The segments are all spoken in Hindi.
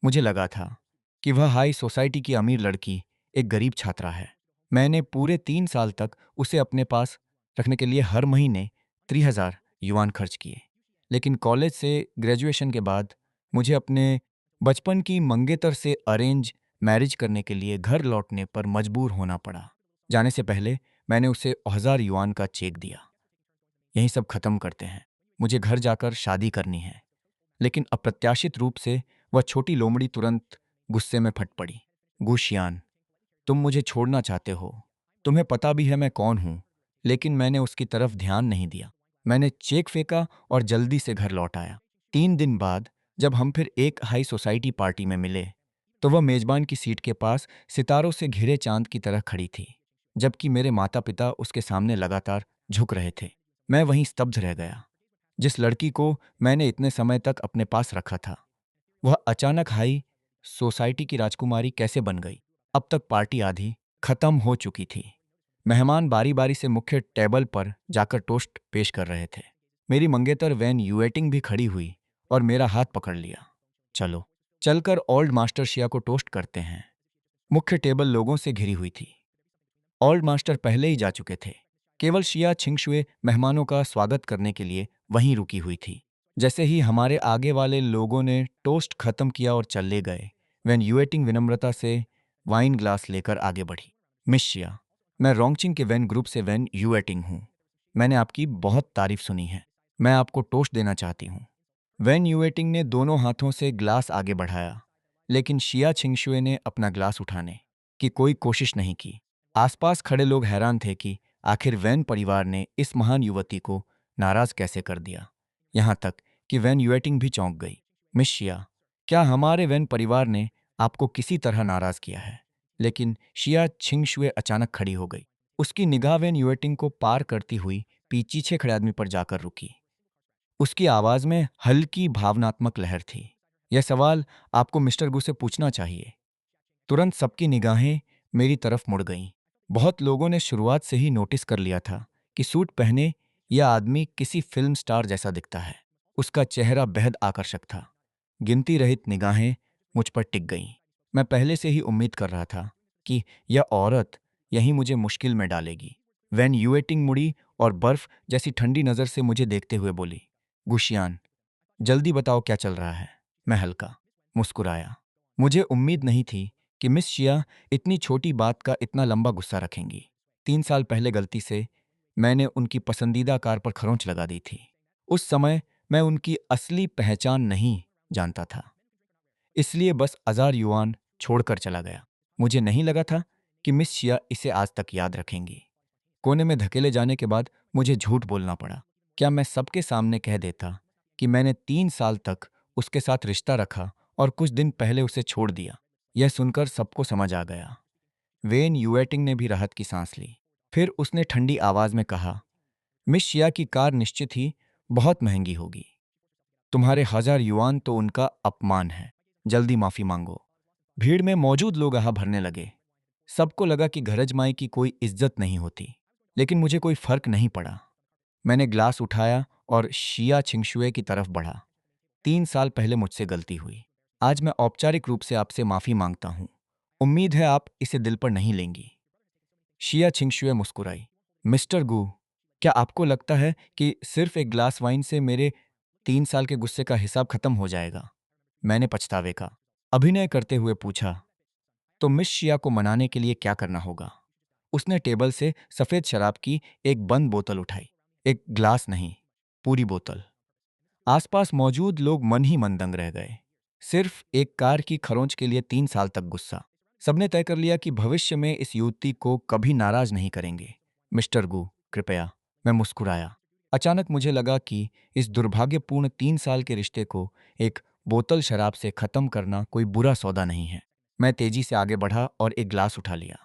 मुझे लगा था कि वह हाई सोसाइटी की अमीर लड़की एक गरीब छात्रा है। मैंने पूरे 3 साल तक उसे अपने पास रखने के लिए हर महीने 3000 युआन खर्च किए। लेकिन कॉलेज से ग्रेजुएशन के बाद मुझे अपने बचपन की मंगेतर से अरेंज मैरिज करने के लिए घर लौटने पर मजबूर होना पड़ा। जाने से पहले मैंने उसे 1000 युआन का चेक दिया। यही सब खत्म करते हैं। मुझे घर जाकर शादी करनी है। लेकिन अप्रत्याशित रूप से वह छोटी लोमड़ी तुरंत गुस्से में फट पड़ी। गुशियान, तुम मुझे छोड़ना चाहते हो। तुम्हें पता भी है मैं कौन हूं। लेकिन मैंने उसकी तरफ ध्यान नहीं दिया। मैंने चेक फेंका और जल्दी से घर लौट आया। 3 दिन बाद जब हम फिर एक हाई सोसाइटी पार्टी में मिले तो वह मेजबान की सीट के पास सितारों से घिरे चांद की तरह खड़ी थी, जबकि मेरे माता पिता उसके सामने लगातार झुक रहे थे। मैं वहीं स्तब्ध रह गया। जिस लड़की को मैंने इतने समय तक अपने पास रखा था, वह अचानक हाई सोसाइटी की राजकुमारी कैसे बन गई? अब तक पार्टी आधी खत्म हो चुकी थी। मेहमान बारी बारी से मुख्य टेबल पर जाकर टोस्ट पेश कर रहे थे। मेरी मंगेतर वैन यूएटिंग भी खड़ी हुई और मेरा हाथ पकड़ लिया। चलो चलकर ओल्ड मास्टर शिया को टोस्ट करते हैं। मुख्य टेबल लोगों से घिरी हुई थी। ओल्ड मास्टर पहले ही जा चुके थे। केवल शिया छिंगशुए मेहमानों का स्वागत करने के लिए वहीं रुकी हुई थी। जैसे ही हमारे आगे वाले लोगों ने टोस्ट खत्म किया और चले गए, वैन यूएटिंग विनम्रता से वाइन ग्लास लेकर आगे बढ़ी। मिस शिया, मैं रोंगचिंग के वैन ग्रुप से वैन यूएटिंग हूँ। मैंने आपकी बहुत तारीफ सुनी है। मैं आपको टोस्ट देना चाहती हूँ। वैन यूएटिंग ने दोनों हाथों से ग्लास आगे बढ़ाया, लेकिन शिया छिंगशुए ने अपना ग्लास उठाने की कोई कोशिश नहीं की। आसपास खड़े लोग हैरान थे कि आखिर वैन परिवार ने इस महान युवती को नाराज कैसे कर दिया। यहां तक कि वैन यूएटिंग भी चौंक गई। मिस शिया, क्या हमारे वैन परिवार ने आपको किसी तरह नाराज किया है? लेकिन शिया छिंगशुए अचानक खड़ी हो गई। उसकी निगाह वैन यूएटिंग को पार करती हुई पीछे खड़े आदमी पर जाकर रुकी। उसकी आवाज में हल्की भावनात्मक लहर थी। यह सवाल आपको मिस्टर गू से पूछना चाहिए। तुरंत सबकी निगाहें मेरी तरफ मुड़ गईं। बहुत लोगों ने शुरुआत से ही नोटिस कर लिया था कि सूट पहने यह आदमी किसी फिल्म स्टार जैसा दिखता है। उसका चेहरा बेहद आकर्षक था। गिनती रहित निगाहें मुझ पर टिक गईं। मैं पहले से ही उम्मीद कर रहा था कि यह औरत यहीं मुझे मुश्किल में डालेगी। वैन यूएटिंग मुड़ी और बर्फ जैसी ठंडी नजर से मुझे देखते हुए बोली, गुशियान, जल्दी बताओ क्या चल रहा है। मैं हल्का मुस्कुराया। मुझे उम्मीद नहीं थी कि मिस शिया इतनी छोटी बात का इतना लंबा गुस्सा रखेंगी। 3 साल पहले गलती से मैंने उनकी पसंदीदा कार पर खरोंच लगा दी थी। उस समय मैं उनकी असली पहचान नहीं जानता था, इसलिए बस 1000 युआन छोड़कर चला गया। मुझे नहीं लगा था कि मिस शिया इसे आज तक याद रखेंगी। कोने में धकेले जाने के बाद मुझे झूठ बोलना पड़ा। क्या मैं सबके सामने कह देता कि मैंने 3 साल तक उसके साथ रिश्ता रखा और कुछ दिन पहले उसे छोड़ दिया? यह सुनकर सबको समझ आ गया। वेन यूएटिंग ने भी राहत की सांस ली। फिर उसने ठंडी आवाज में कहा, मिस शिया की कार निश्चित ही बहुत महंगी होगी। तुम्हारे 1000 युआन तो उनका अपमान है। जल्दी माफी मांगो। भीड़ में मौजूद लोग आह भरने लगे। सबको लगा कि घरजमाई की कोई इज्जत नहीं होती, लेकिन मुझे कोई फर्क नहीं पड़ा। मैंने ग्लास उठाया और शिया छिंगशुए की तरफ बढ़ा। 3 साल पहले मुझसे गलती हुई। आज मैं औपचारिक रूप से आपसे माफी मांगता हूं। उम्मीद है आप इसे दिल पर नहीं लेंगी। शिया छिंगशुए मुस्कुराई। मिस्टर गू, क्या आपको लगता है कि सिर्फ एक ग्लास वाइन से मेरे 3 साल के गुस्से का हिसाब खत्म हो जाएगा? मैंने पछतावे का अभिनय करते हुए पूछा। तो मिस शिया को मनाने के लिए क्या करना होगा? उसने टेबल से सफेद शराब की एक बंद बोतल उठाई। एक ग्लास नहीं, पूरी बोतल। आसपास मौजूद लोग मन ही मन दंग रह गए। सिर्फ एक कार की खरोंच के लिए 3 साल तक गुस्सा। सबने तय कर लिया कि भविष्य में इस युवती को कभी नाराज नहीं करेंगे। मिस्टर गू, कृपया। मैं मुस्कुराया। अचानक मुझे लगा कि इस दुर्भाग्यपूर्ण 3 साल के रिश्ते को एक बोतल शराब से खत्म करना कोई बुरा सौदा नहीं है। मैं तेजी से आगे बढ़ा और एक ग्लास उठा लिया।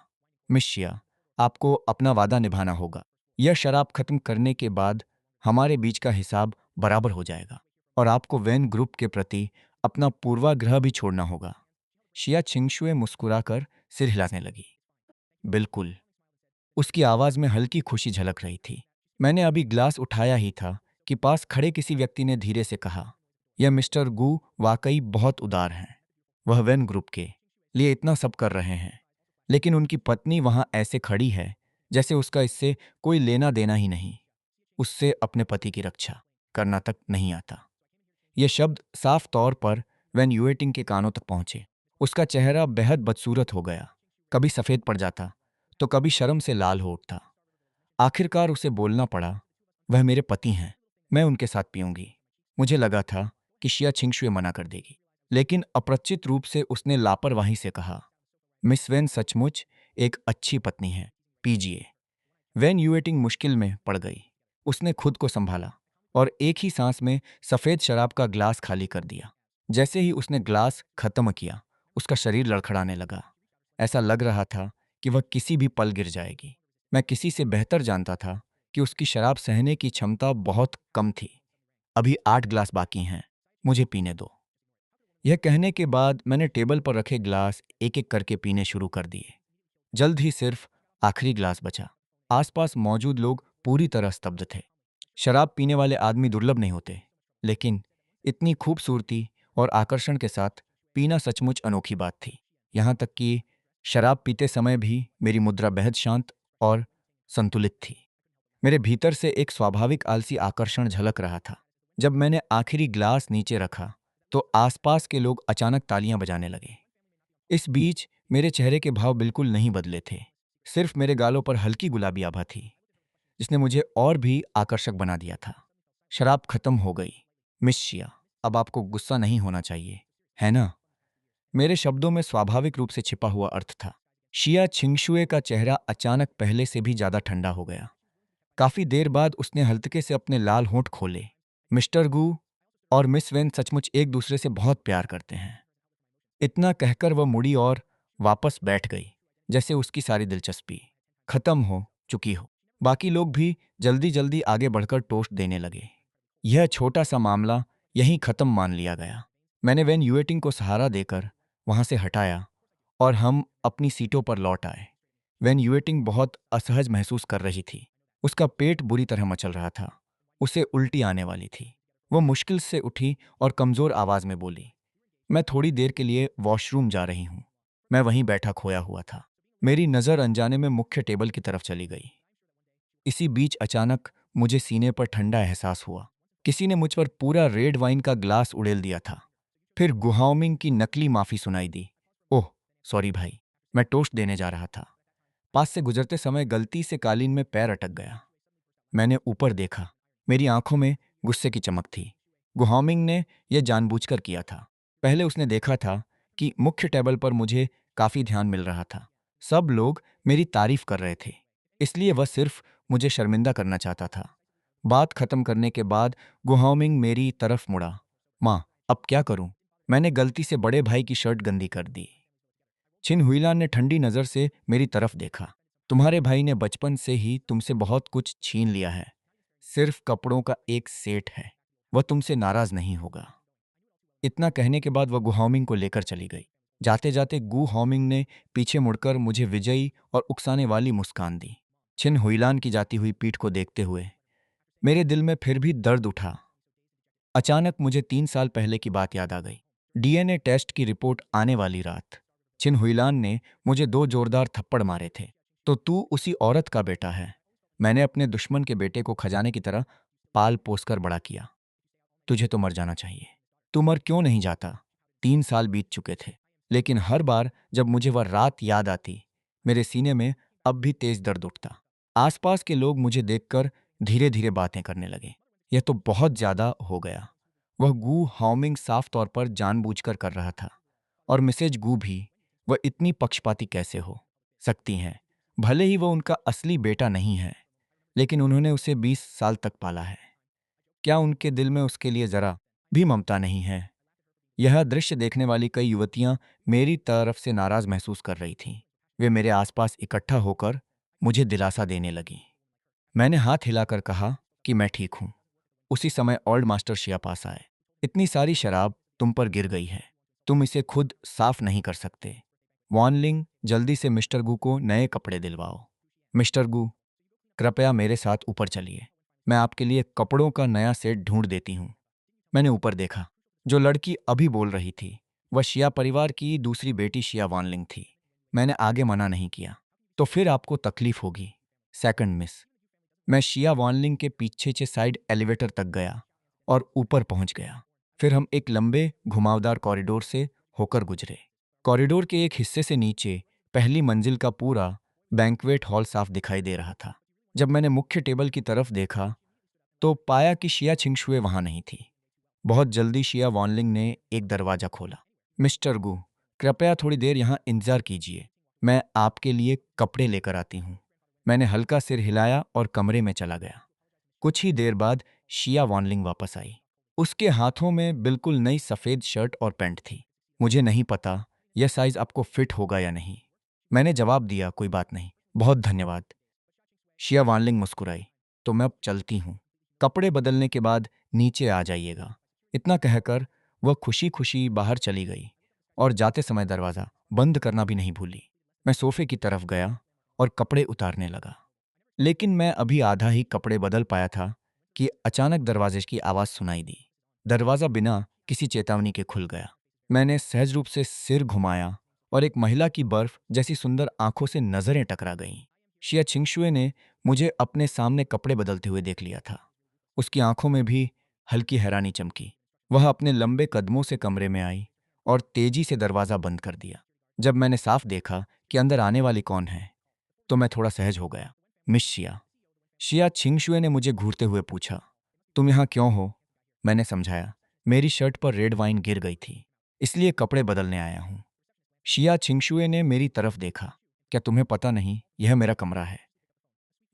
मिस शिया, आपको अपना वादा निभाना होगा। यह शराब खत्म करने के बाद हमारे बीच का हिसाब बराबर हो जाएगा और आपको वैन ग्रुप के प्रति अपना पूर्वाग्रह भी छोड़ना होगा। शिया छिंगशुए मुस्कुराकर सिर हिलाने लगी। बिल्कुल। उसकी आवाज में हल्की खुशी झलक रही थी। मैंने अभी ग्लास उठाया ही था कि पास खड़े किसी व्यक्ति ने धीरे से कहा, यह मिस्टर गू वाकई बहुत उदार हैं। वह वेन ग्रुप के लिए इतना सब कर रहे हैं, लेकिन उनकी पत्नी वहां ऐसे खड़ी है जैसे उसका इससे कोई लेना देना ही नहीं। उससे अपने पति की रक्षा करना तक नहीं आता। ये शब्द साफ तौर पर वैन यूएटिंग के कानों तक पहुंचे। उसका चेहरा बेहद बदसूरत हो गया, कभी सफ़ेद पड़ जाता तो कभी शर्म से लाल हो उठता। आखिरकार उसे बोलना पड़ा, वह मेरे पति हैं, मैं उनके साथ पीऊंगी। मुझे लगा था कि शिया छिंगशुए मना कर देगी, लेकिन अप्रत्याशित रूप से उसने लापरवाही से कहा, मिस वेन सचमुच एक अच्छी पत्नी है, पीजिए। वैन यूएटिंग मुश्किल में पड़ गई। उसने खुद को संभाला और एक ही सांस में सफ़ेद शराब का ग्लास खाली कर दिया। जैसे ही उसने ग्लास खत्म किया, उसका शरीर लड़खड़ाने लगा। ऐसा लग रहा था कि वह किसी भी पल गिर जाएगी। मैं किसी से बेहतर जानता था कि उसकी शराब सहने की क्षमता बहुत कम थी। अभी 8 ग्लास बाकी हैं, मुझे पीने दो। यह कहने के बाद मैंने टेबल पर रखे ग्लास एक एक करके पीने शुरू कर दिए। जल्द ही सिर्फ आखिरी ग्लास बचा। आसपास मौजूद लोग पूरी तरह स्तब्ध थे। शराब पीने वाले आदमी दुर्लभ नहीं होते, लेकिन इतनी खूबसूरती और आकर्षण के साथ पीना सचमुच अनोखी बात थी। यहाँ तक कि शराब पीते समय भी मेरी मुद्रा बेहद शांत और संतुलित थी। मेरे भीतर से एक स्वाभाविक आलसी आकर्षण झलक रहा था। जब मैंने आखिरी ग्लास नीचे रखा, तो आसपास के लोग अचानक तालियां बजाने लगे। इस बीच मेरे चेहरे के भाव बिल्कुल नहीं बदले थे। सिर्फ मेरे गालों पर हल्की गुलाबी आभा थी, जिसने मुझे और भी आकर्षक बना दिया था। शराब खत्म हो गई। मिस शिया, अब आपको गुस्सा नहीं होना चाहिए, है ना? मेरे शब्दों में स्वाभाविक रूप से छिपा हुआ अर्थ था। शिया छिंगशुए का चेहरा अचानक पहले से भी ज्यादा ठंडा हो गया। काफी देर बाद उसने हल्के से अपने लाल होंठ खोले। मिस्टर गू और मिस वेन सचमुच एक दूसरे से बहुत प्यार करते हैं। इतना कहकर वह मुड़ी और वापस बैठ गई, जैसे उसकी सारी दिलचस्पी खत्म हो चुकी हो। बाकी लोग भी जल्दी जल्दी आगे बढ़कर टोस्ट देने लगे। यह छोटा सा मामला यहीं खत्म मान लिया गया। मैंने वैन यूएटिंग को सहारा देकर वहां से हटाया और हम अपनी सीटों पर लौट आए। वैन यूएटिंग बहुत असहज महसूस कर रही थी। उसका पेट बुरी तरह मचल रहा था। उसे उल्टी आने वाली थी। वह मुश्किल से उठी और कमजोर आवाज में बोली, मैं थोड़ी देर के लिए वॉशरूम जा रही हूं। मैं वहीं बैठा खोया हुआ था। मेरी नजर अनजाने में मुख्य टेबल की तरफ चली गई। इसी बीच अचानक मुझे सीने पर ठंडा एहसास हुआ। किसी ने मुझ पर पूरा रेड वाइन का ग्लास उड़ेल दिया था। फिर गुहाओमिंग की नकली माफी सुनाई दी। ओह सॉरी भाई, मैं टोस्ट देने जा रहा था। पास से गुजरते समय गलती से कालीन में पैर अटक गया। मैंने ऊपर देखा। मेरी आंखों में गुस्से की चमक थी। गुहामिंग ने यह जानबूझकर किया था। पहले उसने देखा था कि मुख्य टेबल पर मुझे काफी ध्यान मिल रहा था। सब लोग मेरी तारीफ कर रहे थे, इसलिए वह सिर्फ मुझे शर्मिंदा करना चाहता था। बात खत्म करने के बाद गुहामिंग मेरी तरफ मुड़ा। माँ, अब क्या करूं? मैंने गलती से बड़े भाई की शर्ट गंदी कर दी। छिन हुईलान ने ठंडी नजर से मेरी तरफ देखा। तुम्हारे भाई ने बचपन से ही तुमसे बहुत कुछ छीन लिया है। सिर्फ कपड़ों का एक सेट है। वह तुमसे नाराज नहीं होगा। इतना कहने के बाद वह गु हॉमिंग को लेकर चली गई। जाते जाते गु हॉमिंग ने पीछे मुड़कर मुझे विजयी और उकसाने वाली मुस्कान दी। छिन हुईलान की जाती हुई पीठ को देखते हुए मेरे दिल में फिर भी दर्द उठा। अचानक मुझे 3 साल पहले की बात याद आ गई। डीएनए टेस्ट की रिपोर्ट आने वाली रात छिन हुईलान ने मुझे 2 जोरदार थप्पड़ मारे थे। तो तू उसी औरत का बेटा है। मैंने अपने दुश्मन के बेटे को खजाने की तरह पाल पोसकर बड़ा किया। तुझे तो मर जाना चाहिए। तू मर क्यों नहीं जाता? 3 साल बीत चुके थे, लेकिन हर बार जब मुझे वह रात याद आती, मेरे सीने में अब भी तेज दर्द उठता। आसपास के लोग मुझे देखकर धीरे धीरे बातें करने लगे। यह तो बहुत ज्यादा हो गया। वह गू हाउमिंग साफ तौर पर जानबूझकर कर रहा था। और मिसेज गू भी, वह इतनी पक्षपाती कैसे हो सकती हैं? भले ही वह उनका असली बेटा नहीं है, लेकिन उन्होंने उसे 20 साल तक पाला है। क्या उनके दिल में उसके लिए जरा भी ममता नहीं है? यह दृश्य देखने वाली कई युवतियां मेरी तरफ से नाराज महसूस कर रही थीं। वे मेरे आसपास इकट्ठा होकर मुझे दिलासा देने लगीं। मैंने हाथ हिलाकर कहा कि मैं ठीक हूं। उसी समय ओल्ड मास्टर शिया पास आए। इतनी सारी शराब तुम पर गिर गई है, तुम इसे खुद साफ नहीं कर सकते। वॉनलिंग, जल्दी से मिस्टर गू को नए कपड़े दिलवाओ। मिस्टर गू, कृपया मेरे साथ ऊपर चलिए। मैं आपके लिए कपड़ों का नया सेट ढूंढ देती हूँ। मैंने ऊपर देखा। जो लड़की अभी बोल रही थी वह शिया परिवार की दूसरी बेटी शिया वानलिंग थी। मैंने आगे मना नहीं किया। तो फिर आपको तकलीफ होगी। Second miss. मैं शिया वानलिंग के पीछे से साइड एलिवेटर तक गया और ऊपर पहुंच गया। फिर हम एक लंबे घुमावदार कॉरिडोर से होकर गुजरे। कॉरिडोर के एक हिस्से से नीचे पहली मंजिल का पूरा बैंक्वेट हॉल साफ दिखाई दे रहा था। जब मैंने मुख्य टेबल की तरफ देखा तो पाया कि शिया छिंगशुए वहां नहीं थी। बहुत जल्दी शिया वानलिंग ने एक दरवाजा खोला। मिस्टर गु, कृपया थोड़ी देर यहाँ इंतजार कीजिए, मैं आपके लिए कपड़े लेकर आती हूँ। मैंने हल्का सिर हिलाया और कमरे में चला गया। कुछ ही देर बाद शिया वानलिंग वापस आई। उसके हाथों में बिल्कुल नई सफ़ेद शर्ट और पैंट थी। मुझे नहीं पता यह साइज आपको फिट होगा या नहीं। मैंने जवाब दिया, कोई बात नहीं, बहुत धन्यवाद। शिया वानलिंग मुस्कुराई। तो मैं अब चलती हूँ, कपड़े बदलने के बाद नीचे आ जाइएगा। इतना कहकर वह खुशी खुशी बाहर चली गई और जाते समय दरवाज़ा बंद करना भी नहीं भूली। मैं सोफे की तरफ गया और कपड़े उतारने लगा। लेकिन मैं अभी आधा ही कपड़े बदल पाया था कि अचानक दरवाजे की आवाज़ सुनाई दी। दरवाज़ा बिना किसी चेतावनी के खुल गया। मैंने सहज रूप से सिर घुमाया और एक महिला की बर्फ जैसी सुंदर आंखों से नजरें टकरा गईं। शिया छिंगशुए ने मुझे अपने सामने कपड़े बदलते हुए देख लिया था। उसकी आंखों में भी हल्की हैरानी चमकी। वह अपने लंबे कदमों से कमरे में आई और तेजी से दरवाज़ा बंद कर दिया। जब मैंने साफ देखा कि अंदर आने वाली कौन है तो मैं थोड़ा सहज हो गया। मिस शिया। शिया छिंगशुए ने मुझे घूरते हुए पूछा, तुम यहाँ क्यों हो? मैंने समझाया, मेरी शर्ट पर रेड वाइन गिर गई थी, इसलिए कपड़े बदलने आया हूँ। शिया छिंगशुए ने मेरी तरफ देखा। क्या तुम्हें पता नहीं यह मेरा कमरा है?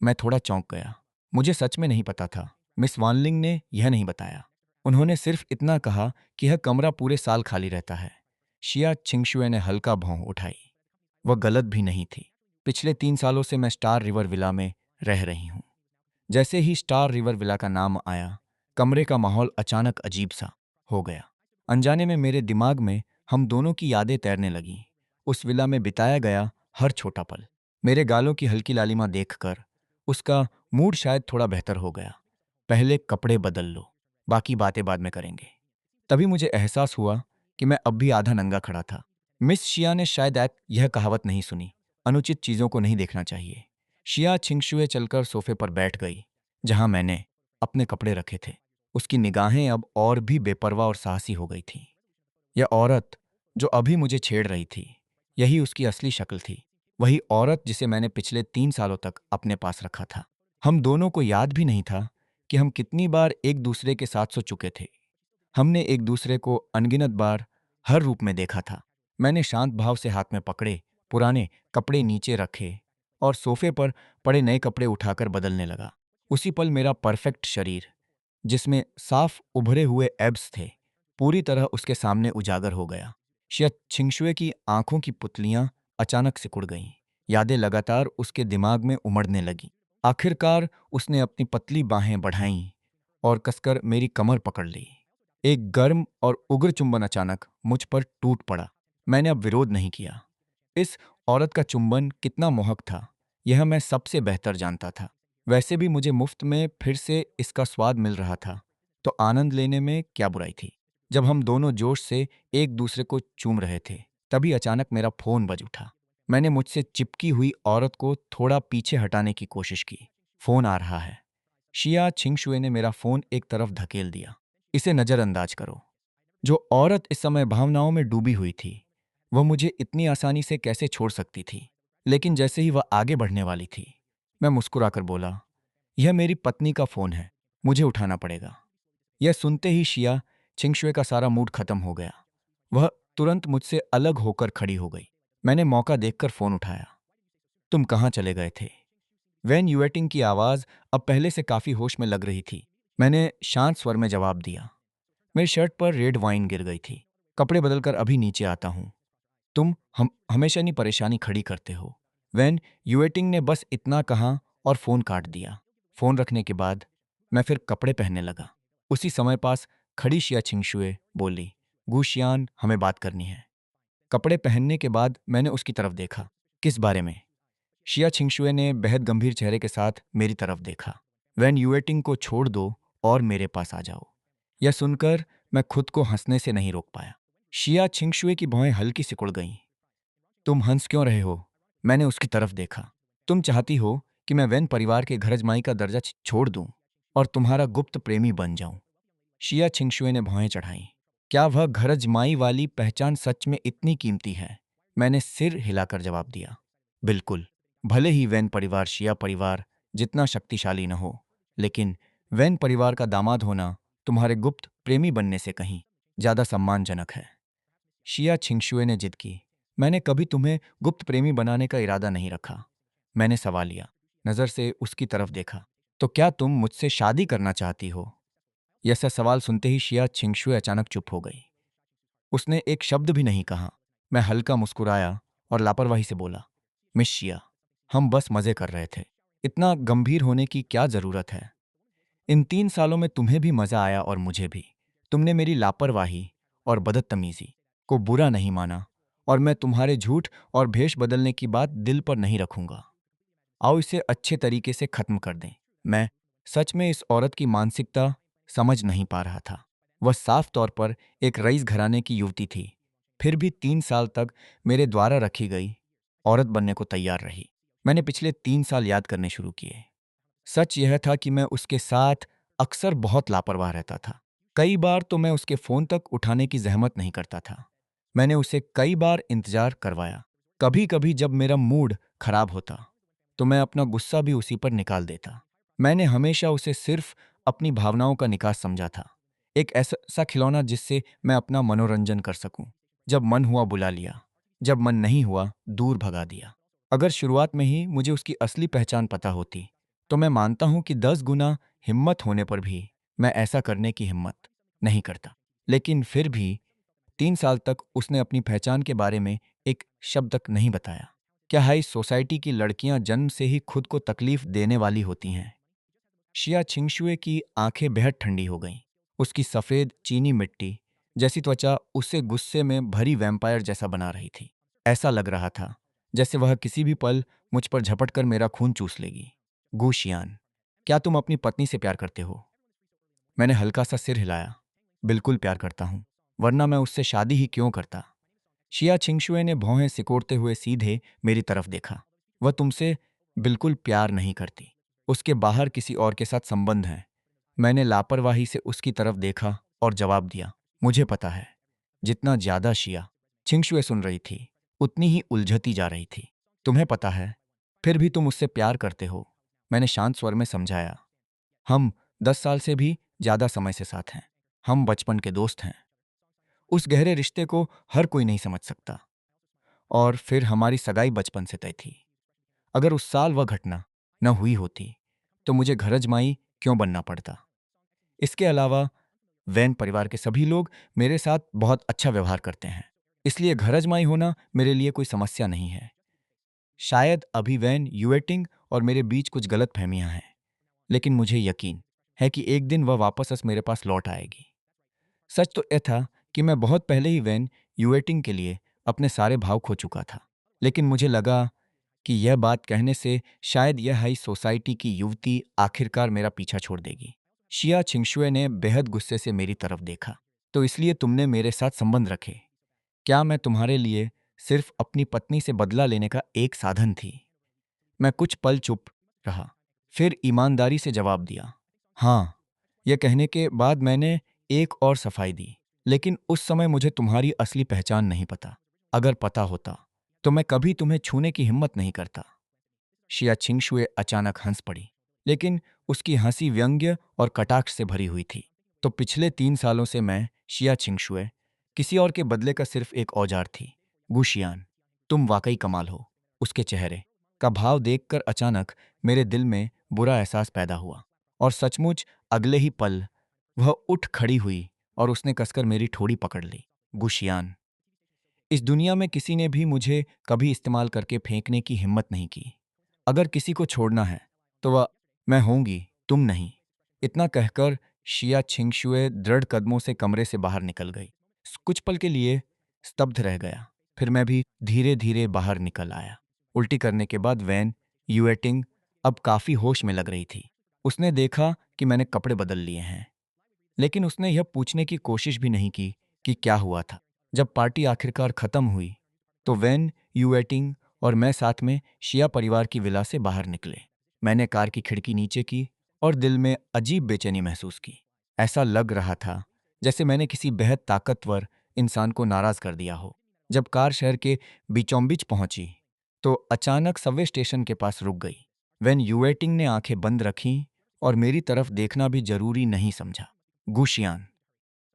मैं थोड़ा चौंक गया। मुझे सच में नहीं पता था। मिस वानलिंग ने यह नहीं बताया। उन्होंने सिर्फ इतना कहा कि यह कमरा पूरे साल खाली रहता है। शिया छिंगशुए ने हल्का भौं उठाई। वह गलत भी नहीं थी। पिछले 3 सालों से मैं स्टार रिवर विला में रह रही हूँ। जैसे ही स्टार रिवर विला का नाम आया, कमरे का माहौल अचानक अजीब सा हो गया। अनजाने में मेरे दिमाग में हम दोनों की यादें तैरने लगीं। उस विला में बिताया गया हर छोटा पल। मेरे गालों की हल्की लालिमा देखकर उसका मूड शायद थोड़ा बेहतर हो गया। पहले कपड़े बदल लो, बाकी बातें बाद में करेंगे। तभी मुझे एहसास हुआ कि मैं अब भी आधा नंगा खड़ा था। मिस शिया ने शायद यह कहावत नहीं सुनी, अनुचित चीजों को नहीं देखना चाहिए। शिया छिंगशुए चलकर सोफे पर बैठ गई जहां मैंने अपने कपड़े रखे थे। उसकी निगाहें अब और भी बेपरवाह और साहसी हो गई थीं। यह औरत जो अभी मुझे छेड़ रही थी, यही उसकी असली शक्ल थी। वही औरत जिसे मैंने पिछले 3 सालों तक अपने पास रखा था। हम दोनों को याद भी नहीं था कि हम कितनी बार एक दूसरे के साथ सो चुके थे। हमने एक दूसरे को अनगिनत बार हर रूप में देखा था। मैंने शांत भाव से हाथ में पकड़े पुराने कपड़े नीचे रखे और सोफे पर पड़े नए कपड़े उठाकर बदलने लगा। उसी पल मेरा परफेक्ट शरीर, जिसमें साफ उभरे हुए एब्स थे, पूरी तरह उसके सामने उजागर हो गया। शायद छिंगशुए की आंखों की पुतलियां अचानक सिकुड़ गईं। यादें लगातार उसके दिमाग में उमड़ने लगीं। आखिरकार उसने अपनी पतली बाहें बढ़ाईं और कसकर मेरी कमर पकड़ ली। एक गर्म और उग्र चुंबन अचानक मुझ पर टूट पड़ा। मैंने अब विरोध नहीं किया। इस औरत का चुंबन कितना मोहक था, यह मैं सबसे बेहतर जानता था। वैसे भी मुझे मुफ्त में फिर से इसका स्वाद मिल रहा था, तो आनंद लेने में क्या बुराई थी। जब हम दोनों जोश से एक दूसरे को चूम रहे थे, तभी अचानक मेरा फोन बज उठा। मैंने मुझसे चिपकी हुई औरत को थोड़ा पीछे हटाने की कोशिश की। फोन आ रहा है। शिया छिंगशुए ने मेरा फोन एक तरफ धकेल दिया। इसे नजरअंदाज करो। जो औरत इस समय भावनाओं में डूबी हुई थी, वह मुझे इतनी आसानी से कैसे छोड़ सकती थी। लेकिन जैसे ही वह आगे बढ़ने वाली थी, मैं मुस्कुराकर बोला, यह मेरी पत्नी का फोन है, मुझे उठाना पड़ेगा। यह सुनते ही शिया छिंगशुए का सारा मूड खत्म हो गया। वह तुरंत मुझसे अलग होकर खड़ी हो गई। मैंने मौका देखकर फोन उठाया। तुम कहाँ चले गए थे? वैन युएटिंग की आवाज अब पहले से काफी होश में लग रही थी। मैंने शांत स्वर में जवाब दिया, मेरी शर्ट पर रेड वाइन गिर गई थी, कपड़े बदलकर अभी नीचे आता हूँ। तुम हमेशा नहीं परेशानी खड़ी करते हो। वैन युएटिंग ने बस इतना कहा और फोन काट दिया। फोन रखने के बाद मैं फिर कपड़े पहनने लगा। उसी समय पास खड़ी शिया छिंगशुए बोली, गुशियान, हमें बात करनी है। कपड़े पहनने के बाद मैंने उसकी तरफ देखा। किस बारे में? शिया छिंगशुए ने बेहद गंभीर चेहरे के साथ मेरी तरफ देखा। वैन युएटिंग को छोड़ दो और मेरे पास आ जाओ। यह सुनकर मैं खुद को हंसने से नहीं रोक पाया। शिया छिंगशुए की भौहें हल्की सिकुड़ गईं। तुम हंस क्यों रहे हो? मैंने उसकी तरफ देखा। तुम चाहती हो कि मैं वैन परिवार के घर अजमाई का दर्जा छोड़ दूं और तुम्हारा गुप्त प्रेमी बन जाऊं। शिया छिंगशुए ने भौहें चढ़ाईं। क्या वह घर अजमाई वाली पहचान सच में इतनी कीमती है? मैंने सिर हिलाकर जवाब दिया। बिल्कुल। भले ही वैन परिवार शिया परिवार जितना शक्तिशाली न हो, लेकिन वैन परिवार का दामाद होना तुम्हारे गुप्त प्रेमी बनने से कहीं ज्यादा सम्मानजनक है। शिया छिंगशुए ने जिद की। मैंने कभी तुम्हें गुप्त प्रेमी बनाने का इरादा नहीं रखा। मैंने सवाल लिया, नजर से उसकी तरफ देखा। तो क्या तुम मुझसे शादी करना चाहती हो? यह सवाल सुनते ही शिया छिंगशुए अचानक चुप हो गई। उसने एक शब्द भी नहीं कहा। मैं हल्का मुस्कुराया और लापरवाही से बोला, मिस शिया, हम बस मजे कर रहे थे। इतना गंभीर होने की क्या जरूरत है? इन 3 सालों में तुम्हें भी मजा आया और मुझे भी। तुमने मेरी लापरवाही और बदतमीजी को बुरा नहीं माना और मैं तुम्हारे झूठ और भेष बदलने की बात दिल पर नहीं रखूंगा। आओ इसे अच्छे तरीके से खत्म कर दें। मैं सच में इस औरत की मानसिकता समझ नहीं पा रहा था। वह साफ तौर पर एक रईस घराने की युवती थी, फिर भी 3 साल तक मेरे द्वारा रखी गई औरत बनने को तैयार रही। मैंने पिछले 3 साल याद करने शुरू किए। सच यह था कि मैं उसके साथ अक्सर बहुत लापरवाह रहता था। कई बार तो मैं उसके फोन तक उठाने की जहमत नहीं करता था। मैंने उसे कई बार इंतजार करवाया। कभी कभी जब मेरा मूड खराब होता तो मैं अपना गुस्सा भी उसी पर निकाल देता। मैंने हमेशा उसे सिर्फ अपनी भावनाओं का निकास समझा था, एक ऐसा खिलौना जिससे मैं अपना मनोरंजन कर सकूं। जब मन हुआ बुला लिया, जब मन नहीं हुआ दूर भगा दिया। अगर शुरुआत में ही मुझे उसकी असली पहचान पता होती तो मैं मानता हूं कि 10 गुना हिम्मत होने पर भी मैं ऐसा करने की हिम्मत नहीं करता। लेकिन फिर भी 3 साल तक उसने अपनी पहचान के बारे में एक शब्द तक नहीं बताया। क्या हाई सोसाइटी की लड़कियां जन्म से ही खुद को तकलीफ देने वाली होती हैं? शिया छिंगशुए की आंखें बेहद ठंडी हो गईं। उसकी सफेद चीनी मिट्टी जैसी त्वचा उसे गुस्से में भरी वैम्पायर जैसा बना रही थी। ऐसा लग रहा था जैसे वह किसी भी पल मुझ पर झपटकर मेरा खून चूस लेगी। गुशियान, क्या तुम अपनी पत्नी से प्यार करते हो? मैंने हल्का सा सिर हिलाया। बिल्कुल प्यार करता हूं, वरना मैं उससे शादी ही क्यों करता? शिया छिंगशुए ने भौहें सिकोड़ते हुए सीधे मेरी तरफ देखा। वह तुमसे बिल्कुल प्यार नहीं करती। उसके बाहर किसी और के साथ संबंध है। मैंने लापरवाही से उसकी तरफ देखा और जवाब दिया, मुझे पता है। जितना ज्यादा शिया छिंगशुए सुन रही थी, उतनी ही उलझती जा रही थी। तुम्हें पता है, फिर भी तुम उससे प्यार करते हो। मैंने शांत स्वर में समझाया। हम 10 साल से भी ज्यादा समय से साथ हैं। हम बचपन के दोस्त हैं। उस गहरे रिश्ते को हर कोई नहीं समझ सकता। और फिर हमारी सगाई बचपन से तय थी। अगर उस साल वह घटना न हुई होती तो मुझे घर अजमाई क्यों बनना पड़ता? इसके अलावा वैन परिवार के सभी लोग मेरे साथ बहुत अच्छा व्यवहार करते हैं, इसलिए घर अजमाई होना मेरे लिए कोई समस्या नहीं है। शायद अभी वैन युएटिंग और मेरे बीच कुछ गलतफहमियां हैं, लेकिन मुझे यकीन है कि एक दिन वह वापस मेरे पास लौट आएगी। सच तो यह था कि मैं बहुत पहले ही वैन युएटिंग के लिए अपने सारे भाव खो चुका था, लेकिन मुझे लगा कि यह बात कहने से शायद यह हाई सोसाइटी की युवती आखिरकार मेरा पीछा छोड़ देगी। शिया छिंगशुए ने बेहद गुस्से से मेरी तरफ देखा। तो इसलिए तुमने मेरे साथ संबंध रखे? क्या मैं तुम्हारे लिए सिर्फ अपनी पत्नी से बदला लेने का एक साधन थी? मैं कुछ पल चुप रहा, फिर ईमानदारी से जवाब दिया, हाँ। यह कहने के बाद मैंने एक और सफाई दी, लेकिन उस समय मुझे तुम्हारी असली पहचान नहीं पता। अगर पता होता तो मैं कभी तुम्हें छूने की हिम्मत नहीं करता। शिया छिंगशुए अचानक हंस पड़ी, लेकिन उसकी हंसी व्यंग्य और कटाक्ष से भरी हुई थी। तो पिछले 3 सालों से मैं शिया छिंगशुए किसी और के बदले का सिर्फ एक औजार थी। गुशियान, तुम वाकई कमाल हो। उसके चेहरे का भाव देखकर अचानक मेरे दिल में बुरा एहसास पैदा हुआ और सचमुच अगले ही पल वह उठ खड़ी हुई और उसने कसकर मेरी ठोड़ी पकड़ ली। गुशियान, इस दुनिया में किसी ने भी मुझे कभी इस्तेमाल करके फेंकने की हिम्मत नहीं की। अगर किसी को छोड़ना है तो वह मैं होंगी, तुम नहीं। इतना कहकर शिया छिंगशुए दृढ़ कदमों से कमरे से बाहर निकल गई। कुछ पल के लिए स्तब्ध रह गया, फिर मैं भी धीरे धीरे बाहर निकल आया। उल्टी करने के बाद वैन युएटिंग अब काफी होश में लग रही थी। उसने देखा कि मैंने कपड़े बदल लिए हैं, लेकिन उसने यह पूछने की कोशिश भी नहीं की कि क्या हुआ था। जब पार्टी आखिरकार खत्म हुई तो वैन यूएटिंग और मैं साथ में शिया परिवार की विला से बाहर निकले। मैंने कार की खिड़की नीचे की और दिल में अजीब बेचैनी महसूस की। ऐसा लग रहा था जैसे मैंने किसी बेहद ताकतवर इंसान को नाराज कर दिया हो। जब कार शहर के बीचों-बीच पहुंची तो अचानक सबवे स्टेशन के पास रुक गई। वैन यूएटिंग ने आंखें बंद रखीं और मेरी तरफ देखना भी जरूरी नहीं समझा। गुशियान,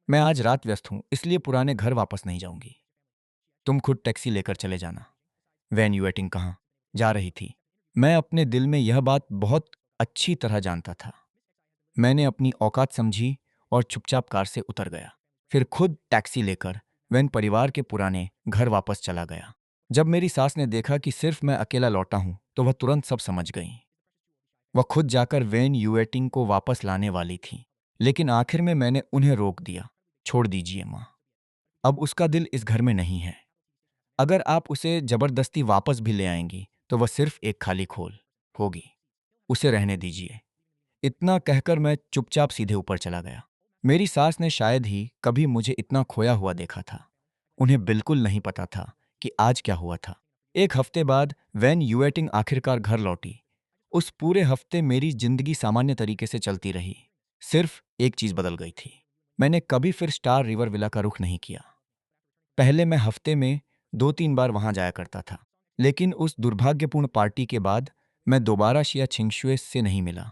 मैं आज रात व्यस्त हूं, इसलिए पुराने घर वापस नहीं जाऊंगी। तुम खुद टैक्सी लेकर चले जाना। वैन यूएटिंग कहाँ जा रही थी? मैं अपने दिल में यह बात बहुत अच्छी तरह जानता था। मैंने अपनी औकात समझी और चुपचाप कार से उतर गया। फिर खुद टैक्सी लेकर वैन परिवार के पुराने घर वापस चला गया। जब मेरी सास ने देखा कि सिर्फ मैं अकेला लौटा हूं तो वह तुरंत सब समझ गई। वह खुद जाकर वैन यूएटिंग को वापस लाने वाली थी, लेकिन आखिर में मैंने उन्हें रोक दिया। छोड़ दीजिए माँ, अब उसका दिल इस घर में नहीं है। अगर आप उसे जबरदस्ती वापस भी ले आएंगी तो वह सिर्फ एक खाली खोल होगी। उसे रहने दीजिए। इतना कहकर मैं चुपचाप सीधे ऊपर चला गया। मेरी सास ने शायद ही कभी मुझे इतना खोया हुआ देखा था। उन्हें बिल्कुल नहीं पता था कि आज क्या हुआ था। एक हफ्ते बाद वैन यूएटिंग आखिरकार घर लौटी। उस पूरे हफ्ते मेरी जिंदगी सामान्य तरीके से चलती रही। सिर्फ एक चीज बदल गई थी। मैंने कभी फिर स्टार रिवर विला का रुख नहीं किया। पहले मैं हफ्ते में 2-3 बार वहां जाया करता था, लेकिन उस दुर्भाग्यपूर्ण पार्टी के बाद मैं दोबारा शिया छिंगशुए से नहीं मिला।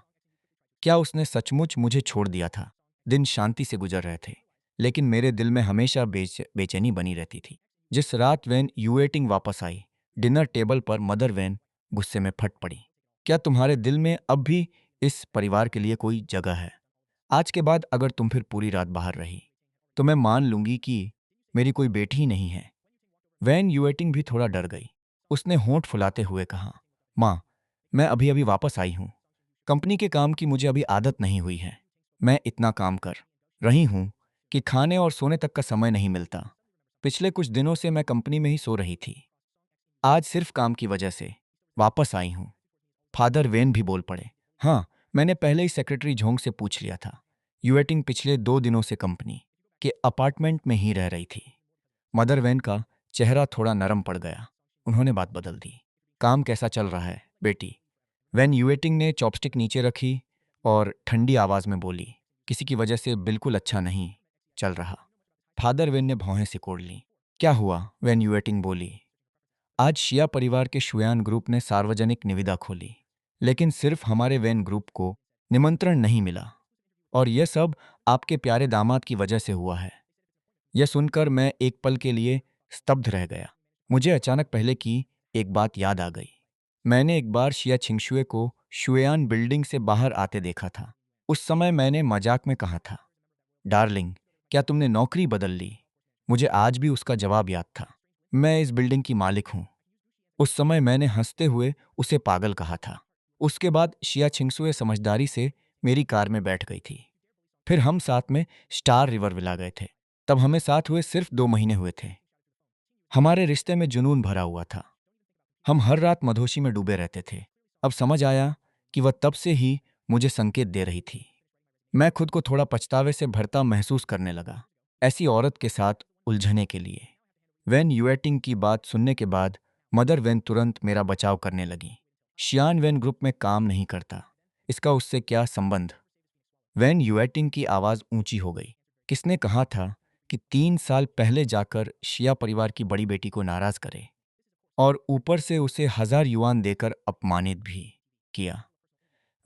क्या उसने सचमुच मुझे छोड़ दिया था? दिन शांति से गुजर रहे थे, लेकिन मेरे दिल में हमेशा बेचैनी बनी रहती थी। जिस रात वैन यूएटिंग वापस आई, डिनर टेबल पर मदर वैन गुस्से में फट पड़ी। क्या तुम्हारे दिल में अब भी इस परिवार के लिए कोई जगह है? आज के बाद अगर तुम फिर पूरी रात बाहर रही तो मैं मान लूंगी कि मेरी कोई बेटी ही नहीं है। वैन यूएटिंग भी थोड़ा डर गई। उसने होंठ फुलाते हुए कहा, माँ, मैं अभी अभी वापस आई हूँ। कंपनी के काम की मुझे अभी आदत नहीं हुई है। मैं इतना काम कर रही हूँ कि खाने और सोने तक का समय नहीं मिलता। पिछले कुछ दिनों से मैं कंपनी में ही सो रही थी। आज सिर्फ काम की वजह से वापस आई हूँ। फादर वेन भी बोल पड़े, हाँ, मैंने पहले ही सेक्रेटरी झोंग से पूछ लिया था। यूएटिंग पिछले 2 दिनों से कंपनी के अपार्टमेंट में ही रह रही थी। मदर वेन का चेहरा थोड़ा नरम पड़ गया। उन्होंने बात बदल दी। काम कैसा चल रहा है बेटी? वैन यूएटिंग ने चॉपस्टिक नीचे रखी और ठंडी आवाज में बोली, किसी की वजह से बिल्कुल अच्छा नहीं चल रहा। फादर वेन ने भौहें सिकोड़ ली। क्या हुआ? वैन यूएटिंग बोली, आज शिया परिवार के शुयान ग्रुप ने सार्वजनिक निविदा खोली, लेकिन सिर्फ हमारे वैन ग्रुप को निमंत्रण नहीं मिला, और यह सब आपके प्यारे दामाद की वजह से हुआ है। यह सुनकर मैं एक पल के लिए स्तब्ध रह गया। मुझे अचानक पहले की एक बात याद आ गई। मैंने एक बार शिया छिंगशुए को शुएयान बिल्डिंग से बाहर आते देखा था। उस समय मैंने मजाक में कहा था, डार्लिंग, क्या तुमने नौकरी बदल ली? मुझे आज भी उसका जवाब याद था, मैं इस बिल्डिंग की मालिक हूं। उस समय मैंने हंसते हुए उसे पागल कहा था। उसके बाद शिया छिंगसुए समझदारी से मेरी कार में बैठ गई थी। फिर हम साथ में स्टार रिवर विला गए थे। तब हमें साथ हुए सिर्फ 2 महीने हुए थे। हमारे रिश्ते में जुनून भरा हुआ था। हम हर रात मधोशी में डूबे रहते थे। अब समझ आया कि वह तब से ही मुझे संकेत दे रही थी। मैं खुद को थोड़ा पछतावे से भरता महसूस करने लगा, ऐसी औरत के साथ उलझने के लिए। वैन यूएटिंग की बात सुनने के बाद मदर वैन तुरंत मेरा बचाव करने लगी। शियान वैन ग्रुप में काम नहीं करता, इसका उससे क्या संबंध? वैन यूएटिंग की आवाज ऊंची हो गई। किसने कहा था कि 3 साल पहले जाकर शिया परिवार की बड़ी बेटी को नाराज करे और ऊपर से उसे 1000 युआन देकर अपमानित भी किया?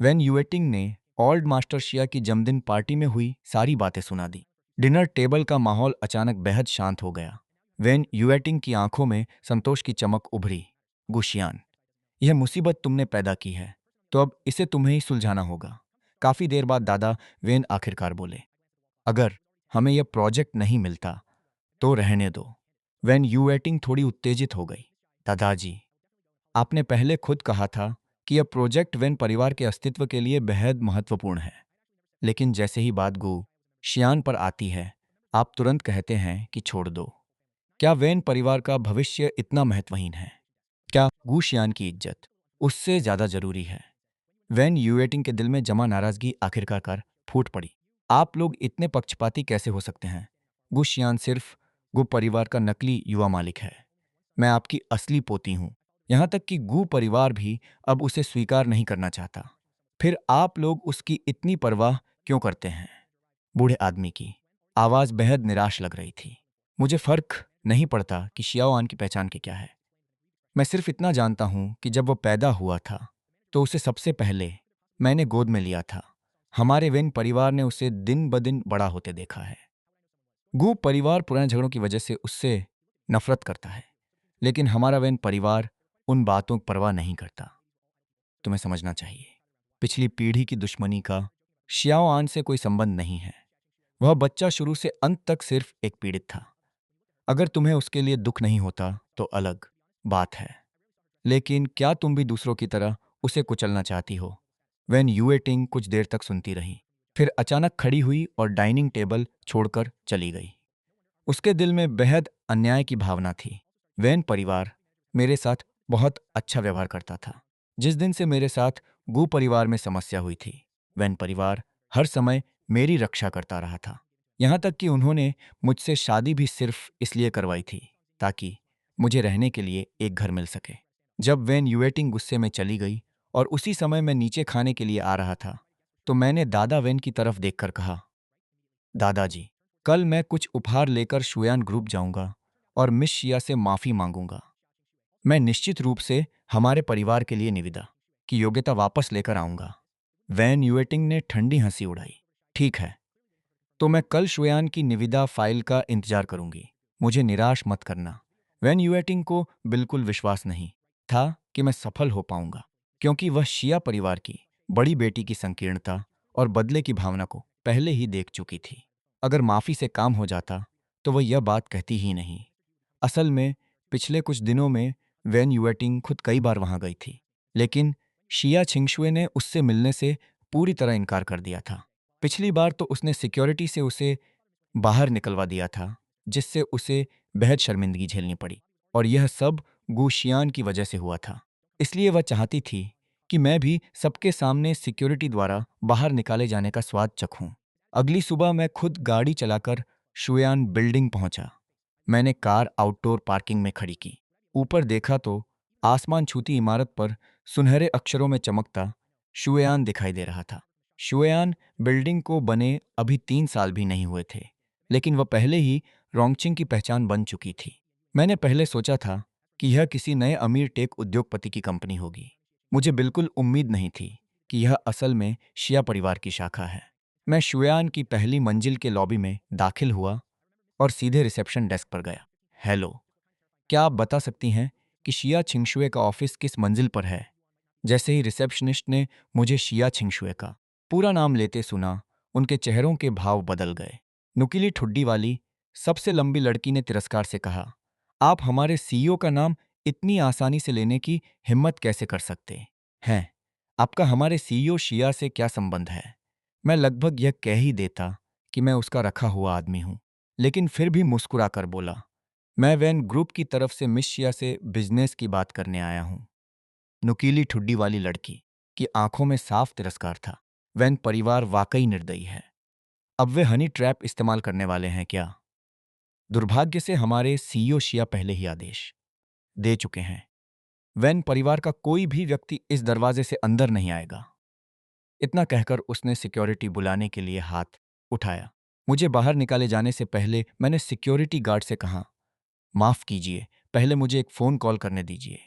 वैन यूएटिंग ने ओल्ड मास्टर शिया की जन्मदिन पार्टी में हुई सारी बातें सुना दी। डिनर टेबल का माहौल अचानक बेहद शांत हो गया। वैन यूएटिंग की आंखों में संतोष की चमक उभरी। गुशियान, यह मुसीबत तुमने पैदा की है, तो अब इसे तुम्हें ही सुलझाना होगा। काफी देर बाद दादा वेन आखिरकार बोले, अगर हमें यह प्रोजेक्ट नहीं मिलता तो रहने दो। वैन यूएटिंग थोड़ी उत्तेजित हो गई। दादाजी, आपने पहले खुद कहा था कि यह प्रोजेक्ट वैन परिवार के अस्तित्व के लिए बेहद महत्वपूर्ण है, लेकिन जैसे ही बात गू शियान पर आती है, आप तुरंत कहते हैं कि छोड़ दो। क्या वैन परिवार का भविष्य इतना महत्वहीन है? क्या गू शियान की इज्जत उससे ज्यादा जरूरी है? वैन यूएटिंग के दिल में जमा नाराजगी आखिरकार फूट पड़ी। आप लोग इतने पक्षपाती कैसे हो सकते हैं? गू शियान सिर्फ गु परिवार का नकली युवा मालिक है। मैं आपकी असली पोती हूं। यहां तक कि गु परिवार भी अब उसे स्वीकार नहीं करना चाहता। फिर आप लोग उसकी इतनी परवाह क्यों करते हैं? बूढ़े आदमी की आवाज बेहद निराश लग रही थी। मुझे फर्क नहीं पड़ता कि शियाओआन की पहचान के क्या है। मैं सिर्फ इतना जानता हूं कि जब वो पैदा हुआ था तो उसे सबसे पहले मैंने गोद में लिया था। हमारे वेन परिवार ने उसे दिन ब दिन बड़ा होते देखा है। गू परिवार पुराने झगड़ों की वजह से उससे नफरत करता है, लेकिन हमारा वेन परिवार उन बातों की परवाह नहीं करता। तुम्हें समझना चाहिए, पिछली पीढ़ी की दुश्मनी का शियाओआन से कोई संबंध नहीं है। वह बच्चा शुरू से अंत तक सिर्फ एक पीड़ित था। अगर तुम्हें उसके लिए दुख नहीं होता तो अलग बात है, लेकिन क्या तुम भी दूसरों की तरह उसे कुचलना चाहती हो? वेन यूएटिंग कुछ देर तक सुनती रही, फिर अचानक खड़ी हुई और डाइनिंग टेबल छोड़कर चली गई। उसके दिल में बेहद अन्याय की भावना थी। वेन परिवार मेरे साथ बहुत अच्छा व्यवहार करता था। जिस दिन से मेरे साथ गू परिवार में समस्या हुई थी, वेन परिवार हर समय मेरी रक्षा करता रहा था। यहां तक कि उन्होंने मुझसे शादी भी सिर्फ इसलिए करवाई थी ताकि मुझे रहने के लिए एक घर मिल सके। जब वेन यूएटिंग गुस्से में चली गई और उसी समय मैं नीचे खाने के लिए आ रहा था, तो मैंने दादा वेन की तरफ देखकर कहा, दादाजी, कल मैं कुछ उपहार लेकर शुयान ग्रुप जाऊंगा और मिस शिया से माफी मांगूंगा। मैं निश्चित रूप से हमारे परिवार के लिए निविदा की योग्यता वापस लेकर आऊंगा। वैन यूएटिंग ने ठंडी हंसी उड़ाई। ठीक है, तो मैं कल शुयान की निविदा फाइल का इंतजार करूंगी। मुझे निराश मत करना। वैन यूएटिंग को बिल्कुल विश्वास नहीं था कि मैं सफल हो पाऊंगा, क्योंकि वह शिया परिवार की बड़ी बेटी की संकीर्णता और बदले की भावना को पहले ही देख चुकी थी। अगर माफी से काम हो जाता तो वह यह बात कहती ही नहीं। असल में पिछले कुछ दिनों में वैन यूएटिंग खुद कई बार वहां गई थी, लेकिन शिया छिंगशुए ने उससे मिलने से पूरी तरह इनकार कर दिया था। पिछली बार तो उसने सिक्योरिटी से उसे बाहर निकलवा दिया था, जिससे उसे बेहद शर्मिंदगी झेलनी पड़ी, और यह सब गुशियान की वजह से हुआ था। इसलिए वह चाहती थी कि मैं भी सबके सामने सिक्योरिटी द्वारा बाहर निकाले जाने का स्वाद चखूं। अगली सुबह मैं खुद गाड़ी चलाकर शुयान बिल्डिंग पहुंचा। मैंने कार आउटडोर पार्किंग में खड़ी की। ऊपर देखा तो आसमान छूती इमारत पर सुनहरे अक्षरों में चमकता शुएयान दिखाई दे रहा था। शुएयान बिल्डिंग को बने अभी 3 साल भी नहीं हुए थे, लेकिन वह पहले ही रोंगचिंग की पहचान बन चुकी थी। मैंने पहले सोचा था कि यह किसी नए अमीर टेक उद्योगपति की कंपनी होगी। मुझे बिल्कुल उम्मीद नहीं थी कि यह असल में शिया परिवार की शाखा है। मैं शुएयान की पहली मंजिल के लॉबी में दाखिल हुआ और सीधे रिसेप्शन डेस्क पर गया। हेलो, क्या आप बता सकती हैं कि शिया छिंगशुए का ऑफिस किस मंजिल पर है? जैसे ही रिसेप्शनिस्ट ने मुझे शिया छिंगशुए का पूरा नाम लेते सुना, उनके चेहरों के भाव बदल गए। नुकीली ठुड्डी वाली सबसे लंबी लड़की ने तिरस्कार से कहा, आप हमारे सीईओ का नाम इतनी आसानी से लेने की हिम्मत कैसे कर सकते हैं? आपका हमारे सीईओ शिया से क्या संबंध है? मैं लगभग यह कह ही देता कि मैं उसका रखा हुआ आदमी हूं, लेकिन फिर भी मुस्कुराकर बोला, मैं वैन ग्रुप की तरफ से मिस शिया से बिजनेस की बात करने आया हूं। नुकीली ठुड्डी वाली लड़की की आंखों में साफ तिरस्कार था। वैन परिवार वाकई निर्दयी है। अब वे हनी ट्रैप इस्तेमाल करने वाले हैं क्या? दुर्भाग्य से हमारे सीईओ शिया पहले ही आदेश दे चुके हैं। वैन परिवार का कोई भी व्यक्ति इस दरवाजे से अंदर नहीं आएगा। इतना कहकर उसने सिक्योरिटी बुलाने के लिए हाथ उठाया। मुझे बाहर निकाले जाने से पहले मैंने सिक्योरिटी गार्ड से कहा, माफ कीजिए, पहले मुझे एक फोन कॉल करने दीजिए।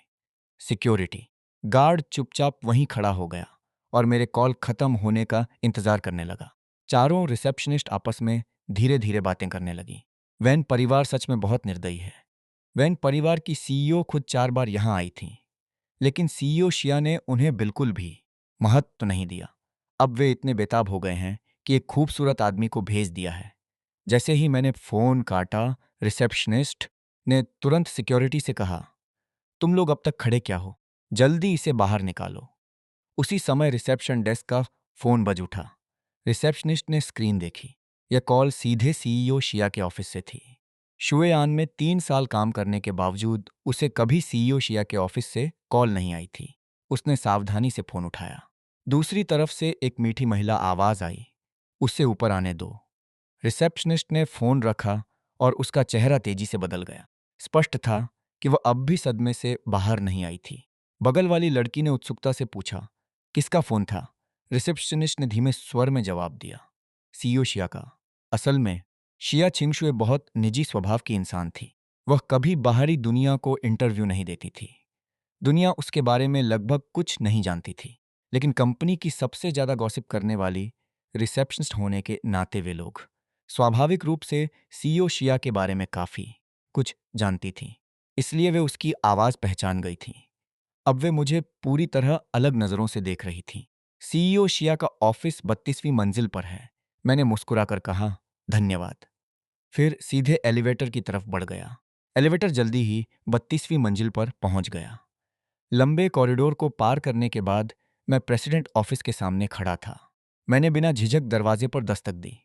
सिक्योरिटी गार्ड चुपचाप वहीं खड़ा हो गया और मेरे कॉल खत्म होने का इंतजार करने लगा। चारों रिसेप्शनिस्ट आपस में धीरे धीरे बातें करने लगी। वैन परिवार सच में बहुत निर्दयी है। वैन परिवार की सीईओ खुद 4 बार यहां आई थी, लेकिन सीईओ शिया ने उन्हें बिल्कुल भी महत्व नहीं दिया। अब वे इतने बेताब हो गए हैं कि एक खूबसूरत आदमी को भेज दिया है। जैसे ही मैंने फोन काटा, रिसेप्शनिस्ट ने तुरंत सिक्योरिटी से कहा, तुम लोग अब तक खड़े क्या हो? जल्दी इसे बाहर निकालो। उसी समय रिसेप्शन डेस्क का फोन बज उठा। रिसेप्शनिस्ट ने स्क्रीन देखी। यह कॉल सीधे सीईओ शिया के ऑफिस से थी। शुएयान में 3 साल काम करने के बावजूद उसे कभी सीईओ शिया के ऑफिस से कॉल नहीं आई थी। उसने सावधानी से फोन उठाया। दूसरी तरफ से एक मीठी महिला आवाज आई, उसे ऊपर आने दो। रिसेप्शनिस्ट ने फोन रखा और उसका चेहरा तेजी से बदल गया। स्पष्ट था कि वह अब भी सदमे से बाहर नहीं आई थी। बगल वाली लड़की ने उत्सुकता से पूछा, किसका फोन था? रिसेप्शनिस्ट ने धीमे स्वर में जवाब दिया, सीईओ शिया का। असल में शिया छिंगशुए बहुत निजी स्वभाव की इंसान थी। वह कभी बाहरी दुनिया को इंटरव्यू नहीं देती थी। दुनिया उसके बारे में लगभग कुछ नहीं जानती थी, लेकिन कंपनी की सबसे ज्यादा गॉसिप करने वाली रिसेप्शनिस्ट होने के नाते वे लोग स्वाभाविक रूप से सीईओ शिया के बारे में काफी कुछ जानती थी। इसलिए वे उसकी आवाज पहचान गई थी। अब वे मुझे पूरी तरह अलग नजरों से देख रही थी। सीईओ शिया का ऑफिस 32वीं मंजिल पर है, मैंने मुस्कुराकर कहा, धन्यवाद। फिर सीधे एलिवेटर की तरफ बढ़ गया। एलिवेटर जल्दी ही 32वीं मंजिल पर पहुंच गया। लंबे कॉरिडोर को पार करने के बाद मैं प्रेसिडेंट ऑफिस के सामने खड़ा था। मैंने बिना झिझक दरवाजे पर दस्तक दी।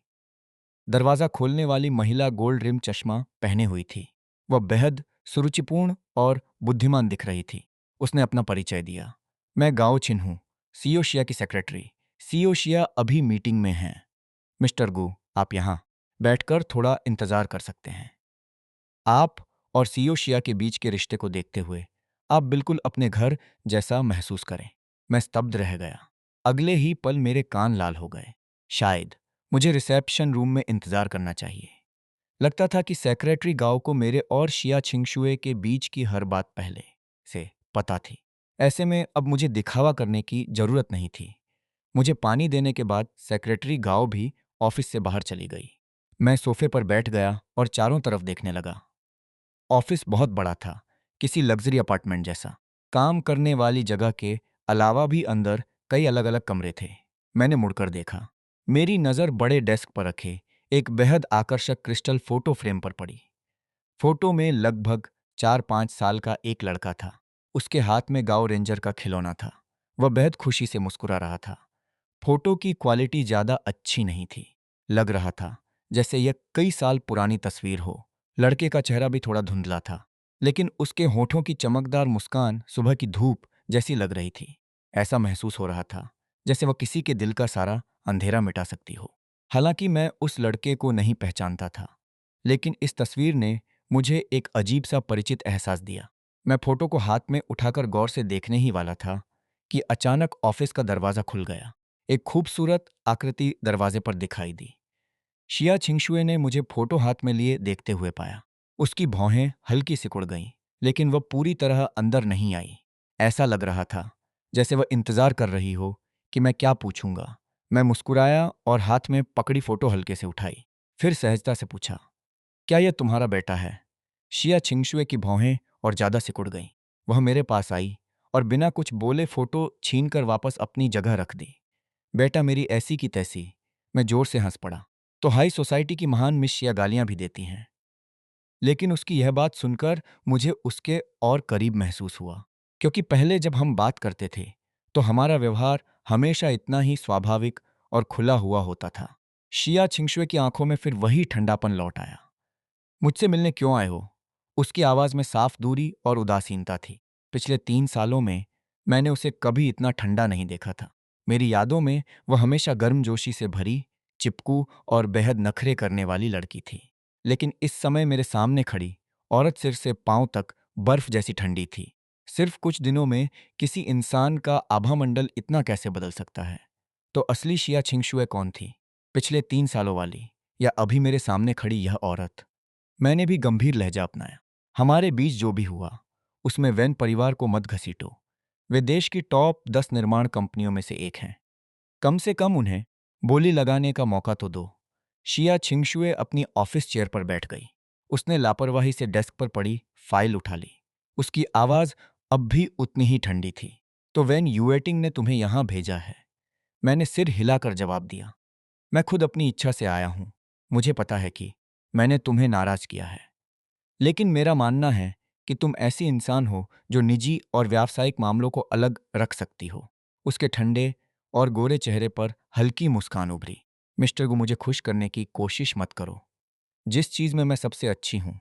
दरवाजा खोलने वाली महिला गोल्ड रिम चश्मा पहने हुई थी। वह बेहद सुरुचिपूर्ण और बुद्धिमान दिख रही थी। उसने अपना परिचय दिया, मैं गाओ छिन हूं, सीईओ शिया की सेक्रेटरी। सीईओ शिया अभी मीटिंग में हैं। मिस्टर गु, आप यहाँ बैठकर थोड़ा इंतजार कर सकते हैं। आप और सीईओ शिया के बीच के रिश्ते को देखते हुए आप बिल्कुल अपने घर जैसा महसूस करें। मैं स्तब्ध रह गया। अगले ही पल मेरे कान लाल हो गए। शायद मुझे रिसेप्शन रूम में इंतजार करना चाहिए। लगता था कि सेक्रेटरी गाओ को मेरे और शिया छिंगशुए के बीच की हर बात पहले से पता थी। ऐसे में अब मुझे दिखावा करने की जरूरत नहीं थी। मुझे पानी देने के बाद सेक्रेटरी गाओ भी ऑफिस से बाहर चली गई। मैं सोफे पर बैठ गया और चारों तरफ देखने लगा। ऑफिस बहुत बड़ा था, किसी लग्जरी अपार्टमेंट जैसा। काम करने वाली जगह के अलावा भी अंदर कई अलग अलग कमरे थे। मैंने मुड़कर देखा। मेरी नज़र बड़े डेस्क पर रखे एक बेहद आकर्षक क्रिस्टल फोटो फ्रेम पर पड़ी। फोटो में लगभग 4-5 साल का एक लड़का था। उसके हाथ में गांव रेंजर का खिलौना था। वह बेहद खुशी से मुस्कुरा रहा था। फोटो की क्वालिटी ज्यादा अच्छी नहीं थी। लग रहा था जैसे यह कई साल पुरानी तस्वीर हो। लड़के का चेहरा भी थोड़ा धुंधला था, लेकिन उसके होठों की चमकदार मुस्कान सुबह की धूप जैसी लग रही थी। ऐसा महसूस हो रहा था जैसे वह किसी के दिल का सारा अंधेरा मिटा सकती हो। हालांकि मैं उस लड़के को नहीं पहचानता था, लेकिन इस तस्वीर ने मुझे एक अजीब सा परिचित एहसास दिया। मैं फोटो को हाथ में उठाकर गौर से देखने ही वाला था कि अचानक ऑफिस का दरवाजा खुल गया। एक खूबसूरत आकृति दरवाजे पर दिखाई दी। शिया छिंगशुए ने मुझे फोटो हाथ में लिए देखते हुए पाया। उसकी भौहें हल्की सिकुड़ गईं, लेकिन वह पूरी तरह अंदर नहीं आई। ऐसा लग रहा था जैसे वह इंतजार कर रही हो कि मैं क्या पूछूंगा। मैं मुस्कुराया और हाथ में पकड़ी फोटो हल्के से उठाई। फिर सहजता से पूछा, क्या यह तुम्हारा बेटा है? शिया छिंगशुए की भौहें और ज्यादा सिकुड़ गईं। वह मेरे पास आई और बिना कुछ बोले फोटो छीनकर वापस अपनी जगह रख दी। बेटा मेरी ऐसी की तैसी। मैं जोर से हंस पड़ा। तो हाई सोसाइटी की महान मिस शिया गालियां भी देती हैं। लेकिन उसकी यह बात सुनकर मुझे उसके और करीब महसूस हुआ, क्योंकि पहले जब हम बात करते थे तो हमारा व्यवहार हमेशा इतना ही स्वाभाविक और खुला हुआ होता था। शिया छिंगशुए की आंखों में फिर वही ठंडापन लौट आया। मुझसे मिलने क्यों आए हो? उसकी आवाज में साफ दूरी और उदासीनता थी। पिछले 3 सालों में मैंने उसे कभी इतना ठंडा नहीं देखा था। मेरी यादों में वह हमेशा गर्मजोशी से भरी, चिपकू और बेहद नखरे करने वाली लड़की थी। लेकिन इस समय मेरे सामने खड़ी औरत सिर से पांव तक बर्फ जैसी ठंडी थी। सिर्फ कुछ दिनों में किसी इंसान का आभामंडल इतना कैसे बदल सकता है? तो असली शिया छिंगशुए कौन थी? पिछले 3 सालों वाली, या अभी मेरे सामने खड़ी यह औरत? मैंने भी गंभीर लहजा अपनाया। हमारे बीच जो भी हुआ उसमें वैन परिवार को मत घसीटो। वे देश की टॉप 10 निर्माण कंपनियों में से एक हैं। कम से कम उन्हें बोली लगाने का मौका तो दो। शिया छिंगशुए अपनी ऑफिस चेयर पर बैठ गई। उसने लापरवाही से डेस्क पर पड़ी फाइल उठा ली। उसकी आवाज अब भी उतनी ही ठंडी थी। तो वैन यूएटिंग ने तुम्हें यहां भेजा है। मैंने सिर हिलाकर जवाब दिया, मैं खुद अपनी इच्छा से आया हूं। मुझे पता है कि मैंने तुम्हें नाराज किया है, लेकिन मेरा मानना है कि तुम ऐसी इंसान हो जो निजी और व्यावसायिक मामलों को अलग रख सकती हो। उसके ठंडे और गोरे चेहरे पर हल्की मुस्कान उभरी। मिस्टर गु, मुझे खुश करने की कोशिश मत करो। जिस चीज में मैं सबसे अच्छी हूं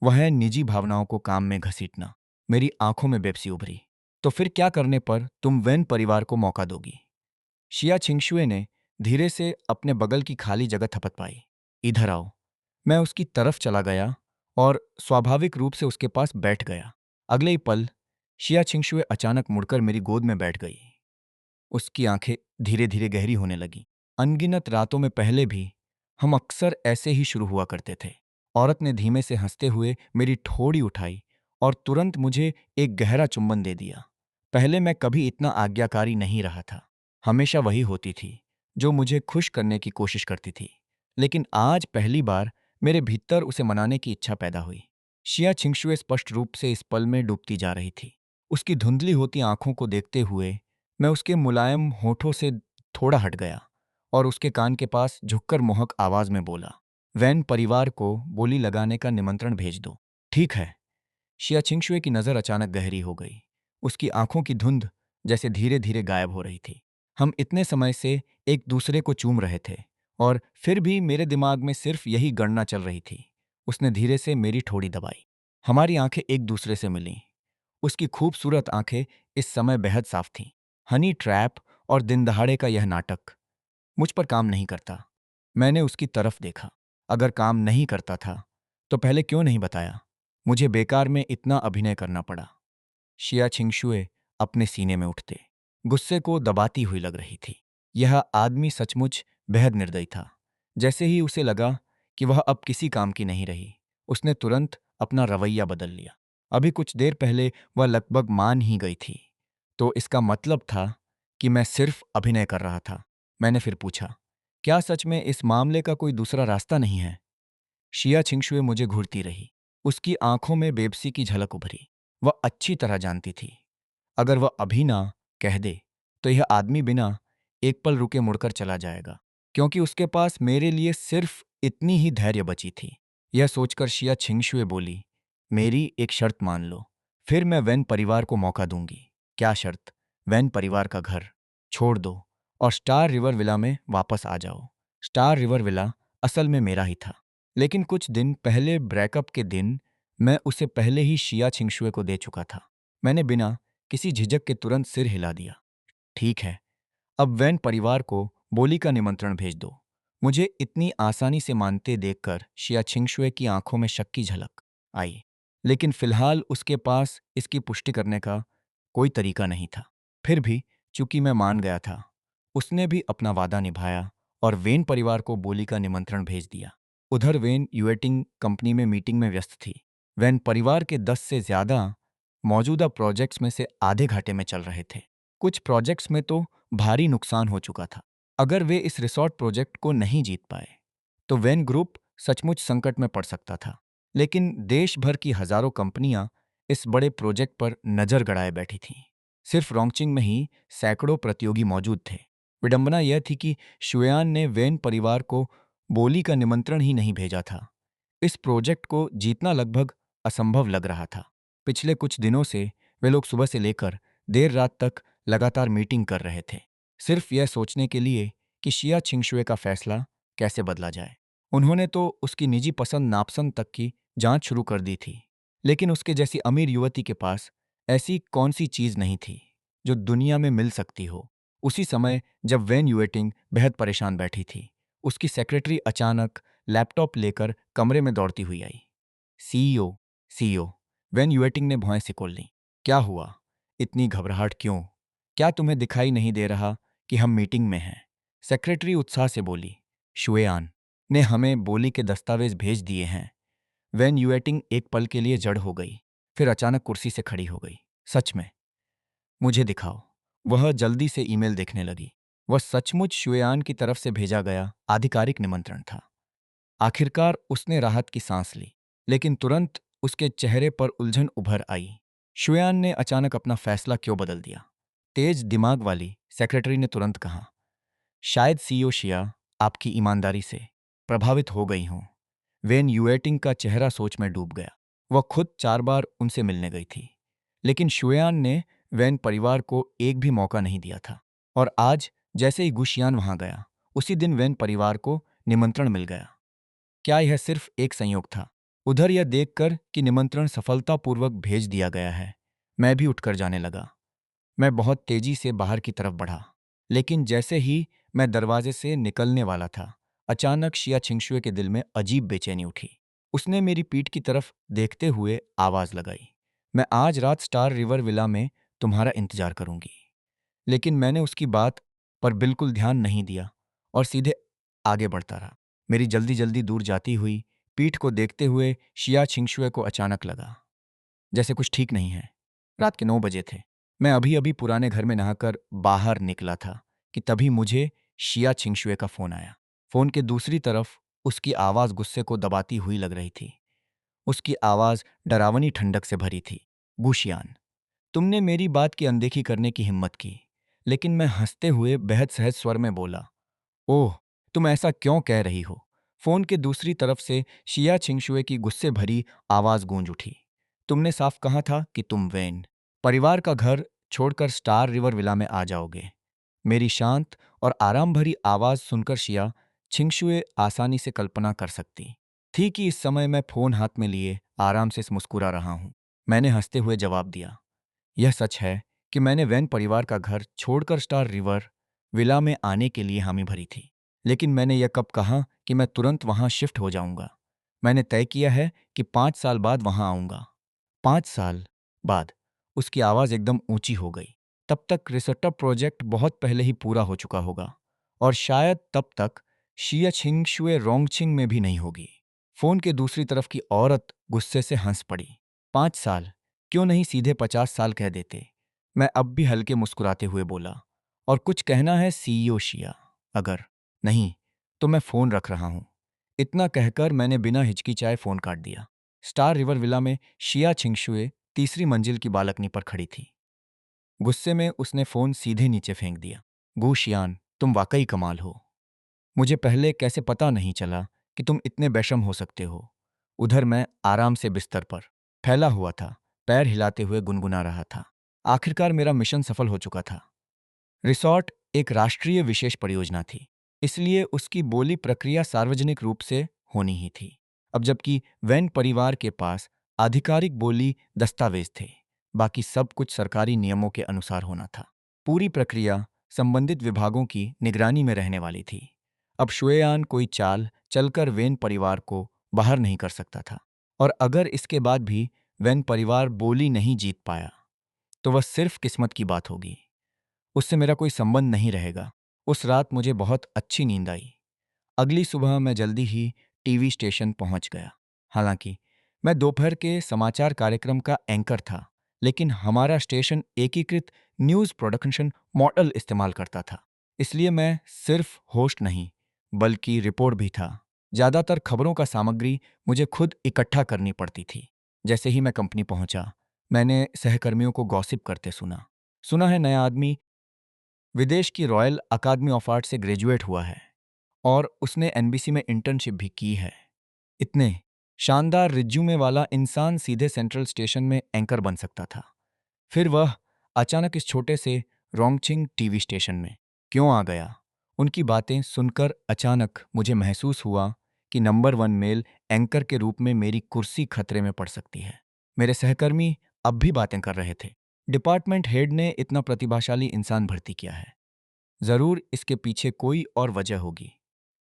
वह है निजी भावनाओं को काम में घसीटना। मेरी आंखों में बेबसी उभरी। तो फिर क्या करने पर तुम वैन परिवार को मौका दोगी? शिया छिंगशुए ने धीरे से अपने बगल की खाली जगह थपथपाई। इधर आओ। मैं उसकी तरफ चला गया और स्वाभाविक रूप से उसके पास बैठ गया। अगले ही पल शिया छिंगशुए अचानक मुड़कर मेरी गोद में बैठ गई। उसकी आंखें धीरे धीरे गहरी होने लगीं। अनगिनत रातों में पहले भी हम अक्सर ऐसे ही शुरू हुआ करते थे। औरत ने धीमे से हंसते हुए मेरी ठोड़ी उठाई और तुरंत मुझे एक गहरा चुंबन दे दिया। पहले मैं कभी इतना आज्ञाकारी नहीं रहा था। हमेशा वही होती थी जो मुझे खुश करने की कोशिश करती थी। लेकिन आज पहली बार मेरे भीतर उसे मनाने की इच्छा पैदा हुई। शिया छिंगशुए स्पष्ट रूप से इस पल में डूबती जा रही थी। उसकी धुंधली होती आंखों को देखते हुए मैं उसके मुलायम होठों से थोड़ा हट गया और उसके कान के पास झुककर मोहक आवाज में बोला, वैन परिवार को बोली लगाने का निमंत्रण भेज दो। ठीक है। शिया छिंगशुए की नजर अचानक गहरी हो गई। उसकी आंखों की धुंध जैसे धीरे धीरे गायब हो रही थी। हम इतने समय से एक दूसरे को चूम रहे थे और फिर भी मेरे दिमाग में सिर्फ यही गणना चल रही थी। उसने धीरे से मेरी ठोड़ी दबाई। हमारी आंखें एक दूसरे से मिलीं। उसकी खूबसूरत आंखें इस समय बेहद साफ थीं। हनी ट्रैप और दिन दहाड़े का यह नाटक मुझ पर काम नहीं करता। मैंने उसकी तरफ देखा। अगर काम नहीं करता था तो पहले क्यों नहीं बताया? मुझे बेकार में इतना अभिनय करना पड़ा। शिया छिंगशुए अपने सीने में उठते, गुस्से को दबाती हुई लग रही थी। यह आदमी सचमुच बेहद निर्दयी था। जैसे ही उसे लगा कि वह अब किसी काम की नहीं रही, उसने तुरंत अपना रवैया बदल लिया। अभी कुछ देर पहले वह लगभग मान ही गई थी, तो इसका मतलब था कि मैं सिर्फ अभिनय कर रहा था। मैंने फिर पूछा, क्या सच में इस मामले का कोई दूसरा रास्ता नहीं है? शिया छिंगशुए मुझे घूरती रही। उसकी आंखों में बेबसी की झलक उभरी। वह अच्छी तरह जानती थी, अगर वह अभी ना कह दे तो यह आदमी बिना एक पल रुके मुड़कर चला जाएगा, क्योंकि उसके पास मेरे लिए सिर्फ इतनी ही धैर्य बची थी। यह सोचकर शिया छिंगशुए बोली, मेरी एक शर्त मान लो, फिर मैं वैन परिवार को मौका दूंगी। क्या शर्त? वैन परिवार का घर छोड़ दो और स्टार रिवर विला में वापस आ जाओ। स्टार रिवर विला असल में मेरा ही था, लेकिन कुछ दिन पहले ब्रेकअप के दिन मैं उसे पहले ही शिया छिंगशुए को दे चुका था। मैंने बिना किसी झिझक के तुरंत सिर हिला दिया। ठीक है, अब वैन परिवार को बोली का निमंत्रण भेज दो। मुझे इतनी आसानी से मानते देखकर शिया छिंगशुए की आंखों में शक की झलक आई, लेकिन फिलहाल उसके पास इसकी पुष्टि करने का कोई तरीका नहीं था। फिर भी चूंकि मैं मान गया था, उसने भी अपना वादा निभाया और वेन परिवार को बोली का निमंत्रण भेज दिया। उधर वेन यूएटिंग कंपनी में मीटिंग में व्यस्त थी। वैन परिवार के 10 से ज्यादा मौजूदा प्रोजेक्ट्स में से आधे घाटे में चल रहे थे। कुछ प्रोजेक्ट्स में तो भारी नुकसान हो चुका था। अगर वे इस रिसॉर्ट प्रोजेक्ट को नहीं जीत पाए तो वैन ग्रुप सचमुच संकट में पड़ सकता था। लेकिन देश भर की हजारों कंपनियां इस बड़े प्रोजेक्ट पर नजर गड़ाए बैठी थीं। सिर्फ रोंगचिंग में ही सैकड़ों प्रतियोगी मौजूद थे। विडंबना यह थी कि शुयान ने वैन परिवार को बोली का निमंत्रण ही नहीं भेजा था। इस प्रोजेक्ट को जीतना लगभग असंभव लग रहा था। पिछले कुछ दिनों से वे लोग सुबह से लेकर देर रात तक लगातार मीटिंग कर रहे थे, सिर्फ यह सोचने के लिए कि शिया छिंगशुए का फैसला कैसे बदला जाए। उन्होंने तो उसकी निजी पसंद नापसंद तक की जांच शुरू कर दी थी, लेकिन उसके जैसी अमीर युवती के पास ऐसी कौन सी चीज नहीं थी जो दुनिया में मिल सकती हो। उसी समय जब वैन यूएटिंग बेहद परेशान बैठी थी, उसकी सेक्रेटरी अचानक लैपटॉप लेकर कमरे में दौड़ती हुई आई। सीईओ, सीईओ, वैन यूएटिंग ने भौएं सिकोड़ लीं। क्या हुआ? इतनी घबराहट क्यों? क्या तुम्हें दिखाई नहीं दे रहा कि हम मीटिंग में हैं? सेक्रेटरी उत्साह से बोली। शुएआन ने हमें बोली के दस्तावेज भेज दिए हैं। वैन यूएटिंग एक पल के लिए जड़ हो गई, फिर अचानक कुर्सी से खड़ी हो गई। सच में? मुझे दिखाओ। वह जल्दी से ईमेल देखने लगी। वह सचमुच शुएआन की तरफ से भेजा गया आधिकारिक निमंत्रण था। आखिरकार उसने राहत की सांस ली, लेकिन तुरंत उसके चेहरे पर उलझन उभर आई। शुयान ने अचानक अपना फैसला क्यों बदल दिया? तेज दिमाग वाली सेक्रेटरी ने तुरंत कहा, शायद सीईओ शिया आपकी ईमानदारी से प्रभावित हो गई हों। वेन यूएटिंग का चेहरा सोच में डूब गया। वह खुद 4 बार उनसे मिलने गई थी, लेकिन शुयान ने वेन परिवार को एक भी मौका नहीं दिया था। और आज जैसे ही गुशियान वहां गया, उसी दिन वेन परिवार को निमंत्रण मिल गया। क्या यह सिर्फ एक संयोग था? उधर यह देखकर कि निमंत्रण सफलतापूर्वक भेज दिया गया है, मैं भी उठकर जाने लगा। मैं बहुत तेजी से बाहर की तरफ बढ़ा, लेकिन जैसे ही मैं दरवाजे से निकलने वाला था, अचानक शिया छिंगशुए के दिल में अजीब बेचैनी उठी। उसने मेरी पीठ की तरफ देखते हुए आवाज लगाई, मैं आज रात स्टार रिवर विला में तुम्हारा इंतजार करूंगी। लेकिन मैंने उसकी बात पर बिल्कुल ध्यान नहीं दिया और सीधे आगे बढ़ता रहा। मेरी जल्दी जल्दी दूर जाती हुई पीठ को देखते हुए शिया छिंगशुए को अचानक लगा जैसे कुछ ठीक नहीं है। रात के 9 बजे थे। मैं अभी अभी पुराने घर में नहाकर बाहर निकला था कि तभी मुझे शिया छिंगशुए का फोन आया। फोन के दूसरी तरफ उसकी आवाज गुस्से को दबाती हुई लग रही थी। उसकी आवाज डरावनी ठंडक से भरी थी। गुशियान, तुमने मेरी बात की अनदेखी करने की हिम्मत की। लेकिन मैं हंसते हुए बेहद सहज स्वर में बोला, ओह, तुम ऐसा क्यों कह रही हो? फोन के दूसरी तरफ से शिया छिंगशुए की गुस्से भरी आवाज गूंज उठी, तुमने साफ कहा था कि तुम वैन परिवार का घर छोड़कर स्टार रिवर विला में आ जाओगे। मेरी शांत और आराम भरी आवाज सुनकर शिया छिंगशुए आसानी से कल्पना कर सकती थी कि इस समय मैं फोन हाथ में लिए आराम से मुस्कुरा रहा हूं। मैंने हंसते हुए जवाब दिया, यह सच है कि मैंने वैन परिवार का घर छोड़कर स्टार रिवर विला में आने के लिए हामी भरी थी। लेकिन मैंने यह कब कहा कि मैं तुरंत वहां शिफ्ट हो जाऊंगा? मैंने तय किया है कि 5 साल बाद वहां आऊंगा। 5 साल बाद? उसकी आवाज एकदम ऊंची हो गई। तब तक रिसर्टा प्रोजेक्ट बहुत पहले ही पूरा हो चुका होगा और शायद तब तक शिया छिंगशुए रोंगछिंग में भी नहीं होगी। फोन के दूसरी तरफ की औरत गुस्से से हंस पड़ी। 5 साल? क्यों नहीं सीधे 50 साल कह देते? मैं अब भी हल्के मुस्कुराते हुए बोला, और कुछ कहना है सीईओ शिया? अगर नहीं तो मैं फोन रख रहा हूं। इतना कहकर मैंने बिना हिचकिचाए फोन काट दिया। स्टार रिवर विला में शिया छिंगशुए तीसरी मंजिल की बालकनी पर खड़ी थी। गुस्से में उसने फोन सीधे नीचे फेंक दिया। गू शियान, तुम वाकई कमाल हो। मुझे पहले कैसे पता नहीं चला कि तुम इतने बेशर्म हो सकते हो। उधर मैं आराम से बिस्तर पर फैला हुआ था, पैर हिलाते हुए गुनगुना रहा था। आखिरकार मेरा मिशन सफल हो चुका था। रिसॉर्ट एक राष्ट्रीय विशेष परियोजना थी, इसलिए उसकी बोली प्रक्रिया सार्वजनिक रूप से होनी ही थी। अब जबकि वैन परिवार के पास आधिकारिक बोली दस्तावेज थे, बाकी सब कुछ सरकारी नियमों के अनुसार होना था। पूरी प्रक्रिया संबंधित विभागों की निगरानी में रहने वाली थी। अब शुएयान कोई चाल चलकर वैन परिवार को बाहर नहीं कर सकता था, और अगर इसके बाद भी वैन परिवार बोली नहीं जीत पाया तो वह सिर्फ किस्मत की बात होगी। उससे मेरा कोई संबंध नहीं रहेगा। उस रात मुझे बहुत अच्छी नींद आई। अगली सुबह मैं जल्दी ही टीवी स्टेशन पहुंच गया। हालांकि मैं दोपहर के समाचार कार्यक्रम का एंकर था, लेकिन हमारा स्टेशन एकीकृत न्यूज़ प्रोडक्शन मॉडल इस्तेमाल करता था, इसलिए मैं सिर्फ होस्ट नहीं बल्कि रिपोर्ट भी था। ज़्यादातर खबरों का सामग्री मुझे खुद इकट्ठा करनी पड़ती थी। जैसे ही मैं कंपनी पहुंचा, मैंने सहकर्मियों को गॉसिप करते सुना। सुना है नया आदमी विदेश की रॉयल अकादमी ऑफ आर्ट से ग्रेजुएट हुआ है और उसने एनबीसी में इंटर्नशिप भी की है। इतने शानदार रिज्यूमे वाला इंसान सीधे सेंट्रल स्टेशन में एंकर बन सकता था। फिर वह अचानक इस छोटे से रोंगछिंग टीवी स्टेशन में क्यों आ गया? उनकी बातें सुनकर अचानक मुझे महसूस हुआ कि नंबर 1 मेल एंकर के रूप में मेरी कुर्सी खतरे में पड़ सकती है। मेरे सहकर्मी अब भी बातें कर रहे थे। डिपार्टमेंट हेड ने इतना प्रतिभाशाली इंसान भर्ती किया है, जरूर इसके पीछे कोई और वजह होगी।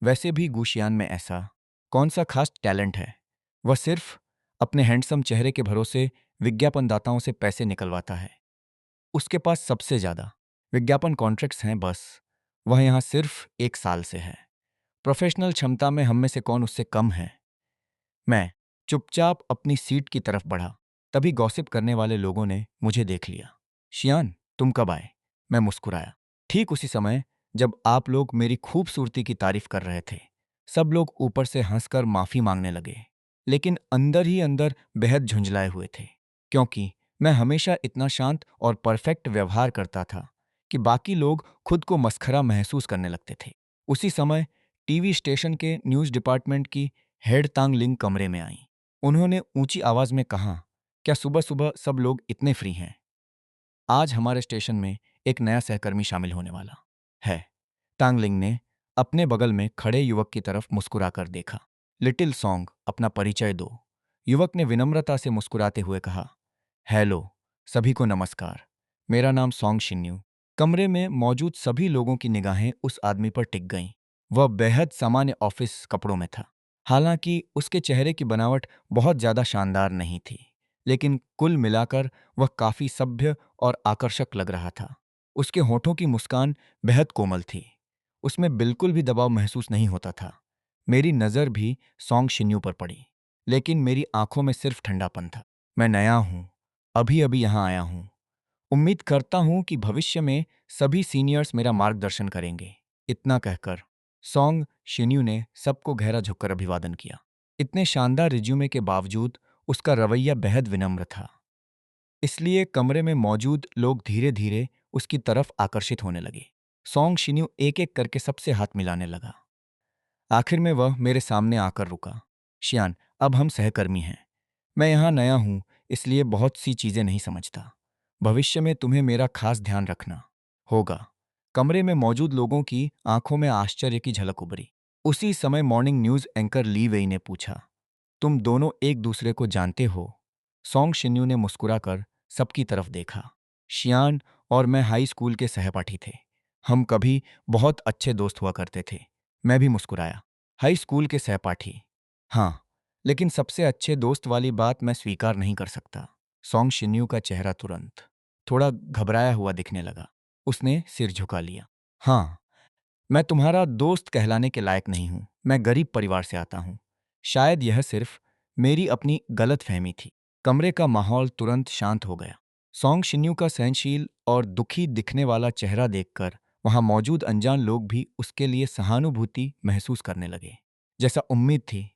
वैसे भी गुशियान में ऐसा कौन सा खास टैलेंट है? वह सिर्फ अपने हैंडसम चेहरे के भरोसे विज्ञापनदाताओं से पैसे निकलवाता है। उसके पास सबसे ज्यादा विज्ञापन कॉन्ट्रैक्ट्स हैं, बस वह यहां सिर्फ 1 साल से है। प्रोफेशनल क्षमता में हम में से कौन उससे कम है? मैं चुपचाप अपनी सीट की तरफ बढ़ा। तभी गॉसिप करने वाले लोगों ने मुझे देख लिया। शियान, तुम कब आए? मैं मुस्कुराया। ठीक उसी समय जब आप लोग मेरी खूबसूरती की तारीफ कर रहे थे। सब लोग ऊपर से हंसकर माफी मांगने लगे, लेकिन अंदर ही अंदर बेहद झुंझलाए हुए थे, क्योंकि मैं हमेशा इतना शांत और परफेक्ट व्यवहार करता था कि बाकी लोग खुद को मस्खरा महसूस करने लगते थे। उसी समय टीवी स्टेशन के न्यूज़ डिपार्टमेंट की हेड तांग लिंग कमरे में आई। उन्होंने ऊंची आवाज में कहा, क्या सुबह सुबह सब लोग इतने फ्री हैं? आज हमारे स्टेशन में एक नया सहकर्मी शामिल होने वाला है। तांगलिंग ने अपने बगल में खड़े युवक की तरफ मुस्कुराकर देखा। लिटिल सॉन्ग, अपना परिचय दो। युवक ने विनम्रता से मुस्कुराते हुए कहा। हेलो, सभी को नमस्कार। मेरा नाम सॉन्ग शिन्यू। कमरे में मौजूद सभी लोगों की निगाहें उस आदमी पर टिक गईं। वह बेहद सामान्य ऑफिस कपड़ों में था। हालांकि उसके चेहरे की बनावट बहुत ज्यादा शानदार नहीं थी, लेकिन कुल मिलाकर वह काफी सभ्य और आकर्षक लग रहा था। उसके होठों की मुस्कान बेहद कोमल थी। उसमें बिल्कुल भी दबाव महसूस नहीं होता था। मेरी नज़र भी सॉन्ग शिन्यू पर पड़ी, लेकिन मेरी आंखों में सिर्फ ठंडापन था। मैं नया हूं, अभी अभी यहां आया हूं। उम्मीद करता हूं कि भविष्य में सभी सीनियर्स मेरा मार्गदर्शन करेंगे। इतना कहकर सॉन्ग शिन्यू ने सबको गहरा झुककर अभिवादन किया। इतने शानदार रिज्यूमे के बावजूद उसका रवैया बेहद विनम्र था। इसलिए कमरे में मौजूद लोग धीरे धीरे उसकी तरफ आकर्षित होने लगे। सॉन्ग शिन्यू एक एक करके सबसे हाथ मिलाने लगा। आखिर में वह मेरे सामने आकर रुका। शियान, अब हम सहकर्मी हैं। मैं यहाँ नया हूँ, इसलिए बहुत सी चीज़ें नहीं समझता। भविष्य में तुम्हें मेरा खास ध्यान रखना होगा। कमरे में मौजूद लोगों की आंखों में आश्चर्य की झलक उभरी। उसी समय मॉर्निंग न्यूज़ एंकर ली वेई ने पूछा, तुम दोनों एक दूसरे को जानते हो? सॉन्ग शिन्यू ने मुस्कुराकर सबकी तरफ देखा। शियान और मैं हाई स्कूल के सहपाठी थे। हम कभी बहुत अच्छे दोस्त हुआ करते थे। मैं भी मुस्कुराया। हाई स्कूल के सहपाठी? हाँ, लेकिन सबसे अच्छे दोस्त वाली बात मैं स्वीकार नहीं कर सकता। सॉन्ग शिन्यू का चेहरा तुरंत थोड़ा घबराया हुआ दिखने लगा। उसने सिर झुका लिया। हाँ, मैं तुम्हारा दोस्त कहलाने के लायक नहीं हूं। मैं गरीब परिवार से आता हूं। शायद यह सिर्फ मेरी अपनी गलतफहमी थी। कमरे का माहौल तुरंत शांत हो गया। सॉन्ग शिन्यू का सहनशील और दुखी दिखने वाला चेहरा देखकर वहां मौजूद अनजान लोग भी उसके लिए सहानुभूति महसूस करने लगे। जैसा उम्मीद थी,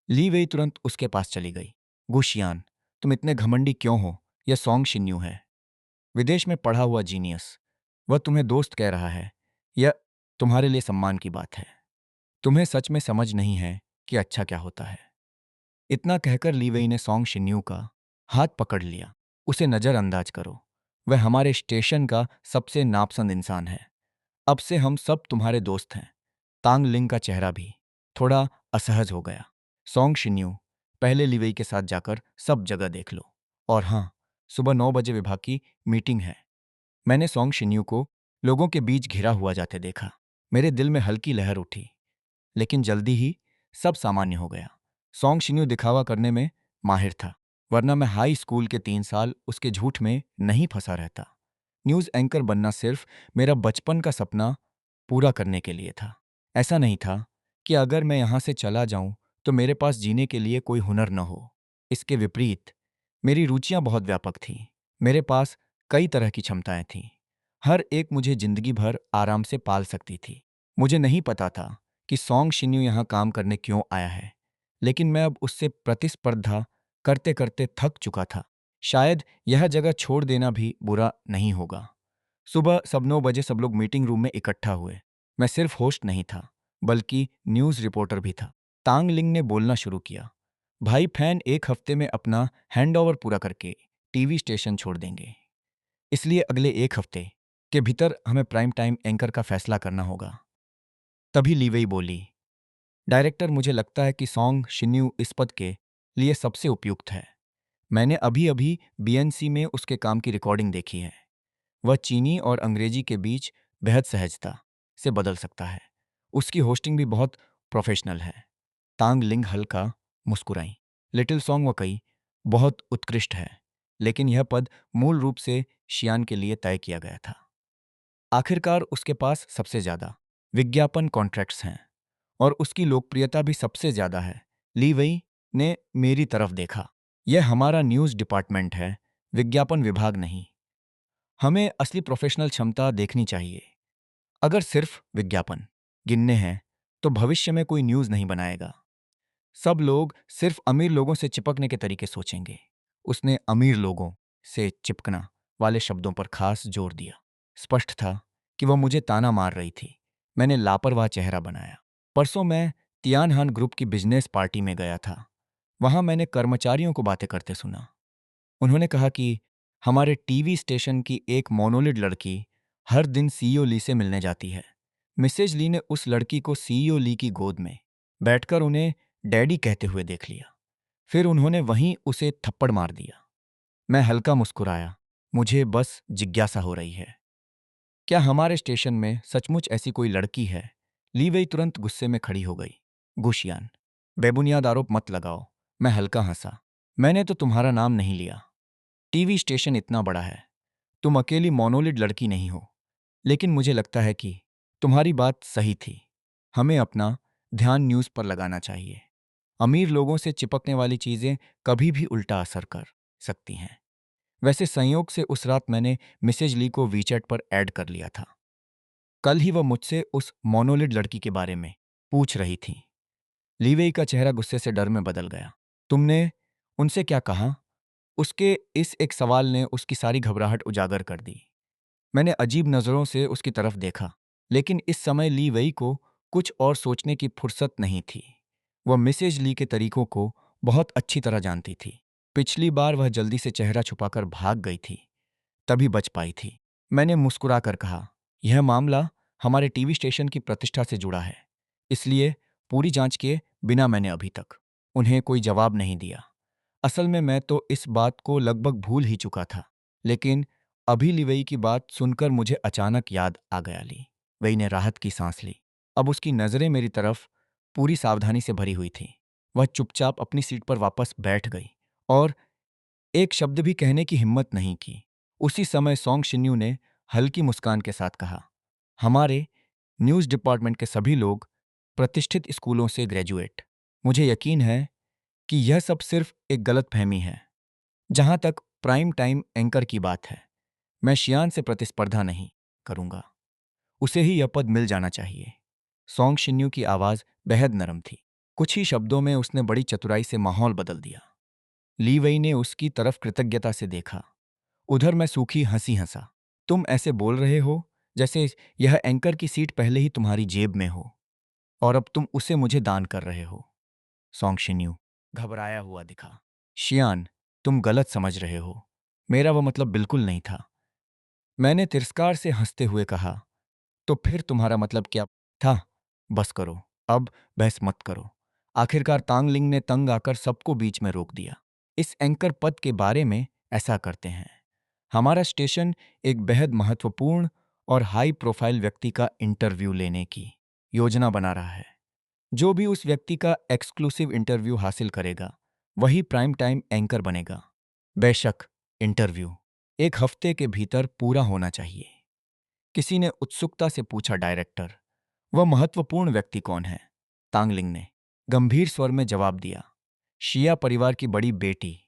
ली वेई तुरंत उसके पास चली गई। गुशियान, तुम इतने घमंडी क्यों हो? यह सॉन्ग शिन्यू है, विदेश में पढ़ा हुआ जीनियस। वह तुम्हें दोस्त कह रहा है। यह तुम्हारे लिए सम्मान की बात है। तुम्हें सच में समझ नहीं है कि अच्छा क्या होता है। इतना कहकर लीवेई ने सॉन्ग शिन्यू का हाथ पकड़ लिया। उसे नजरअंदाज करो। वह हमारे स्टेशन का सबसे नापसंद इंसान है। अब से हम सब तुम्हारे दोस्त हैं। तांग लिंग का चेहरा भी थोड़ा असहज हो गया। सॉन्ग शिन्यू, पहले लीवेई के साथ जाकर सब जगह देख लो। और हाँ, सुबह 9 बजे विभाग की मीटिंग है। मैंने सॉन्ग शिन्यू को लोगों के बीच घिरा हुआ जाते देखा। मेरे दिल में हल्की लहर उठी, लेकिन जल्दी ही सब सामान्य हो गया। सॉन्ग शिन्यू दिखावा करने में माहिर था, वरना मैं हाई स्कूल के 3 साल उसके झूठ में नहीं फंसा रहता। न्यूज़ एंकर बनना सिर्फ मेरा बचपन का सपना पूरा करने के लिए था। ऐसा नहीं था कि अगर मैं यहाँ से चला जाऊं तो मेरे पास जीने के लिए कोई हुनर न हो। इसके विपरीत मेरी रुचियां बहुत व्यापक थीं। मेरे पास कई तरह की क्षमताएं थीं। हर एक मुझे जिंदगी भर आराम से पाल सकती थी। मुझे नहीं पता था कि सॉन्ग शिन्यू यहाँ काम करने क्यों आया है, लेकिन मैं अब उससे प्रतिस्पर्धा करते करते थक चुका था। शायद यह जगह छोड़ देना भी बुरा नहीं होगा। सुबह सब 9 बजे सब लोग मीटिंग रूम में इकट्ठा हुए। मैं सिर्फ होस्ट नहीं था, बल्कि न्यूज़ रिपोर्टर भी था। तांग लिंग ने बोलना शुरू किया। भाई फैन 1 हफ्ते में अपना हैंडओवर पूरा करके टीवी स्टेशन छोड़ देंगे। इसलिए अगले 1 हफ्ते के भीतर हमें प्राइम टाइम एंकर का फैसला करना होगा। तभी लीवेई बोली, डायरेक्टर, मुझे लगता है कि सॉन्ग शिन्यू इस पद के लिए सबसे उपयुक्त है। मैंने अभी अभी बीएनसी में उसके काम की रिकॉर्डिंग देखी है। वह चीनी और अंग्रेजी के बीच बेहद सहजता से बदल सकता है। उसकी होस्टिंग भी बहुत प्रोफेशनल है। तांग लिंग हल्का मुस्कुराई। लिटिल सॉन्ग वाकई बहुत उत्कृष्ट है, लेकिन यह पद मूल रूप से शियान के लिए तय किया गया था। आखिरकार उसके पास सबसे ज्यादा विज्ञापन कॉन्ट्रैक्ट्स हैं और उसकी लोकप्रियता भी सबसे ज्यादा है। ली वई ने मेरी तरफ देखा। यह हमारा न्यूज़ डिपार्टमेंट है, विज्ञापन विभाग नहीं। हमें असली प्रोफेशनल क्षमता देखनी चाहिए। अगर सिर्फ विज्ञापन गिनने हैं तो भविष्य में कोई न्यूज़ नहीं बनाएगा। सब लोग सिर्फ अमीर लोगों से चिपकने के तरीके सोचेंगे। उसने अमीर लोगों से चिपकना वाले शब्दों पर खास जोर दिया। स्पष्ट था कि वह मुझे ताना मार रही थी। मैंने लापरवाह चेहरा बनाया। परसों मैं तियानहान ग्रुप की बिजनेस पार्टी में गया था। वहां मैंने कर्मचारियों को बातें करते सुना। उन्होंने कहा कि हमारे टीवी स्टेशन की एक मोनोलिड लड़की हर दिन सीईओ ली से मिलने जाती है। मिसेज ली ने उस लड़की को सीईओ ली की गोद में बैठकर उन्हें डैडी कहते हुए देख लिया। फिर उन्होंने वहीं उसे थप्पड़ मार दिया। मैं हल्का मुस्कुराया। मुझे बस जिज्ञासा हो रही है, क्या हमारे स्टेशन में सचमुच ऐसी कोई लड़की है ली वई तुरंत गुस्से में खड़ी हो गई। गुशियान, बेबुनियाद आरोप मत लगाओ। मैं हल्का हंसा। मैंने तो तुम्हारा नाम नहीं लिया। टीवी स्टेशन इतना बड़ा है, तुम अकेली मोनोलिड लड़की नहीं हो। लेकिन मुझे लगता है कि तुम्हारी बात सही थी। हमें अपना ध्यान न्यूज़ पर लगाना चाहिए। अमीर लोगों से चिपकने वाली चीज़ें कभी भी उल्टा असर कर सकती हैं। वैसे संयोग से उस रात मैंने मिसेज ली को वीचैट पर ऐड कर लिया था। कल ही वह मुझसे उस मोनोलिड लड़की के बारे में पूछ रही थी। लीवेई का चेहरा गुस्से से डर में बदल गया। तुमने उनसे क्या कहा? उसके इस एक सवाल ने उसकी सारी घबराहट उजागर कर दी। मैंने अजीब नज़रों से उसकी तरफ देखा, लेकिन इस समय ली वई को कुछ और सोचने की फुर्सत नहीं थी। वह मिसेज ली के तरीकों को बहुत अच्छी तरह जानती थी। पिछली बार वह जल्दी से चेहरा छुपाकर भाग गई थी, तभी बच पाई थी। मैंने मुस्कुराकर कहा, यह मामला हमारे टीवी स्टेशन की प्रतिष्ठा से जुड़ा है, इसलिए पूरी जांच किए बिना मैंने अभी तक उन्हें कोई जवाब नहीं दिया। असल में मैं तो इस बात को लगभग भूल ही चुका था, लेकिन अभी लिवेई की बात सुनकर मुझे अचानक याद आ गया। ली वही ने राहत की सांस ली। अब उसकी नज़रें मेरी तरफ पूरी सावधानी से भरी हुई थीं। वह चुपचाप अपनी सीट पर वापस बैठ गई और एक शब्द भी कहने की हिम्मत नहीं की। उसी समय सोंग शिन्यू ने हल्की मुस्कान के साथ कहा, हमारे न्यूज़ डिपार्टमेंट के सभी लोग प्रतिष्ठित स्कूलों से ग्रेजुएट। मुझे यकीन है कि यह सब सिर्फ एक गलतफहमी है। जहां तक प्राइम टाइम एंकर की बात है, मैं शियान से प्रतिस्पर्धा नहीं करूंगा। उसे ही यह पद मिल जाना चाहिए। सोंग शिन्यू की आवाज बेहद नरम थी। कुछ ही शब्दों में उसने बड़ी चतुराई से माहौल बदल दिया। ली वई ने उसकी तरफ कृतज्ञता से देखा। उधर मैं सूखी हंसी हंसा। तुम ऐसे बोल रहे हो जैसे यह एंकर की सीट पहले ही तुम्हारी जेब में हो और अब तुम उसे मुझे दान कर रहे हो। सोंग शिन्यू घबराया हुआ दिखा। शियान, तुम गलत समझ रहे हो। मेरा वो मतलब बिल्कुल नहीं था। मैंने तिरस्कार से हंसते हुए कहा, तो फिर तुम्हारा मतलब क्या था? बस करो, अब बहस मत करो। आखिरकार तांगलिंग ने तंग आकर सबको बीच में रोक दिया। इस एंकर पद के बारे में ऐसा करते हैं, हमारा स्टेशन एक बेहद महत्वपूर्ण और हाई प्रोफाइल व्यक्ति का इंटरव्यू लेने की योजना बना रहा है। जो भी उस व्यक्ति का एक्सक्लूसिव इंटरव्यू हासिल करेगा, वही प्राइम टाइम एंकर बनेगा। बेशक इंटरव्यू 1 हफ्ते के भीतर पूरा होना चाहिए। किसी ने उत्सुकता से पूछा, डायरेक्टर, वह महत्वपूर्ण व्यक्ति कौन है? तांगलिंग ने गंभीर स्वर में जवाब दिया, शिया परिवार की बड़ी बेटी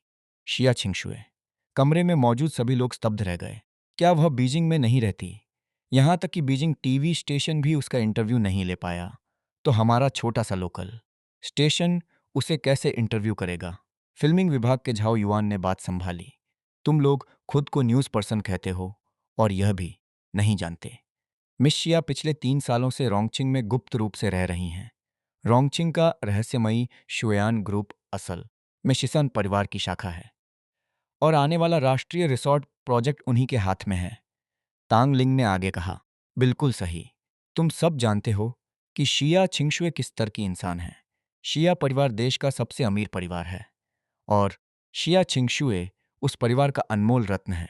शिया छिंगशुए। कमरे में मौजूद सभी लोग स्तब्ध रह गए। क्या वह बीजिंग में नहीं रहती? यहां तक कि बीजिंग टीवी स्टेशन भी उसका इंटरव्यू नहीं ले पाया, तो हमारा छोटा सा लोकल स्टेशन उसे कैसे इंटरव्यू करेगा? फिल्मिंग विभाग के झाओ युआन ने बात संभाली। तुम लोग खुद को न्यूज़ पर्सन कहते हो और यह भी नहीं जानते। मिस शिया पिछले 3 सालों से रोंगचिंग में गुप्त रूप से रह रही हैं। रोंगचिंग का रहस्यमयी शुयान ग्रुप असल में शिसन परिवार की शाखा है और आने वाला राष्ट्रीय रिसोर्ट प्रोजेक्ट उन्हीं के हाथ में है। तांग लिंग ने आगे कहा, बिल्कुल सही। तुम सब जानते हो कि शिया छिंगशुए किस स्तर की इंसान है। शिया परिवार देश का सबसे अमीर परिवार है और शिया छिंगशुए उस परिवार का अनमोल रत्न है।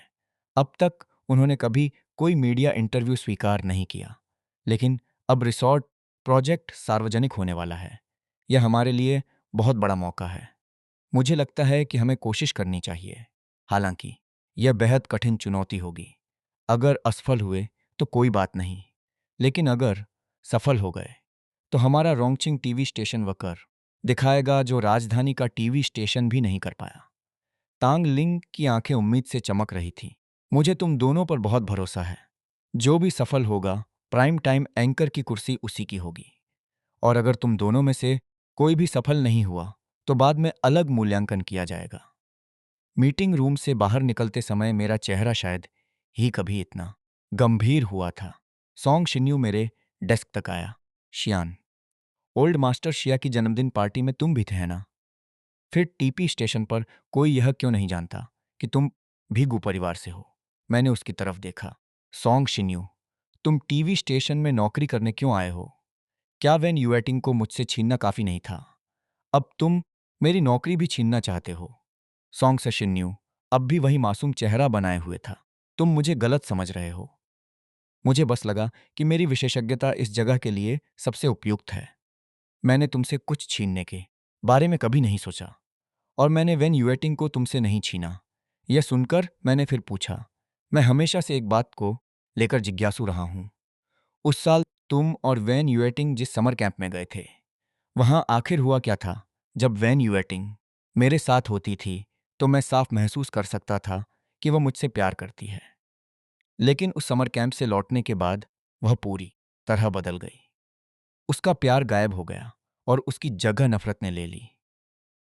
अब तक उन्होंने कभी कोई मीडिया इंटरव्यू स्वीकार नहीं किया, लेकिन अब रिसोर्ट प्रोजेक्ट सार्वजनिक होने वाला है। यह हमारे लिए बहुत बड़ा मौका है। मुझे लगता है कि हमें कोशिश करनी चाहिए। हालांकि यह बेहद कठिन चुनौती होगी। अगर असफल हुए तो कोई बात नहीं, लेकिन अगर सफल हो गए तो हमारा रोंगचिंग टीवी स्टेशन वह दिखाएगा जो राजधानी का टीवी स्टेशन भी नहीं कर पाया। तांग लिंग की आंखें उम्मीद से चमक रही थीं। मुझे तुम दोनों पर बहुत भरोसा है। जो भी सफल होगा, प्राइम टाइम एंकर की कुर्सी उसी की होगी। और अगर तुम दोनों में से कोई भी सफल नहीं हुआ, तो बाद में अलग मूल्यांकन किया जाएगा। मीटिंग रूम से बाहर निकलते समय मेरा चेहरा शायद ही कभी इतना गंभीर हुआ था। सोंग शिन्यू मेरे डेस्क तक आया। शियान, ओल्ड मास्टर शिया की जन्मदिन पार्टी में तुम भी थे, है ना? फिर टीपी स्टेशन पर कोई यह क्यों नहीं जानता कि तुम भी गु परिवार से हो? मैंने उसकी तरफ देखा। सोंग शिन्यू, तुम टीवी स्टेशन में नौकरी करने क्यों आए हो? क्या वैन युएटिंग को मुझसे छीनना काफी नहीं था? अब तुम मेरी नौकरी भी छीनना चाहते हो? सोंग से शिन्यू अब भी वही मासूम चेहरा बनाए हुए था। तुम मुझे गलत समझ रहे हो। मुझे बस लगा कि मेरी विशेषज्ञता इस जगह के लिए सबसे उपयुक्त है। मैंने तुमसे कुछ छीनने के बारे में कभी नहीं सोचा और मैंने वेन यूएटिंग को तुमसे नहीं छीना। यह सुनकर मैंने फिर पूछा, मैं हमेशा से एक बात को लेकर जिज्ञासु रहा हूं। उस साल तुम और वैन यूएटिंग जिस समर कैंप में गए थे, वहां आखिर हुआ क्या था? जब वैन यूएटिंग मेरे साथ होती थी तो मैं साफ महसूस कर सकता था कि वह मुझसे प्यार करती है। लेकिन उस समर कैंप से लौटने के बाद वह पूरी तरह बदल गई। उसका प्यार गायब हो गया और उसकी जगह नफरत ने ले ली।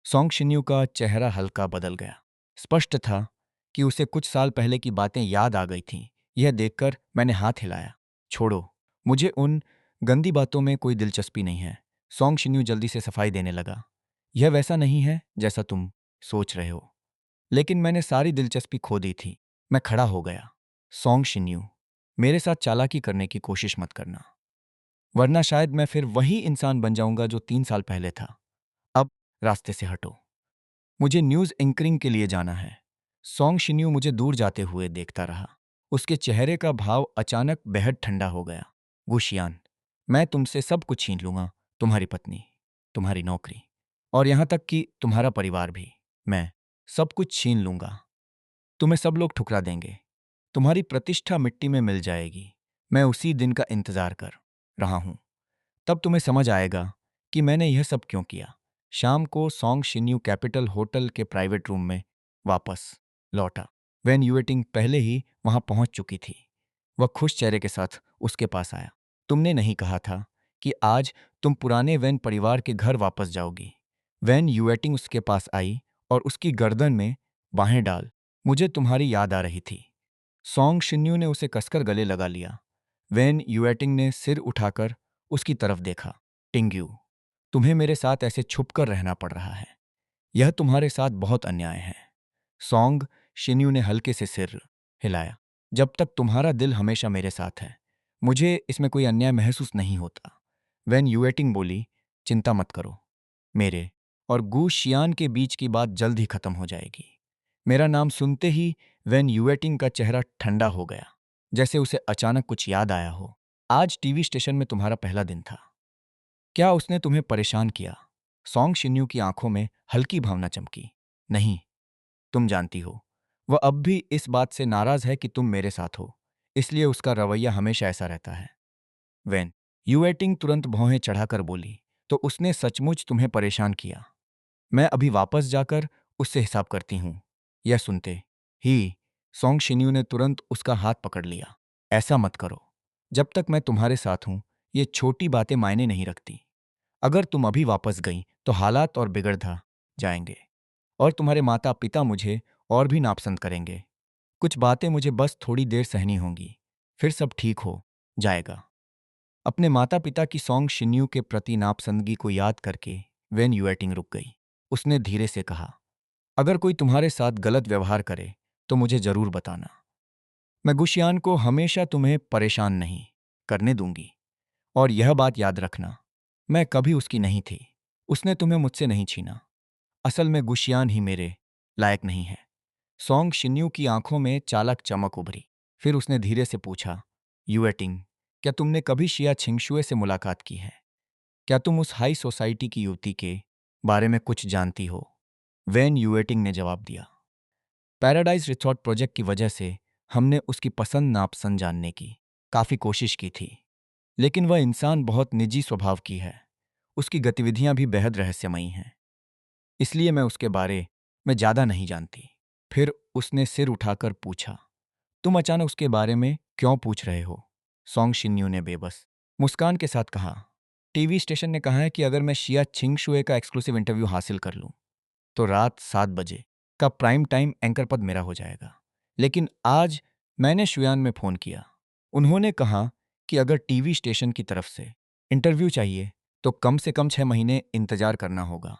सोंग शिन्यू का चेहरा हल्का बदल गया। स्पष्ट था कि उसे कुछ साल पहले की बातें याद आ गई थीं। यह देखकर मैंने हाथ हिलाया। छोड़ो, मुझे उन गंदी बातों में कोई दिलचस्पी नहीं है। सोंग शिन्यू जल्दी से सफाई देने लगा। यह वैसा नहीं है जैसा तुम सोच रहे हो। लेकिन मैंने सारी दिलचस्पी खो दी थी। मैं खड़ा हो गया। सोंग शिन्यू, मेरे साथ चालाकी करने की कोशिश मत करना, वरना शायद मैं फिर वही इंसान बन जाऊंगा जो 3 साल पहले था। अब रास्ते से हटो। मुझे न्यूज़ एंकरिंग के लिए जाना है। सोंग शिन्यू मुझे दूर जाते हुए देखता रहा। उसके चेहरे का भाव अचानक बेहद ठंडा हो गया। गुशियान, मैं तुमसे सब कुछ छीन लूंगा, तुम्हारी पत्नी, तुम्हारी नौकरी और यहां तक कि तुम्हारा परिवार भी। मैं सब कुछ छीन लूंगा। तुम्हें सब लोग ठुकरा देंगे। तुम्हारी प्रतिष्ठा मिट्टी में मिल जाएगी। मैं उसी दिन का इंतजार कर रहा हूं। तब तुम्हें समझ आएगा कि मैंने यह सब क्यों किया। शाम को सोंग शिन्यू कैपिटल होटल के प्राइवेट रूम में वापस लौटा। वैन यूएटिंग पहले ही वहां पहुंच चुकी थी। वह खुश चेहरे के साथ उसके पास आया। तुमने नहीं कहा था कि आज तुम पुराने वैन परिवार के घर वापस जाओगी? वैन यूएटिंग उसके पास आई और उसकी गर्दन में बाहें डाल, मुझे तुम्हारी याद आ रही थी। सोंग शिन्यू ने उसे कसकर गले लगा लिया। वैन यूएटिंग ने सिर उठाकर उसकी तरफ देखा। टिंग्यू, तुम्हें मेरे साथ ऐसे छुपकर रहना पड़ रहा है। यह तुम्हारे साथ बहुत अन्याय है। सोंग शिन्यू ने हल्के से सिर हिलाया। जब तक तुम्हारा दिल हमेशा मेरे साथ है, मुझे इसमें कोई अन्याय महसूस नहीं होता। वैन यूएटिंग बोली, चिंता मत करो, मेरे और गू शियान के बीच की बात जल्द ही खत्म हो जाएगी। मेरा नाम सुनते ही वैन यूएटिंग का चेहरा ठंडा हो गया, जैसे उसे अचानक कुछ याद आया हो। आज टीवी स्टेशन में तुम्हारा पहला दिन था। क्या उसने तुम्हें परेशान किया? सोंग शिन्यू की आंखों में हल्की भावना चमकी। नहीं, तुम जानती हो, वह अब भी इस बात से नाराज है कि तुम मेरे साथ हो, इसलिए उसका रवैया हमेशा ऐसा रहता है। वैन यूएटिंग तुरंत भौहें चढ़ाकर बोली, तो उसने सचमुच तुम्हें परेशान किया? मैं अभी वापस जाकर उससे हिसाब करती हूँ। यह सुनते ही सोंग शिन्यू ने तुरंत उसका हाथ पकड़ लिया। ऐसा मत करो। जब तक मैं तुम्हारे साथ हूं, ये छोटी बातें मायने नहीं रखती। अगर तुम अभी वापस गई तो हालात और बिगड़ जाएंगे और तुम्हारे माता पिता मुझे और भी नापसंद करेंगे। कुछ बातें मुझे बस थोड़ी देर सहनी होंगी, फिर सब ठीक हो जाएगा। अपने माता पिता की सोंग शिन्यू के प्रति नापसंदगी को याद करके वेन यूएटिंग रुक गई। उसने धीरे से कहा, अगर कोई तुम्हारे साथ गलत व्यवहार करे तो मुझे जरूर बताना। मैं गुशियान को हमेशा तुम्हें परेशान नहीं करने दूंगी। और यह बात याद रखना, मैं कभी उसकी नहीं थी। उसने तुम्हें मुझसे नहीं छीना। असल में गुशियान ही मेरे लायक नहीं है। सोंग शिन्यू की आंखों में चालाक चमक उभरी। फिर उसने धीरे से पूछा, यूएटिंग, क्या तुमने कभी शिया छिंगशुए से मुलाकात की है? क्या तुम उस हाई सोसाइटी की युवती के बारे में कुछ जानती हो? वैन यूएटिंग ने जवाब दिया, पैराडाइज रिसॉर्ट प्रोजेक्ट की वजह से हमने उसकी पसंद नापसंद जानने की काफी कोशिश की थी, लेकिन वह इंसान बहुत निजी स्वभाव की है। उसकी गतिविधियां भी बेहद रहस्यमयी हैं, इसलिए मैं उसके बारे में ज्यादा नहीं जानती। फिर उसने सिर उठाकर पूछा, तुम अचानक उसके बारे में क्यों पूछ रहे हो? सोंग शिन्यू ने बेबस मुस्कान के साथ कहा, टीवी स्टेशन ने कहा है कि अगर मैं शिया छिंगशुए का एक्सक्लूसिव इंटरव्यू हासिल कर लूं तो रात 7 बजे का प्राइम टाइम एंकर पद मेरा हो जाएगा। लेकिन आज मैंने शुयान में फोन किया। उन्होंने कहा कि अगर टीवी स्टेशन की तरफ से इंटरव्यू चाहिए तो कम से कम 6 महीने इंतजार करना होगा।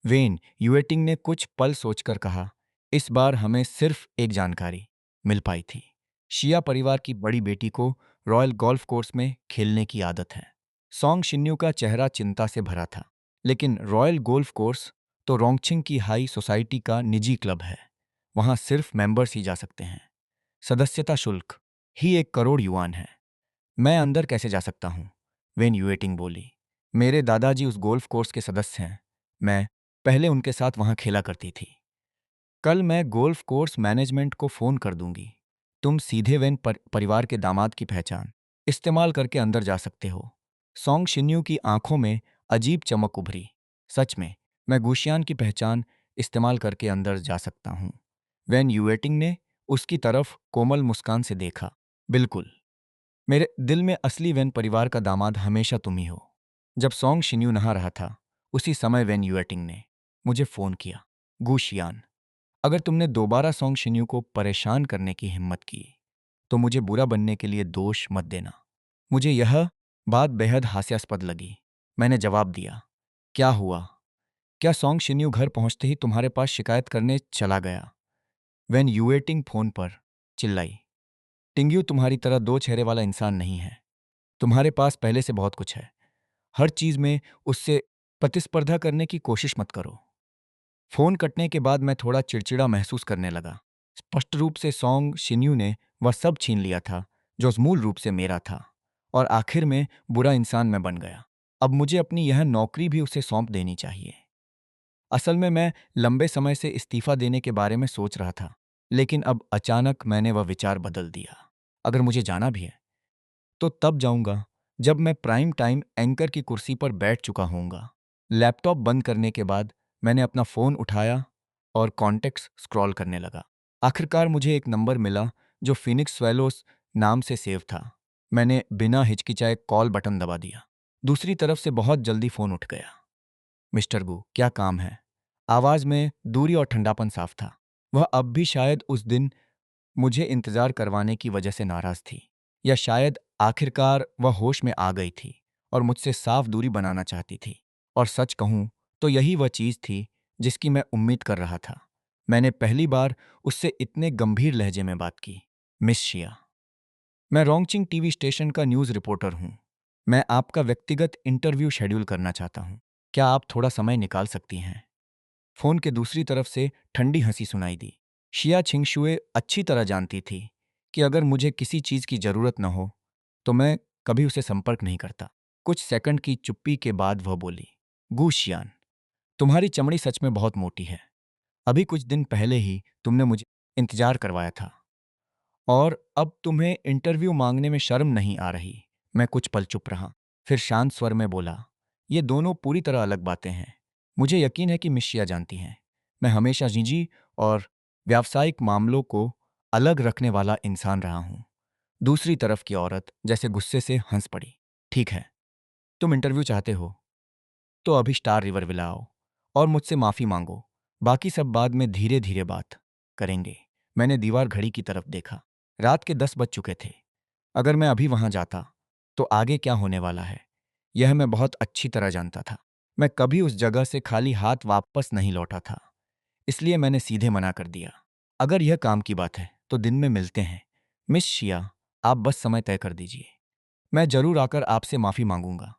वेन यूएटिंग ने कुछ पल सोचकर कहा, इस बार हमें सिर्फ एक जानकारी मिल पाई थी। शिया परिवार की बड़ी बेटी को रॉयल गोल्फ कोर्स में खेलने की आदत है। सोंग शिन्यू का चेहरा चिंता से भरा था। लेकिन रॉयल गोल्फ कोर्स तो रोंगछिंग की हाई सोसाइटी का निजी क्लब है। वहां सिर्फ मेंबर्स ही जा सकते हैं। सदस्यता शुल्क ही 1 करोड़ युआन है। मैं अंदर कैसे जा सकता हूँ? वेन यूएटिंग बोली। मेरे दादाजी उस गोल्फ कोर्स के सदस्य हैं। मैं पहले उनके साथ वहाँ खेला करती थी। कल मैं गोल्फ कोर्स मैनेजमेंट को फ़ोन कर दूंगी। तुम सीधे वेन परिवार के दामाद की पहचान इस्तेमाल करके अंदर जा सकते हो। सोंग शिन्यू की आंखों में अजीब चमक उभरी। सच में, मैं गुशियान की पहचान इस्तेमाल करके अंदर जा सकता हूँ। वेन यूएटिंग ने उसकी तरफ कोमल मुस्कान से देखा। बिल्कुल। मेरे दिल में असली वेन परिवार का दामाद हमेशा तुम ही हो। जब सोंग शिन्यू नहा रहा था, उसी समय वेन यूएटिंग ने मुझे फ़ोन किया। गुशियान, अगर तुमने दोबारा सोंग शिन्यू को परेशान करने की हिम्मत की, तो मुझे बुरा बनने के लिए दोष मत देना। मुझे यह बात बेहद हास्यास्पद लगी। मैंने जवाब दिया, क्या हुआ? क्या सोंग शिन्यू घर पहुंचते ही तुम्हारे पास शिकायत करने चला गया? वेन यूएटिंग फ़ोन पर चिल्लाई। टिंग्यू तुम्हारी तरह दो चेहरे वाला इंसान नहीं है। तुम्हारे पास पहले से बहुत कुछ है। हर चीज़ में उससे प्रतिस्पर्धा करने की कोशिश मत करो। फ़ोन कटने के बाद मैं थोड़ा चिड़चिड़ा महसूस करने लगा। स्पष्ट रूप से सोंग शिन्यू ने वह सब छीन लिया था जो मूल रूप से मेरा था, और आखिर में बुरा इंसान मैं बन गया। अब मुझे अपनी यह नौकरी भी उसे सौंप देनी चाहिए। असल में मैं लंबे समय से इस्तीफा देने के बारे में सोच रहा था, लेकिन अब अचानक मैंने वह विचार बदल दिया। अगर मुझे जाना भी है, तो तब जाऊंगा जब मैं प्राइम टाइम एंकर की कुर्सी पर बैठ चुका होऊंगा। लैपटॉप बंद करने के बाद मैंने अपना फ़ोन उठाया और कॉन्टेक्ट्स स्क्रॉल करने लगा। आखिरकार मुझे एक नंबर मिला जो फिनिक्स स्वेलोस नाम से सेव था। मैंने बिना हिचकिचाए कॉल बटन दबा दिया। दूसरी तरफ से बहुत जल्दी फ़ोन उठ गया। मिस्टर गू, क्या काम है? आवाज़ में दूरी और ठंडापन साफ था। वह अब भी शायद उस दिन मुझे इंतजार करवाने की वजह से नाराज थी, या शायद आखिरकार वह होश में आ गई थी और मुझसे साफ दूरी बनाना चाहती थी। और सच कहूं तो यही वह चीज थी जिसकी मैं उम्मीद कर रहा था। मैंने पहली बार उससे इतने गंभीर लहजे में बात की। मिस शिया, मैं रोंगचिंग टीवी स्टेशन का न्यूज़ रिपोर्टर हूं। मैं आपका व्यक्तिगत इंटरव्यू शेड्यूल करना चाहता हूं। क्या आप थोड़ा समय निकाल सकती हैं? फोन के दूसरी तरफ से ठंडी हंसी सुनाई दी। शिया छिंगशुए अच्छी तरह जानती थी कि अगर मुझे किसी चीज की जरूरत न हो, तो मैं कभी उसे संपर्क नहीं करता। कुछ सेकंड की चुप्पी के बाद वह बोली, गू शियान, तुम्हारी चमड़ी सच में बहुत मोटी है। अभी कुछ दिन पहले ही तुमने मुझे इंतजार करवाया था, और अब तुम्हें इंटरव्यू मांगने में शर्म नहीं आ रही। मैं कुछ पल चुप रहा, फिर शांत स्वर में बोला, ये दोनों पूरी तरह अलग बातें हैं। मुझे यकीन है कि मिस शिया जानती हैं, मैं हमेशा निजी और व्यावसायिक मामलों को अलग रखने वाला इंसान रहा हूं। दूसरी तरफ की औरत जैसे गुस्से से हंस पड़ी। ठीक है, तुम इंटरव्यू चाहते हो, तो अभी स्टार रिवर विला आओ और मुझसे माफी मांगो। बाकी सब बाद में धीरे धीरे बात करेंगे। मैंने दीवार घड़ी की तरफ देखा। रात के 10 बज चुके थे। अगर मैं अभी वहां जाता, तो आगे क्या होने वाला है, यह मैं बहुत अच्छी तरह जानता था। मैं कभी उस जगह से खाली हाथ वापस नहीं लौटा था, इसलिए मैंने सीधे मना कर दिया। अगर यह काम की बात है, तो दिन में मिलते हैं। मिस शिया, आप बस समय तय कर दीजिए। मैं जरूर आकर आपसे माफी मांगूंगा।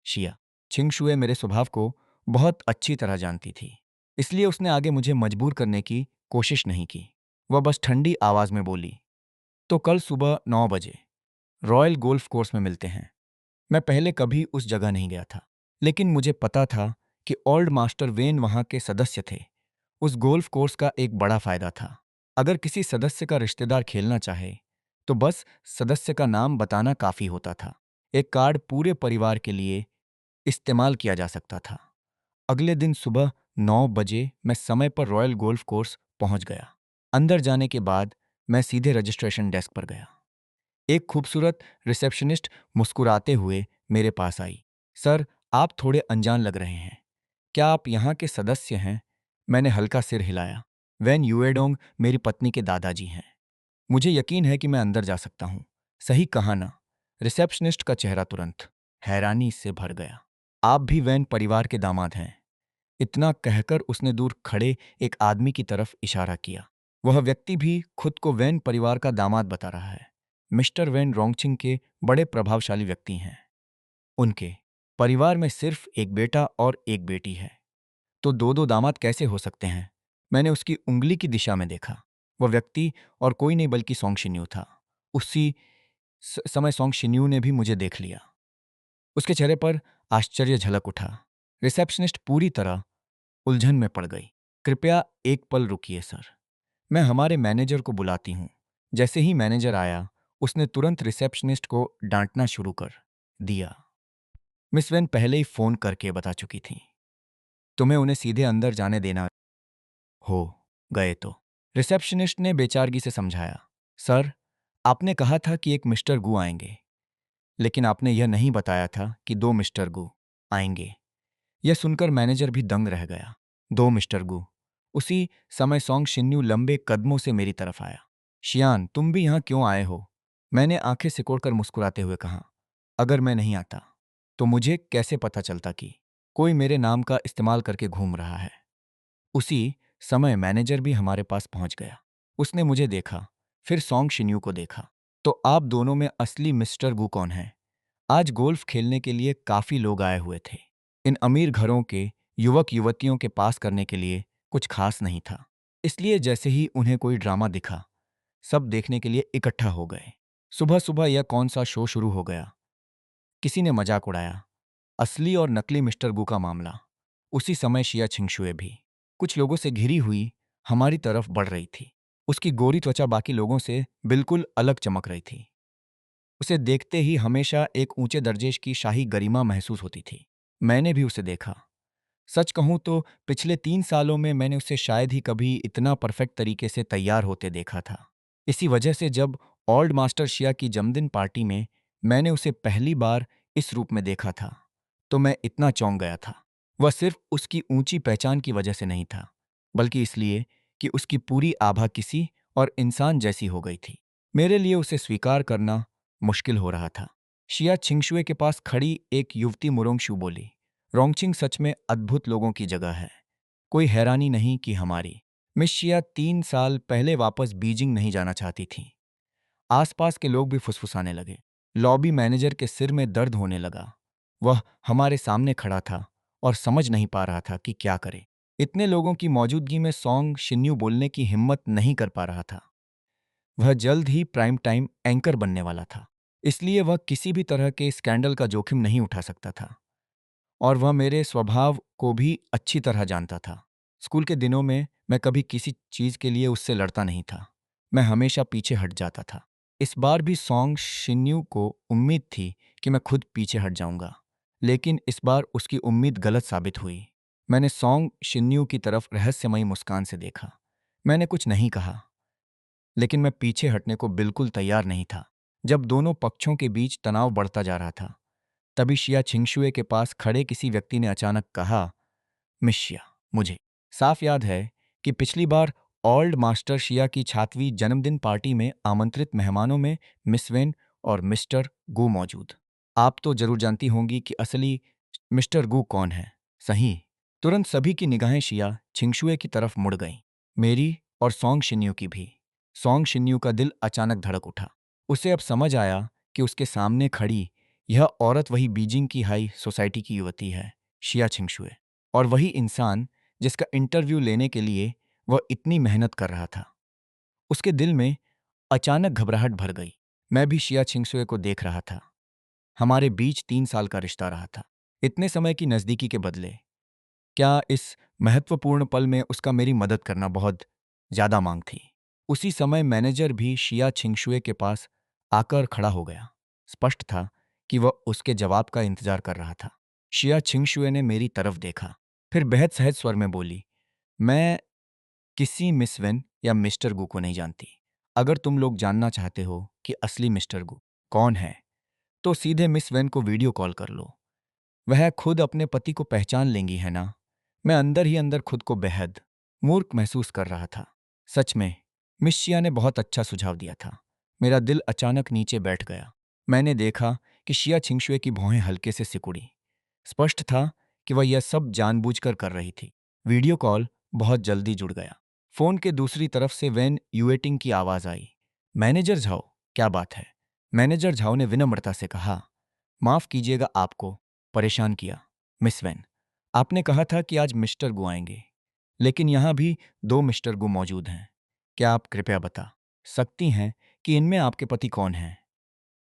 शिया छिंगशुए मेरे स्वभाव को बहुत अच्छी तरह जानती थी, इसलिए उसने आगे मुझे मजबूर करने की कोशिश नहीं की। वह बस ठंडी आवाज में बोली, तो कल सुबह 9 बजे रॉयल गोल्फ कोर्स में मिलते हैं। मैं पहले कभी उस जगह नहीं गया था, लेकिन मुझे पता था कि ओल्ड मास्टर वेन वहां के सदस्य थे। उस गोल्फ कोर्स का एक बड़ा फायदा था। अगर किसी सदस्य का रिश्तेदार खेलना चाहे, तो बस सदस्य का नाम बताना काफी होता था। एक कार्ड पूरे परिवार के लिए इस्तेमाल किया जा सकता था। अगले दिन सुबह 9 बजे मैं समय पर रॉयल गोल्फ कोर्स पहुंच गया। अंदर जाने के बाद मैं सीधे रजिस्ट्रेशन डेस्क पर गया। एक खूबसूरत रिसेप्शनिस्ट मुस्कुराते हुए मेरे पास आई। सर, आप थोड़े अनजान लग रहे हैं। क्या आप यहाँ के सदस्य हैं? मैंने हल्का सिर हिलाया। वैन यूएडोंग मेरी पत्नी के दादाजी हैं। मुझे यकीन है कि मैं अंदर जा सकता हूँ। सही कहा ना? रिसेप्शनिस्ट का चेहरा तुरंत हैरानी से भर गया। आप भी वैन परिवार के दामाद हैं? इतना कहकर उसने दूर खड़े एक आदमी की तरफ इशारा किया। वह व्यक्ति भी खुद को वैन परिवार का दामाद बता रहा है। मिस्टर वैन रोंगचिंग के बड़े प्रभावशाली व्यक्ति हैं। उनके परिवार में सिर्फ एक बेटा और एक बेटी है, तो दो दो दामाद कैसे हो सकते हैं? मैंने उसकी उंगली की दिशा में देखा। वह व्यक्ति और कोई नहीं बल्कि सोंग शिन्यू था। उसी समय सॉन्ग शिन्यू ने भी मुझे देख लिया। उसके चेहरे पर आश्चर्य झलक उठा। रिसेप्शनिस्ट पूरी तरह उलझन में पड़ गई। कृपया एक पल रुकिए सर, मैं हमारे मैनेजर को बुलाती हूँ। जैसे ही मैनेजर आया, उसने तुरंत रिसेप्शनिस्ट को डांटना शुरू कर दिया। मिस वेन पहले ही फोन करके बता चुकी थी, तुम्हें उन्हें सीधे अंदर जाने देना हो गए तो। रिसेप्शनिस्ट ने बेचारगी से समझाया, सर, आपने कहा था कि एक मिस्टर गू आएंगे, लेकिन आपने यह नहीं बताया था कि दो मिस्टर गू आएंगे। यह सुनकर मैनेजर भी दंग रह गया। दो मिस्टर गू। उसी समय सॉन्ग शिन्यू लंबे कदमों से मेरी तरफ आया। शियान, तुम भी यहां क्यों आए हो? मैंने आंखें सिकोड़कर मुस्कुराते हुए कहा, अगर मैं नहीं आता तो मुझे कैसे पता चलता कि कोई मेरे नाम का इस्तेमाल करके घूम रहा है। उसी समय मैनेजर भी हमारे पास पहुंच गया। उसने मुझे देखा, फिर सॉन्ग शिन्यू को देखा। तो आप दोनों में असली मिस्टर गू कौन है? आज गोल्फ खेलने के लिए काफी लोग आए हुए थे। इन अमीर घरों के युवक युवतियों के पास करने के लिए कुछ खास नहीं था। इसलिए जैसे ही उन्हें कोई ड्रामा दिखा, सब देखने के लिए इकट्ठा हो गए। सुबह सुबह यह कौन सा शो शुरू हो गया? किसी ने मजाक उड़ाया, असली और नकली मिस्टर गू का मामला। उसी समय शिया छिंगशुए भी कुछ लोगों से घिरी हुई हमारी तरफ बढ़ रही थी। उसकी गोरी त्वचा बाकी लोगों से बिल्कुल अलग चमक रही थी। उसे देखते ही हमेशा एक ऊंचे दर्जे की शाही गरिमा महसूस होती थी। मैंने भी उसे देखा। सच कहूं तो पिछले 3 सालों में मैंने उसे शायद ही कभी इतना परफेक्ट तरीके से तैयार होते देखा था। इसी वजह से जब ओल्ड मास्टर शिया की जन्मदिन पार्टी में मैंने उसे पहली बार इस रूप में देखा था, तो मैं इतना चौंक गया था। वह सिर्फ उसकी ऊंची पहचान की वजह से नहीं था, बल्कि इसलिए कि उसकी पूरी आभा किसी और इंसान जैसी हो गई थी। मेरे लिए उसे स्वीकार करना मुश्किल हो रहा था। शिया छिंगशुए के पास खड़ी एक युवती मुरोंगशु बोली, रोंगचिंग सच में अद्भुत लोगों की जगह है। कोई हैरानी नहीं कि हमारी मिस शिया 3 साल पहले वापस बीजिंग नहीं जाना चाहती थी। आसपास के लोग भी फुसफुसाने लगे। लॉबी मैनेजर के सिर में दर्द होने लगा। वह हमारे सामने खड़ा था और समझ नहीं पा रहा था कि क्या करे। इतने लोगों की मौजूदगी में सॉन्ग शिन्यू बोलने की हिम्मत नहीं कर पा रहा था। वह जल्द ही प्राइम टाइम एंकर बनने वाला था, इसलिए वह किसी भी तरह के स्कैंडल का जोखिम नहीं उठा सकता था। और वह मेरे स्वभाव को भी अच्छी तरह जानता था। स्कूल के दिनों में मैं कभी किसी चीज के लिए उससे लड़ता नहीं था। मैं हमेशा पीछे हट जाता था। इस बार भी सॉन्ग शिन्यू को उम्मीद थी कि मैं खुद पीछे हट जाऊंगा, लेकिन इस बार उसकी उम्मीद गलत साबित हुई। मैंने सॉन्ग शिन्यू की तरफ रहस्यमयी मुस्कान से देखा। मैंने कुछ नहीं कहा, लेकिन मैं पीछे हटने को बिल्कुल तैयार नहीं था। जब दोनों पक्षों के बीच तनाव बढ़ता जा रहा था, तभी शिया छिंगशुए के पास खड़े किसी व्यक्ति ने अचानक कहा, मिस शिया, मुझे साफ याद है कि पिछली बार ओल्ड मास्टर शिया की छात्रवी जन्मदिन पार्टी में आमंत्रित मेहमानों में मिस वेन और मिस्टर गू मौजूद। आप तो जरूर जानती होंगी कि असली मिस्टर गू कौन है, सही? तुरंत सभी की निगाहें शिया छिंगशुए की तरफ मुड़ गईं, मेरी और सॉन्ग शिन्यू की भी। सॉन्ग शिन्यू का दिल अचानक धड़क उठा। उसे अब समझ आया कि उसके सामने खड़ी यह औरत वही बीजिंग की हाई सोसाइटी की युवती है, शिया छिंगशुए, और वही इंसान जिसका इंटरव्यू लेने के लिए वह इतनी मेहनत कर रहा था। उसके दिल में अचानक घबराहट भर गई। मैं भी शिया छिंगसुए को देख रहा था। हमारे बीच 3 साल का रिश्ता रहा था। इतने समय की नज़दीकी के बदले क्या इस महत्वपूर्ण पल में उसका मेरी मदद करना बहुत ज्यादा मांग थी। उसी समय मैनेजर भी शिया छिंगशुए के पास आकर खड़ा हो गया। स्पष्ट था कि वह उसके जवाब का इंतजार कर रहा था। शिया छिंगशुए ने मेरी तरफ देखा, फिर बेहद सहज स्वर में बोली, मैं किसी मिस वेन या मिस्टर गू को नहीं जानती। अगर तुम लोग जानना चाहते हो कि असली मिस्टर गू कौन है, तो सीधे मिस वेन को वीडियो कॉल कर लो। वह खुद अपने पति को पहचान लेंगी, है ना? मैं अंदर ही अंदर खुद को बेहद मूर्ख महसूस कर रहा था। सच में मिस शिया ने बहुत अच्छा सुझाव दिया था। मेरा दिल अचानक नीचे बैठ गया। मैंने देखा कि शिया छिंगशुए की भौहें हल्के से सिकुड़ी। स्पष्ट था कि वह यह सब जानबूझकर कर रही थी। वीडियो कॉल बहुत जल्दी जुड़ गया। फोन के दूसरी तरफ से वैन यूएटिंग की आवाज आई। मैनेजर झाओ, क्या बात है? मैनेजर झाओ ने विनम्रता से कहा, माफ कीजिएगा आपको परेशान किया, मिस वैन। आपने कहा था कि आज मिस्टर गु आएंगे, लेकिन यहां भी दो मिस्टर गु मौजूद हैं। क्या आप कृपया बता सकती हैं कि इनमें आपके पति कौन हैं?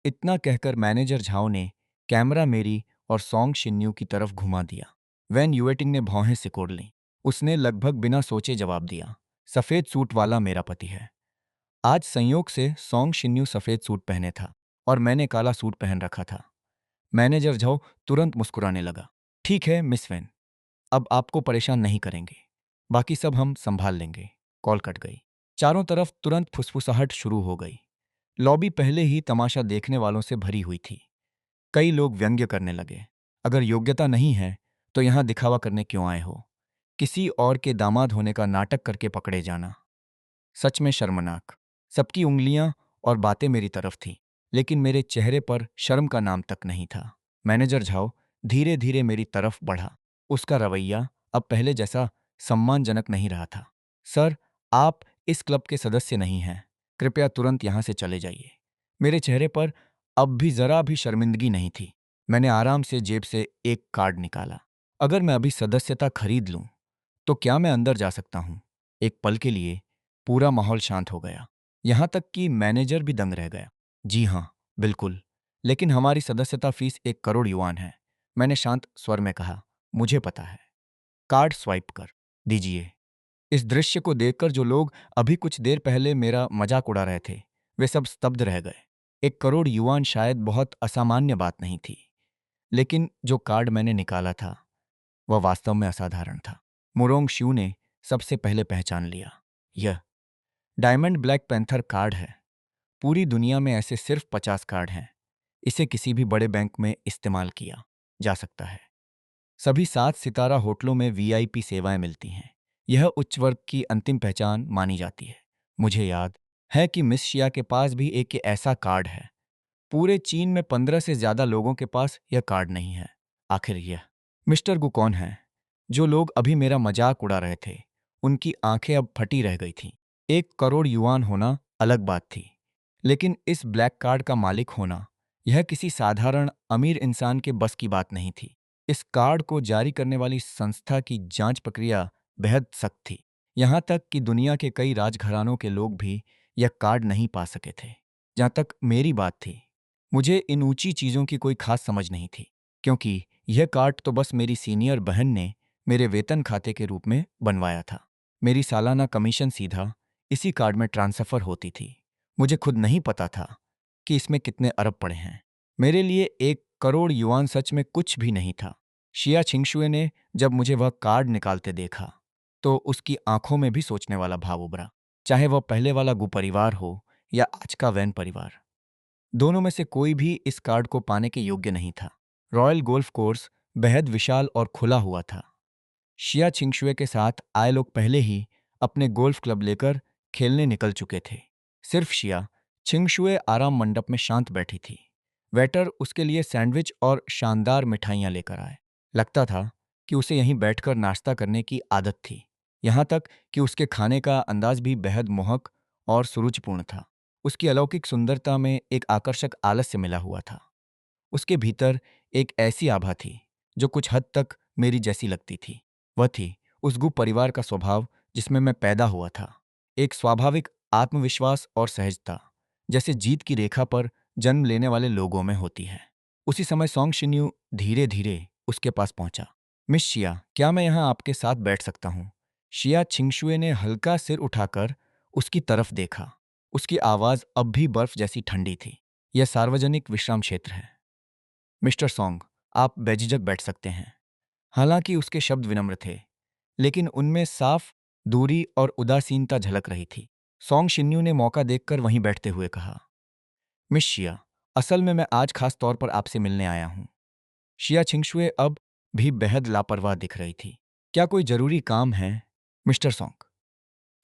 इतना कहकर मैनेजर झाओ ने कैमरा मेरी और सॉन्ग शिन्यू की तरफ घुमा दिया। वैन युएटिंग ने भौहें सिकोड़ लीं। उसने लगभग बिना सोचे जवाब दिया, सफ़ेद सूट वाला मेरा पति है। आज संयोग से सॉन्ग शिन्यू सफ़ेद सूट पहने था और मैंने काला सूट पहन रखा था। मैनेजर झाओ तुरंत मुस्कुराने लगा। ठीक है मिस वैन, अब आपको परेशान नहीं करेंगे, बाकी सब हम संभाल लेंगे। कॉल कट गई। चारों तरफ तुरंत फुसफुसाहट शुरू हो गई। लॉबी पहले ही तमाशा देखने वालों से भरी हुई थी। कई लोग व्यंग्य करने लगे, अगर योग्यता नहीं है तो यहां दिखावा करने क्यों आए हो? किसी और के दामाद होने का नाटक करके पकड़े जाना सच में शर्मनाक। सबकी उंगलियां और बातें मेरी तरफ थीं, लेकिन मेरे चेहरे पर शर्म का नाम तक नहीं था। मैनेजर झाओ धीरे धीरे मेरी तरफ बढ़ा। उसका रवैया अब पहले जैसा सम्मानजनक नहीं रहा था। सर, आप इस क्लब के सदस्य नहीं हैं, कृपया तुरंत यहां से चले जाइए। मेरे चेहरे पर अब भी जरा भी शर्मिंदगी नहीं थी। मैंने आराम से जेब से एक कार्ड निकाला। अगर मैं अभी सदस्यता खरीद लूं तो क्या मैं अंदर जा सकता हूं? एक पल के लिए पूरा माहौल शांत हो गया। यहां तक कि मैनेजर भी दंग रह गया। जी हां, बिल्कुल, लेकिन हमारी सदस्यता फीस 1 करोड़ युआन है। मैंने शांत स्वर में कहा, मुझे पता है। कार्ड स्वाइप कर दीजिए। इस दृश्य को देखकर जो लोग अभी कुछ देर पहले मेरा मजाक उड़ा रहे थे, वे सब स्तब्ध रह गए। 1 करोड़ युआन शायद बहुत असामान्य बात नहीं थी, लेकिन जो कार्ड मैंने निकाला था वह वास्तव में असाधारण था। मुरोंग श्यू ने सबसे पहले पहचान लिया। यह डायमंड ब्लैक पैंथर कार्ड है। पूरी दुनिया में ऐसे सिर्फ 50 कार्ड हैं। इसे किसी भी बड़े बैंक में इस्तेमाल किया जा सकता है। सभी 7 सितारा होटलों में वीआईपी सेवाएं मिलती हैं। यह उच्च वर्ग की अंतिम पहचान मानी जाती है। मुझे याद है कि मिस शिया के पास भी एक ऐसा कार्ड है। पूरे चीन में 15 से ज्यादा लोगों के पास यह कार्ड नहीं है। आखिर यह मिस्टर गु कौन है? जो लोग अभी मेरा मजाक उड़ा रहे थे, उनकी आंखें अब फटी रह गई थीं। 1 करोड़ युआन होना अलग बात थी, लेकिन इस ब्लैक कार्ड का मालिक होना, यह किसी साधारण अमीर इंसान के बस की बात नहीं थी। इस कार्ड को जारी करने वाली संस्था की जांच प्रक्रिया बेहद सख्त थी। यहां तक कि दुनिया के कई राजघरानों के लोग भी यह कार्ड नहीं पा सके थे। जहां तक मेरी बात थी, मुझे इन ऊंची चीजों की कोई खास समझ नहीं थी, क्योंकि यह कार्ड तो बस मेरी सीनियर बहन ने मेरे वेतन खाते के रूप में बनवाया था। मेरी सालाना कमीशन सीधा इसी कार्ड में ट्रांसफर होती थी। मुझे खुद नहीं पता था कि इसमें कितने अरब पड़े हैं। मेरे लिए 1 करोड़ युआन सच में कुछ भी नहीं था। शिया छिंगशुए ने जब मुझे वह कार्ड निकालते देखा, तो उसकी आंखों में भी सोचने वाला भाव उभरा। चाहे वह पहले वाला गु परिवार हो या आज का वैन परिवार, दोनों में से कोई भी इस कार्ड को पाने के योग्य नहीं था। रॉयल गोल्फ कोर्स बेहद विशाल और खुला हुआ था। शिया छिंगशुए के साथ आए लोग पहले ही अपने गोल्फ क्लब लेकर खेलने निकल चुके थे। सिर्फ शिया छिंगशुए आराम मंडप में शांत बैठी थी। वेटर उसके लिए सैंडविच और शानदार मिठाइयां लेकर आए। लगता था कि उसे यहीं बैठकर नाश्ता करने की आदत थी। यहां तक कि उसके खाने का अंदाज भी बेहद मोहक और सुरुचिपूर्ण था। उसकी अलौकिक सुंदरता में एक आकर्षक आलस्य मिला हुआ था। उसके भीतर एक ऐसी आभा थी जो कुछ हद तक मेरी जैसी लगती थी। वह थी उस गु परिवार का स्वभाव जिसमें मैं पैदा हुआ था। एक स्वाभाविक आत्मविश्वास और सहजता, जैसे जीत की रेखा पर जन्म लेने वाले लोगों में होती है। उसी समय सॉन्ग शिन्यू धीरे धीरे उसके पास पहुंचा। मिस शिया, क्या मैं यहाँ आपके साथ बैठ सकता हूँ? शिया छिंगशुए ने हल्का सिर उठाकर उसकी तरफ देखा। उसकी आवाज अब भी बर्फ जैसी ठंडी थी। यह सार्वजनिक विश्राम क्षेत्र है मिस्टर सॉन्ग, आप बेझिझक बैठ सकते हैं। हालांकि उसके शब्द विनम्र थे, लेकिन उनमें साफ दूरी और उदासीनता झलक रही थी। सॉन्ग शिन्यू ने मौका देखकर वहीं बैठते हुए कहा, मिस शिया, असल में मैं आज खास तौर पर आपसे मिलने आया हूं। शिया छिंगशुए अब भी बेहद लापरवाह दिख रही थी। क्या कोई जरूरी काम है? Mister song.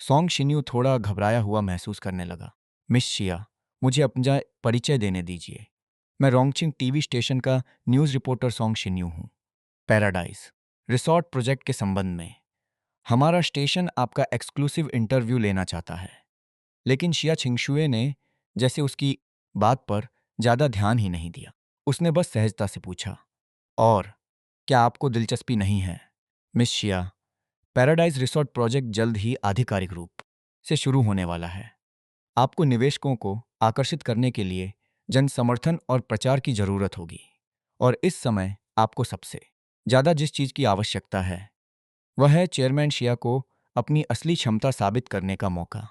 सॉन्ग शिन्यू थोड़ा घबराया हुआ महसूस करने लगा। मिस शिया, मुझे अपना परिचय देने दीजिए। मैं रोंगचिंग टीवी स्टेशन का न्यूज़ रिपोर्टर सॉन्ग शिन्यू हूँ। पैराडाइज रिसॉर्ट प्रोजेक्ट के संबंध में हमारा स्टेशन आपका एक्सक्लूसिव इंटरव्यू लेना चाहता है। लेकिन शिया छिंगशुए ने जैसे उसकी बात पर ज्यादा ध्यान ही नहीं दिया। उसने बस सहजता से पूछा, और क्या आपको दिलचस्पी नहीं है? मिस शिया, पैराडाइज रिसॉर्ट प्रोजेक्ट जल्द ही आधिकारिक रूप से शुरू होने वाला है। आपको निवेशकों को आकर्षित करने के लिए जन समर्थन और प्रचार की जरूरत होगी। और इस समय आपको सबसे ज्यादा जिस चीज की आवश्यकता है वह है चेयरमैन शिया को अपनी असली क्षमता साबित करने का मौका।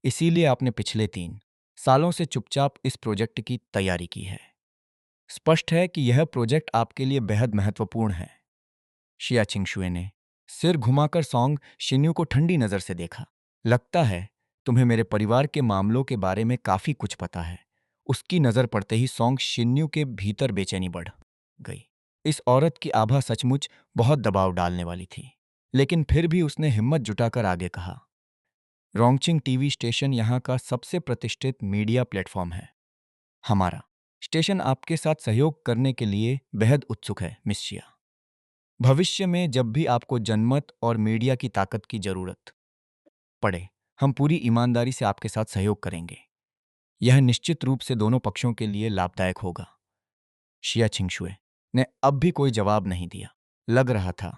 इसीलिए आपने पिछले 3 सालों से चुपचाप इस प्रोजेक्ट की तैयारी की है। स्पष्ट है कि यह प्रोजेक्ट आपके लिए बेहद महत्वपूर्ण है। शिया छिंगशुए ने सिर घुमाकर सॉन्ग शिन्यू को ठंडी नजर से देखा। लगता है तुम्हें मेरे परिवार के मामलों के बारे में काफी कुछ पता है। उसकी नजर पड़ते ही सॉन्ग शिन्यू के भीतर बेचैनी बढ़ गई। इस औरत की आभा सचमुच बहुत दबाव डालने वाली थी। लेकिन फिर भी उसने हिम्मत जुटाकर आगे कहा, रोंगचिंग टीवी स्टेशन यहाँ का सबसे प्रतिष्ठित मीडिया प्लेटफॉर्म है। हमारा स्टेशन आपके साथ सहयोग करने के लिए बेहद उत्सुक है मिस शिया। भविष्य में जब भी आपको जनमत और मीडिया की ताकत की जरूरत पड़े, हम पूरी ईमानदारी से आपके साथ सहयोग करेंगे। यह निश्चित रूप से दोनों पक्षों के लिए लाभदायक होगा। शिया छिंगशुए ने अब भी कोई जवाब नहीं दिया। लग रहा था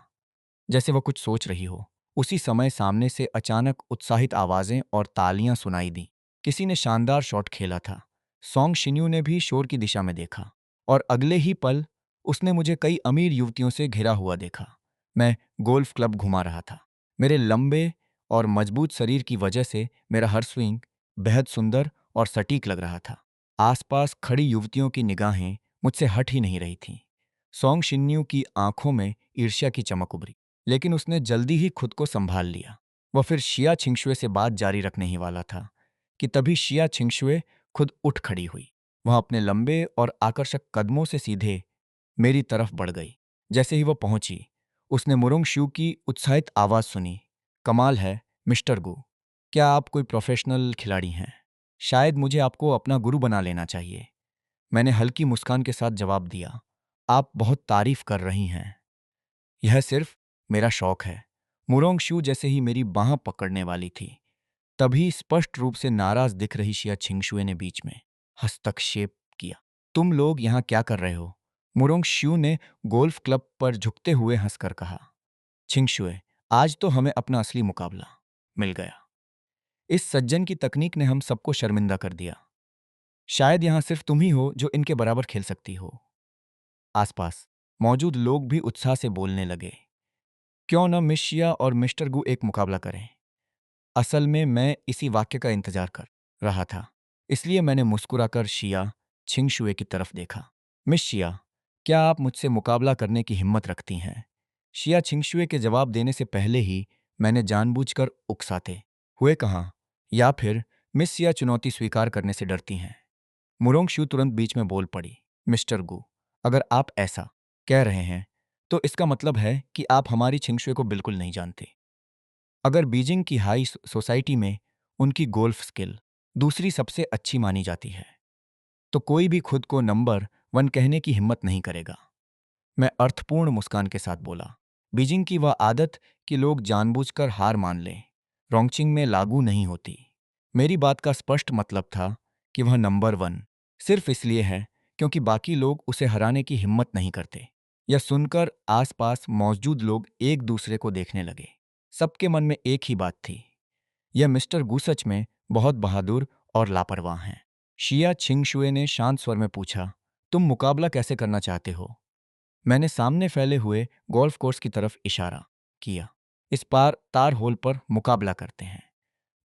जैसे वह कुछ सोच रही हो। उसी समय सामने से अचानक उत्साहित आवाजें और तालियां सुनाई दी। किसी ने शानदार शॉट खेला था। सॉन्ग शिन्यू ने भी शोर की दिशा में देखा और अगले ही पल उसने मुझे कई अमीर युवतियों से घिरा हुआ देखा। मैं गोल्फ क्लब घुमा रहा था। मेरे लंबे और मजबूत शरीर की वजह से मेरा हर स्विंग बेहद सुंदर और सटीक लग रहा था। आसपास खड़ी युवतियों की निगाहें मुझसे हट ही नहीं रही थीं। सॉन्ग शिन्यू की आंखों में ईर्ष्या की चमक उभरी, लेकिन उसने जल्दी ही खुद को संभाल लिया। वह फिर शिया छिंगशुए से बात जारी रखने ही वाला था कि तभी शिया छिंगशुए खुद उठ खड़ी हुई। वह अपने लंबे और आकर्षक कदमों से सीधे मेरी तरफ बढ़ गई। जैसे ही वह पहुंची, उसने मुरुंग शू की उत्साहित आवाज सुनी। कमाल है मिस्टर गु, क्या आप कोई प्रोफेशनल खिलाड़ी हैं? शायद मुझे आपको अपना गुरु बना लेना चाहिए। मैंने हल्की मुस्कान के साथ जवाब दिया, आप बहुत तारीफ कर रही हैं। यह सिर्फ मेरा शौक है। मुरोंग शू जैसे ही मेरी बांह पकड़ने वाली थी, तभी स्पष्ट रूप से नाराज दिख रही शिया छिंगशुए ने बीच में हस्तक्षेप किया। तुम लोग यहाँ क्या कर रहे हो? मुरोंग शू ने गोल्फ क्लब पर झुकते हुए हंसकर कहा। छिंगशुए, आज तो हमें अपना असली मुकाबला मिल गया। इस सज्जन की तकनीक ने हम सबको शर्मिंदा कर दिया। शायद यहाँ सिर्फ तुम ही हो जो इनके बराबर खेल सकती हो। आसपास मौजूद लोग भी उत्साह से बोलने लगे। क्यों न मिस शिया और मिस्टर गु एक मुकाबला करें? असल में मैं इसी वाक्य का इंतजार कर रहा था, इसलिए मैंने मुस्कुराकर शिया छिंगशुए की तरफ देखा। मिस शिया, क्या आप मुझसे मुकाबला करने की हिम्मत रखती हैं? शिया छिंगशुए के जवाब देने से पहले ही मैंने जानबूझकर उकसाते हुए कहा, या फिर मिस शिया चुनौती स्वीकार करने से डरती हैं? मुरोंगशु तुरंत बीच में बोल पड़ी। मिस्टर गु, अगर आप ऐसा कह रहे हैं तो इसका मतलब है कि आप हमारी छिंगशुए को बिल्कुल नहीं जानते। अगर बीजिंग की हाई सोसाइटी में उनकी गोल्फ स्किल दूसरी सबसे अच्छी मानी जाती है, तो कोई भी खुद को नंबर 1 कहने की हिम्मत नहीं करेगा। मैं अर्थपूर्ण मुस्कान के साथ बोला, बीजिंग की वह आदत कि लोग जानबूझकर हार मान लें, रोंगचिंग में लागू नहीं होती। मेरी बात का स्पष्ट मतलब था कि वह नंबर 1 सिर्फ इसलिए है क्योंकि बाकी लोग उसे हराने की हिम्मत नहीं करते। यह सुनकर आसपास मौजूद लोग एक दूसरे को देखने लगे। सबके मन में एक ही बात थी, यह मिस्टर गु सच में बहुत बहादुर और लापरवाह हैं। शिया छिंगशुए ने शांत स्वर में पूछा, तुम मुकाबला कैसे करना चाहते हो? मैंने सामने फैले हुए गोल्फ कोर्स की तरफ इशारा किया। इस पार तार होल पर मुकाबला करते हैं।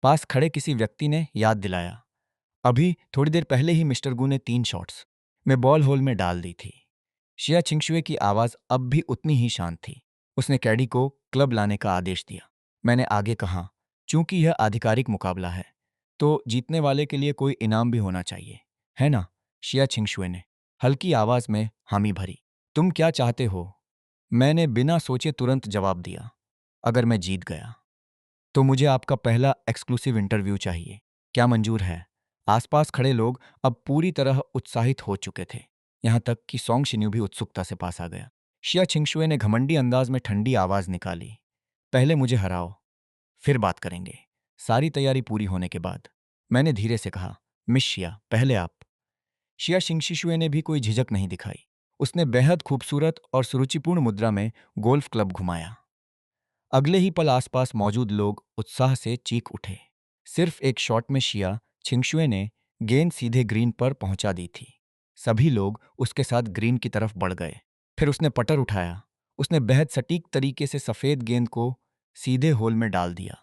पास खड़े किसी व्यक्ति ने याद दिलाया, अभी थोड़ी देर पहले ही मिस्टर गु ने 3 शॉट्स में बॉल होल में डाल दी थी। शिया छिंगशुए की आवाज अब भी उतनी ही शांत थी। उसने कैडी को क्लब लाने का आदेश दिया। मैंने आगे कहा, चूंकि यह आधिकारिक मुकाबला है, तो जीतने वाले के लिए कोई इनाम भी होना चाहिए, है ना? शिया छिंगशुए ने हल्की आवाज में हामी भरी। तुम क्या चाहते हो? मैंने बिना सोचे तुरंत जवाब दिया, अगर मैं जीत गया तो मुझे आपका पहला एक्सक्लूसिव इंटरव्यू चाहिए। क्या मंजूर है? आसपास खड़े लोग अब पूरी तरह उत्साहित हो चुके थे, यहां तक कि सॉन्ग शिन्यू भी उत्सुकता से पास आ गया। शिया छिंगशुए ने घमंडी अंदाज में ठंडी आवाज निकाली, पहले मुझे हराओ, फिर बात करेंगे। सारी तैयारी पूरी होने के बाद मैंने धीरे से कहा, मिस शिया, पहले आप। शिया छिंगशिशुए ने भी कोई झिझक नहीं दिखाई। उसने बेहद खूबसूरत और सुरुचिपूर्ण मुद्रा में गोल्फ क्लब घुमाया। अगले ही पल आसपास मौजूद लोग उत्साह से चीख उठे। सिर्फ एक शॉट में शिया छिंगशुए ने गेंद सीधे ग्रीन पर पहुंचा दी थी। सभी लोग उसके साथ ग्रीन की तरफ बढ़ गए। फिर उसने पटर उठाया। उसने बेहद सटीक तरीके से सफेद गेंद को सीधे होल में डाल दिया।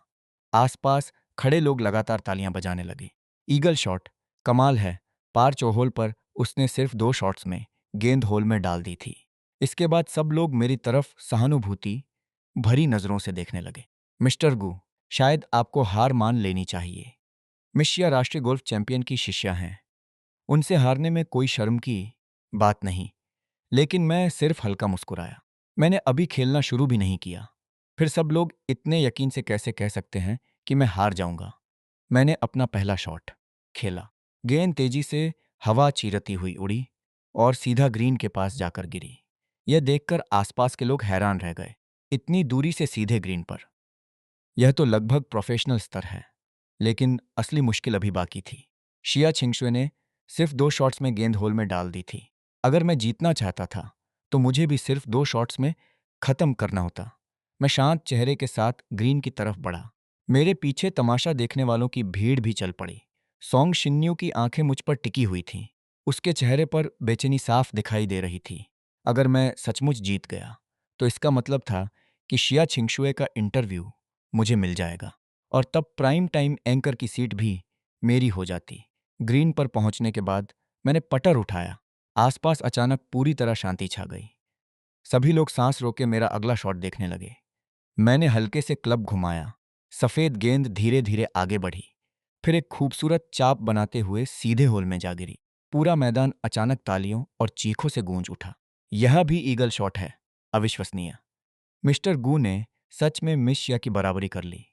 आसपास खड़े लोग लगातार तालियां बजाने लगे। ईगल शॉट, कमाल है। पार चौहोल पर उसने सिर्फ 2 शॉट्स में गेंद होल में डाल दी थी। इसके बाद सब लोग मेरी तरफ सहानुभूति भरी नजरों से देखने लगे। मिस्टर गू, शायद आपको हार मान लेनी चाहिए। मिशिया राष्ट्रीय गोल्फ चैंपियन की शिष्या हैं। उनसे हारने में कोई शर्म की बात नहीं। लेकिन मैं सिर्फ हल्का मुस्कुराया। मैंने अभी खेलना शुरू भी नहीं किया। फिर सब लोग इतने यकीन से कैसे कह सकते हैं कि मैं हार जाऊंगा। मैंने अपना पहला शॉट खेला। गेंद तेजी से हवा चीरती हुई उड़ी और सीधा ग्रीन के पास जाकर गिरी। यह देखकर आसपास के लोग हैरान रह गए। इतनी दूरी से सीधे ग्रीन पर, यह तो लगभग प्रोफेशनल स्तर है। लेकिन असली मुश्किल अभी बाकी थी। शिया छिंगशुए ने सिर्फ 2 शॉट्स में गेंद होल में डाल दी थी। अगर मैं जीतना चाहता था तो मुझे भी सिर्फ 2 शॉट्स में खत्म करना होता। मैं शांत चेहरे के साथ ग्रीन की तरफ बढ़ा। मेरे पीछे तमाशा देखने वालों की भीड़ भी चल पड़ी। सॉन्ग शिन्यू की आंखें मुझ पर टिकी हुई थीं। उसके चेहरे पर बेचैनी साफ दिखाई दे रही थी। अगर मैं सचमुच जीत गया तो इसका मतलब था कि शिया छिंगशुए का इंटरव्यू मुझे मिल जाएगा और तब प्राइम टाइम एंकर की सीट भी मेरी हो जाती। ग्रीन पर पहुंचने के बाद मैंने पटर उठाया। आसपास अचानक पूरी तरह शांति छा गई। सभी लोग सांस रोके मेरा अगला शॉट देखने लगे। मैंने हल्के से क्लब घुमाया। सफेद गेंद धीरे धीरे आगे बढ़ी। फिर एक खूबसूरत चाप बनाते हुए सीधे होल में जा गिरी। पूरा मैदान अचानक तालियों और चीखों से गूंज उठा। यह भी ईगल शॉट है। अविश्वसनीय। मिस्टर गू ने सच में मिस शिया की बराबरी कर ली।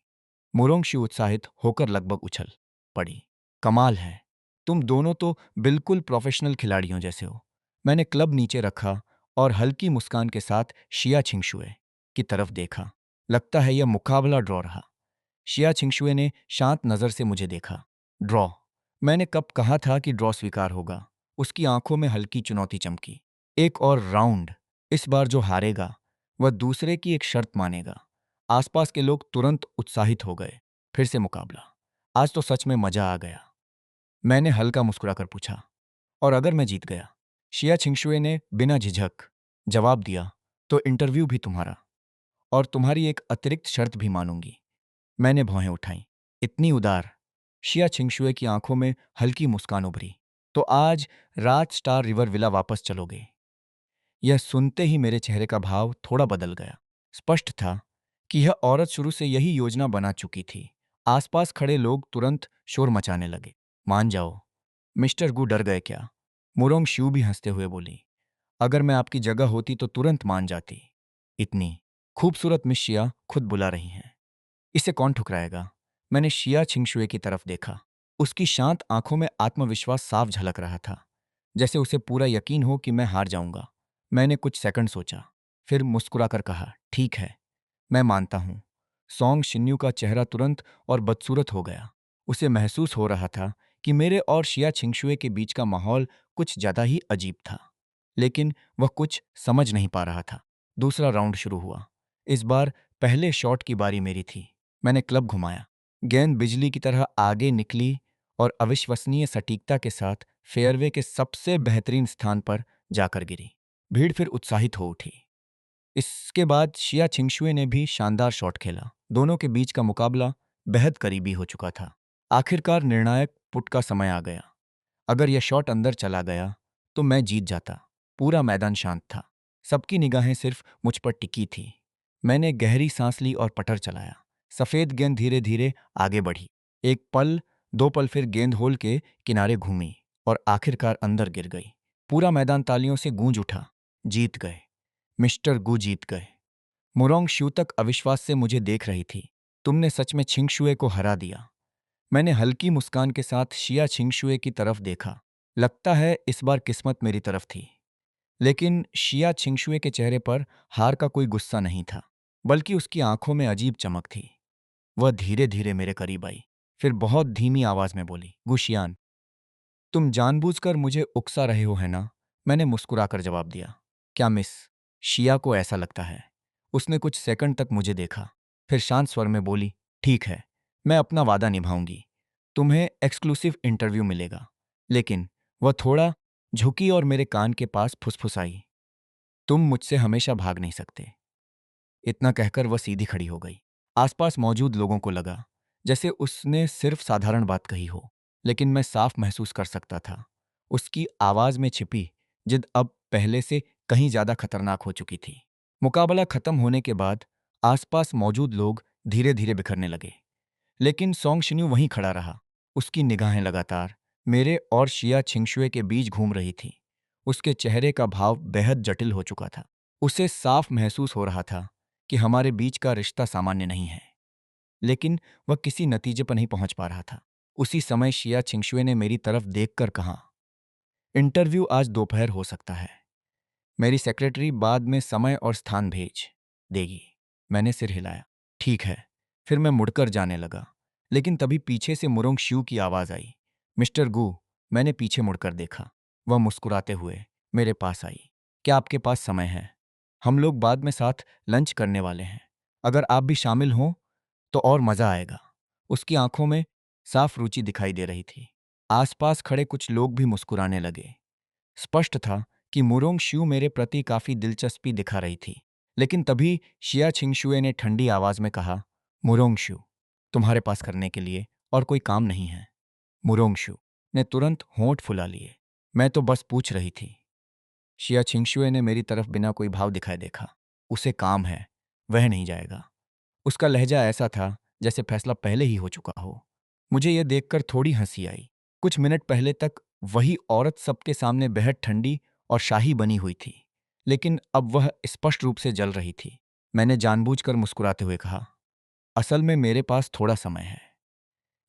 मुरोंगशु उत्साहित होकर लगभग उछल पड़ी। कमाल है। तुम दोनों तो बिल्कुल प्रोफेशनल खिलाड़ियों जैसे हो। मैंने क्लब नीचे रखा और हल्की मुस्कान के साथ शिया छिंगशुए की तरफ देखा। लगता है यह मुकाबला ड्रॉ रहा। शिया छिंगशुए ने शांत नजर से मुझे देखा। ड्रॉ? मैंने कब कहा था कि ड्रॉ स्वीकार होगा? उसकी आंखों में हल्की चुनौती चमकी। एक और राउंड। इस बार जो हारेगा वह दूसरे की एक शर्त मानेगा। आसपास के लोग तुरंत उत्साहित हो गए। फिर से मुकाबला। आज तो सच में मजा आ गया। मैंने हल्का मुस्कुराकर पूछा, और अगर मैं जीत गया? शिया छिंगशुए ने बिना झिझक जवाब दिया, तो इंटरव्यू भी तुम्हारा, और तुम्हारी एक अतिरिक्त शर्त भी मानूंगी। मैंने भौहें उठाईं। इतनी उदार? शिया छिंगशुए की आंखों में हल्की मुस्कान उभरी। तो आज रात स्टार रिवर विला वापस चलोगे? यह सुनते ही मेरे चेहरे का भाव थोड़ा बदल गया। स्पष्ट था कि यह औरत शुरू से यही योजना बना चुकी थी। आसपास खड़े लोग तुरंत शोर मचाने लगे। मान जाओ। मिस्टर गू डर गए क्या? मुरोंग शू भी हंसते हुए बोली। अगर मैं आपकी जगह होती तो तुरंत मान जाती। इतनी खूबसूरत मिस शिया खुद बुला रही हैं। इसे कौन ठुकराएगा? मैंने शिया छिंगशुए की तरफ देखा। उसकी शांत आंखों में आत्मविश्वास साफ झलक रहा था, जैसे उसे पूरा यकीन हो कि मैं हार जाऊंगा। मैंने कुछ सेकंड सोचा, फिर मुस्कुराकर कहा, ठीक है, मैं मानता हूं। सॉन्ग शिन्यू का चेहरा तुरंत और बदसूरत हो गया। उसे महसूस हो रहा था कि मेरे और शिया छिंगशुए के बीच का माहौल कुछ ज्यादा ही अजीब था। लेकिन वह कुछ समझ नहीं पा रहा था। दूसरा राउंड शुरू हुआ। इस बार पहले शॉट की बारी मेरी थी। मैंने क्लब घुमाया। गेंद बिजली की तरह आगे निकली और अविश्वसनीय सटीकता के साथ फेयरवे के सबसे बेहतरीन स्थान पर जाकर गिरी। भीड़ फिर उत्साहित हो उठी। इसके बाद शिया छिंगशुए ने भी शानदार शॉट खेला। दोनों के बीच का मुकाबला बेहद करीबी हो चुका था। आखिरकार निर्णायक पुट का समय आ गया। अगर यह शॉट अंदर चला गया तो मैं जीत जाता। पूरा मैदान शांत था। सबकी निगाहें सिर्फ मुझ पर टिकी थी। मैंने गहरी सांस ली और पटर चलाया। सफेद गेंद धीरे धीरे आगे बढ़ी। एक पल, 2 पल, फिर गेंद होल के किनारे घूमी और आखिरकार अंदर गिर गई। पूरा मैदान तालियों से गूंज उठा। जीत गए। मिस्टर गू जीत गए। मुरोंग शू तक अविश्वास से मुझे देख रही थी। तुमने सच में छिंगशुए को हरा दिया। मैंने हल्की मुस्कान के साथ शिया छिंगशुए की तरफ देखा। लगता है इस बार किस्मत मेरी तरफ थी। लेकिन शिया छिंगशुए के चेहरे पर हार का कोई गुस्सा नहीं था, बल्कि उसकी आंखों में अजीब चमक थी। वह धीरे धीरे मेरे करीब आई। फिर बहुत धीमी आवाज में बोली, गुशियान, तुम जानबूझकर मुझे उकसा रहे हो, है ना? मैंने मुस्कुराकर जवाब दिया। क्या मिस शिया को ऐसा लगता है? उसने कुछ सेकंड तक मुझे देखा, फिर शांत स्वर में बोली, ठीक है, मैं अपना वादा निभाऊंगी। तुम्हें एक्सक्लूसिव इंटरव्यू मिलेगा। लेकिन वह थोड़ा झुकी और मेरे कान के पास फुसफुसाई, तुम मुझसे हमेशा भाग नहीं सकते। इतना कहकर वह सीधी खड़ी हो गई। आसपास मौजूद लोगों को लगा जैसे उसने सिर्फ साधारण बात कही हो, लेकिन मैं साफ महसूस कर सकता था उसकी आवाज में छिपी जिद अब पहले से कहीं ज्यादा खतरनाक हो चुकी थी। मुकाबला खत्म होने के बाद आसपास मौजूद लोग धीरे धीरे बिखरने लगे, लेकिन सोंग शिन्यू वहीं खड़ा रहा। उसकी निगाहें लगातार मेरे और शिया छिंगशुए के बीच घूम रही थी। उसके चेहरे का भाव बेहद जटिल हो चुका था। उसे साफ महसूस हो रहा था कि हमारे बीच का रिश्ता सामान्य नहीं है, लेकिन वह किसी नतीजे पर नहीं पहुंच पा रहा था। उसी समय शिया छिंगशुए ने मेरी तरफ देखकर कहा, इंटरव्यू आज दोपहर हो सकता है। मेरी सेक्रेटरी बाद में समय और स्थान भेज देगी। मैंने सिर हिलाया। ठीक है। फिर मैं मुड़कर जाने लगा, लेकिन तभी पीछे से मुरोंग श्यू की आवाज आई। मिस्टर गू। मैंने पीछे मुड़कर देखा। वह मुस्कुराते हुए मेरे पास आई। क्या आपके पास समय है? हम लोग बाद में साथ लंच करने वाले हैं। अगर आप भी शामिल हों तो और मजा आएगा। उसकी आंखों में साफ रुचि दिखाई दे रही थी। आसपास खड़े कुछ लोग भी मुस्कुराने लगे। स्पष्ट था कि मुरोंग श्यू मेरे प्रति काफी दिलचस्पी दिखा रही थी। लेकिन तभी शिया छिंगशुए ने ठंडी आवाज में कहा, मुरोंग श्यू, तुम्हारे पास करने के लिए और कोई काम नहीं है। मुरोंग श्यू ने तुरंत होंठ फुला लिए। मैं तो बस पूछ रही थी। शिया छिंगशुए ने मेरी तरफ बिना कोई भाव दिखाए देखा। उसे काम है, वह नहीं जाएगा। उसका लहजा ऐसा था जैसे फैसला पहले ही हो चुका हो। मुझे यह देखकर थोड़ी हंसी आई। कुछ मिनट पहले तक वही औरत सबके सामने बेहद ठंडी और शाही बनी हुई थी, लेकिन अब वह स्पष्ट रूप से जल रही थी। मैंने जानबूझकर मुस्कुराते हुए कहा, असल में मेरे पास थोड़ा समय है।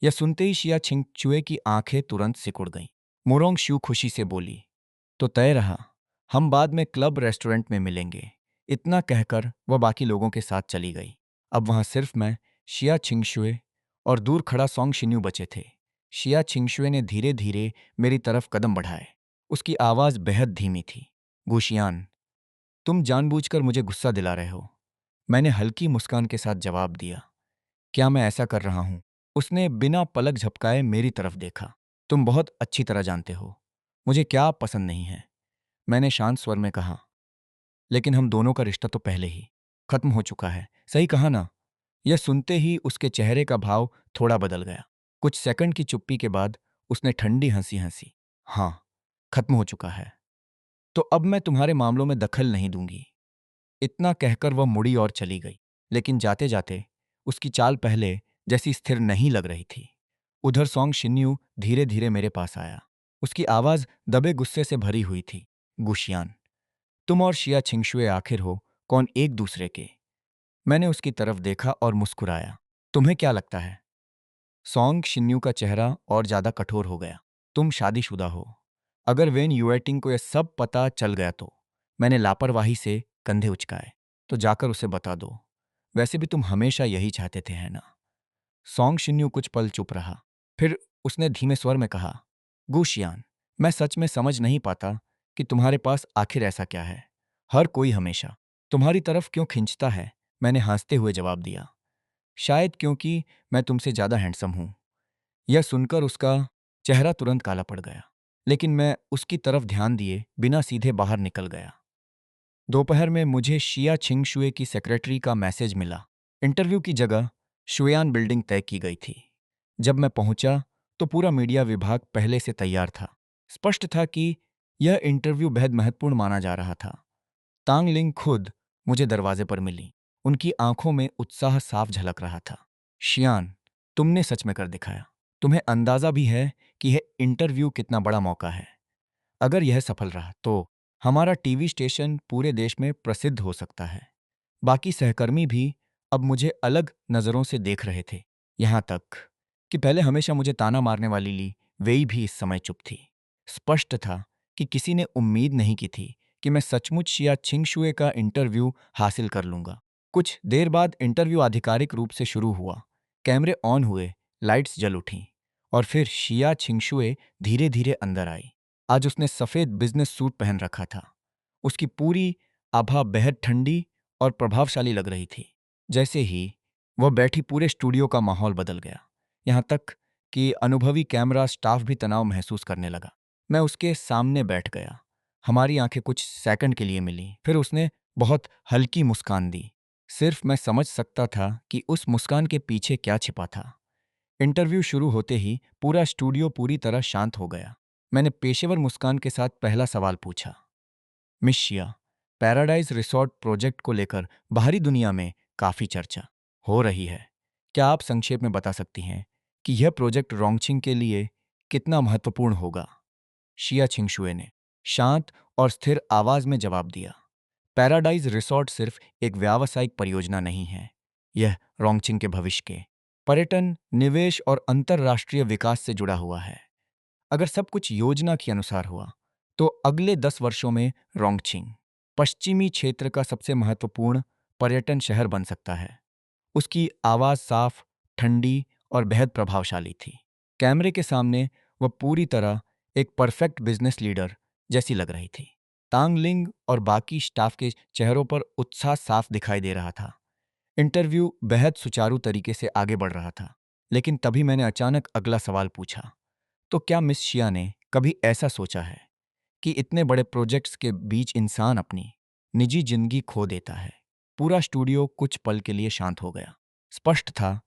यह सुनते ही शिया छिंगचुए की आंखें तुरंत सिकुड़ गईं। मुरोंग शू खुशी से बोली, तो तय रहा, हम बाद में क्लब रेस्टोरेंट में मिलेंगे। इतना कहकर वह बाकी लोगों के साथ चली गई। अब वहां सिर्फ मैं, शिया छिंगशुए और दूर खड़ा सोंग शिन्यू बचे थे। शिया छिंगशुए ने धीरे धीरे मेरी तरफ कदम बढ़ाए। उसकी आवाज बेहद धीमी थी। गुशियान, तुम जानबूझकर मुझे गुस्सा दिला रहे हो। मैंने हल्की मुस्कान के साथ जवाब दिया, क्या मैं ऐसा कर रहा हूं? उसने बिना पलक झपकाए मेरी तरफ देखा। तुम बहुत अच्छी तरह जानते हो मुझे क्या पसंद नहीं है, मैंने शांत स्वर में कहा। लेकिन हम दोनों का रिश्ता तो पहले ही खत्म हो चुका है, सही कहा ना? यह सुनते ही उसके चेहरे का भाव थोड़ा बदल गया। कुछ सेकंड की चुप्पी के बाद उसने ठंडी हंसी हंसी। हाँ, खत्म हो चुका है। तो अब मैं तुम्हारे मामलों में दखल नहीं दूंगी। इतना कहकर वह मुड़ी और चली गई। लेकिन जाते जाते उसकी चाल पहले जैसी स्थिर नहीं लग रही थी। उधर सोंग शिन्यू धीरे धीरे मेरे पास आया। उसकी आवाज दबे गुस्से से भरी हुई थी। गुशियान, तुम और शिया छिंगशुए आखिर हो कौन एक दूसरे के? मैंने उसकी तरफ देखा और मुस्कुराया। तुम्हें क्या लगता है? सोंग शिन्यू का चेहरा और ज्यादा कठोर हो गया। तुम शादीशुदा हो। अगर वेन युएटिंग को यह सब पता चल गया तो? मैंने लापरवाही से कंधे उचकाए। तो जाकर उसे बता दो। वैसे भी तुम हमेशा यही चाहते थे, है ना? सोंग शिन्यू कुछ पल चुप रहा। फिर उसने धीमे स्वर में कहा, गुशियान, मैं सच में समझ नहीं पाता कि तुम्हारे पास आखिर ऐसा क्या है। हर कोई हमेशा तुम्हारी तरफ क्यों खिंचता है? मैंने हंसते हुए जवाब दिया, शायद क्योंकि मैं तुमसे ज्यादा हैंडसम हूं। यह सुनकर उसका चेहरा तुरंत काला पड़ गया, लेकिन मैं उसकी तरफ ध्यान दिए बिना सीधे बाहर निकल गया। दोपहर में मुझे शिया छिंगशुए की सेक्रेटरी का मैसेज मिला। इंटरव्यू की जगह शुयान बिल्डिंग तय की गई थी। जब मैं पहुंचा तो पूरा मीडिया विभाग पहले से तैयार था। स्पष्ट था कि यह इंटरव्यू बेहद महत्वपूर्ण माना जा रहा था। तांग लिंग खुद मुझे दरवाजे पर मिली। उनकी आंखों में उत्साह साफ झलक रहा था। शियान, तुमने सच में कर दिखाया। तुम्हें अंदाजा भी है कि यह इंटरव्यू कितना बड़ा मौका है। अगर यह सफल रहा तो हमारा टीवी स्टेशन पूरे देश में प्रसिद्ध हो सकता है। बाकी सहकर्मी भी अब मुझे अलग नजरों से देख रहे थे। यहां तक कि पहले हमेशा मुझे ताना मारने वाली ली वेई भी इस समय चुप थी। स्पष्ट था कि किसी ने उम्मीद नहीं की थी कि मैं सचमुच शिया छिंगशुए का इंटरव्यू हासिल कर लूंगा। कुछ देर बाद इंटरव्यू आधिकारिक रूप से शुरू हुआ। कैमरे ऑन हुए, लाइट्स जल उठीं और फिर शिया छिंगशुए धीरे धीरे अंदर आई। आज उसने सफेद बिजनेस सूट पहन रखा था। उसकी पूरी आभा बेहद ठंडी और प्रभावशाली लग रही थी। जैसे ही वह बैठी पूरे स्टूडियो का माहौल बदल गया। यहां तक कि अनुभवी कैमरा स्टाफ भी तनाव महसूस करने लगा। मैं उसके सामने बैठ गया। हमारी आंखें कुछ सेकंड के लिए मिली, फिर उसने बहुत हल्की मुस्कान दी। सिर्फ मैं समझ सकता था कि उस मुस्कान के पीछे क्या छिपा था। इंटरव्यू शुरू होते ही पूरा स्टूडियो पूरी तरह शांत हो गया। मैंने पेशेवर मुस्कान के साथ पहला सवाल पूछा। मिस शिया, पैराडाइज रिसॉर्ट प्रोजेक्ट को लेकर बाहरी दुनिया में काफ़ी चर्चा हो रही है। क्या आप संक्षेप में बता सकती हैं कि यह प्रोजेक्ट रोंगछिंग के लिए कितना महत्वपूर्ण होगा? शिया छिंगशुए ने शांत और स्थिर आवाज में जवाब दिया। पैराडाइज रिसॉर्ट सिर्फ एक व्यावसायिक परियोजना नहीं है। यह रोंगछिंग के भविष्य के पर्यटन, निवेश और अंतर्राष्ट्रीय विकास से जुड़ा हुआ है। अगर सब कुछ योजना के अनुसार हुआ, तो अगले 10 वर्षों में रोंगछिंग पश्चिमी क्षेत्र का सबसे महत्वपूर्ण पर्यटन शहर बन सकता है। उसकी आवाज़ साफ, ठंडी और बेहद प्रभावशाली थी। कैमरे के सामने वह पूरी तरह एक परफेक्ट बिजनेस लीडर जैसी लग रही थी। तांगलिंग और बाकी स्टाफ के चेहरों पर उत्साह साफ दिखाई दे रहा था। इंटरव्यू बेहद सुचारू तरीके से आगे बढ़ रहा था। लेकिन तभी मैंने अचानक अगला सवाल पूछा। तो क्या मिस शिया ने कभी ऐसा सोचा है कि इतने बड़े प्रोजेक्ट्स के बीच इंसान अपनी निजी जिंदगी खो देता है? पूरा स्टूडियो कुछ पल के लिए शांत हो गया। स्पष्ट था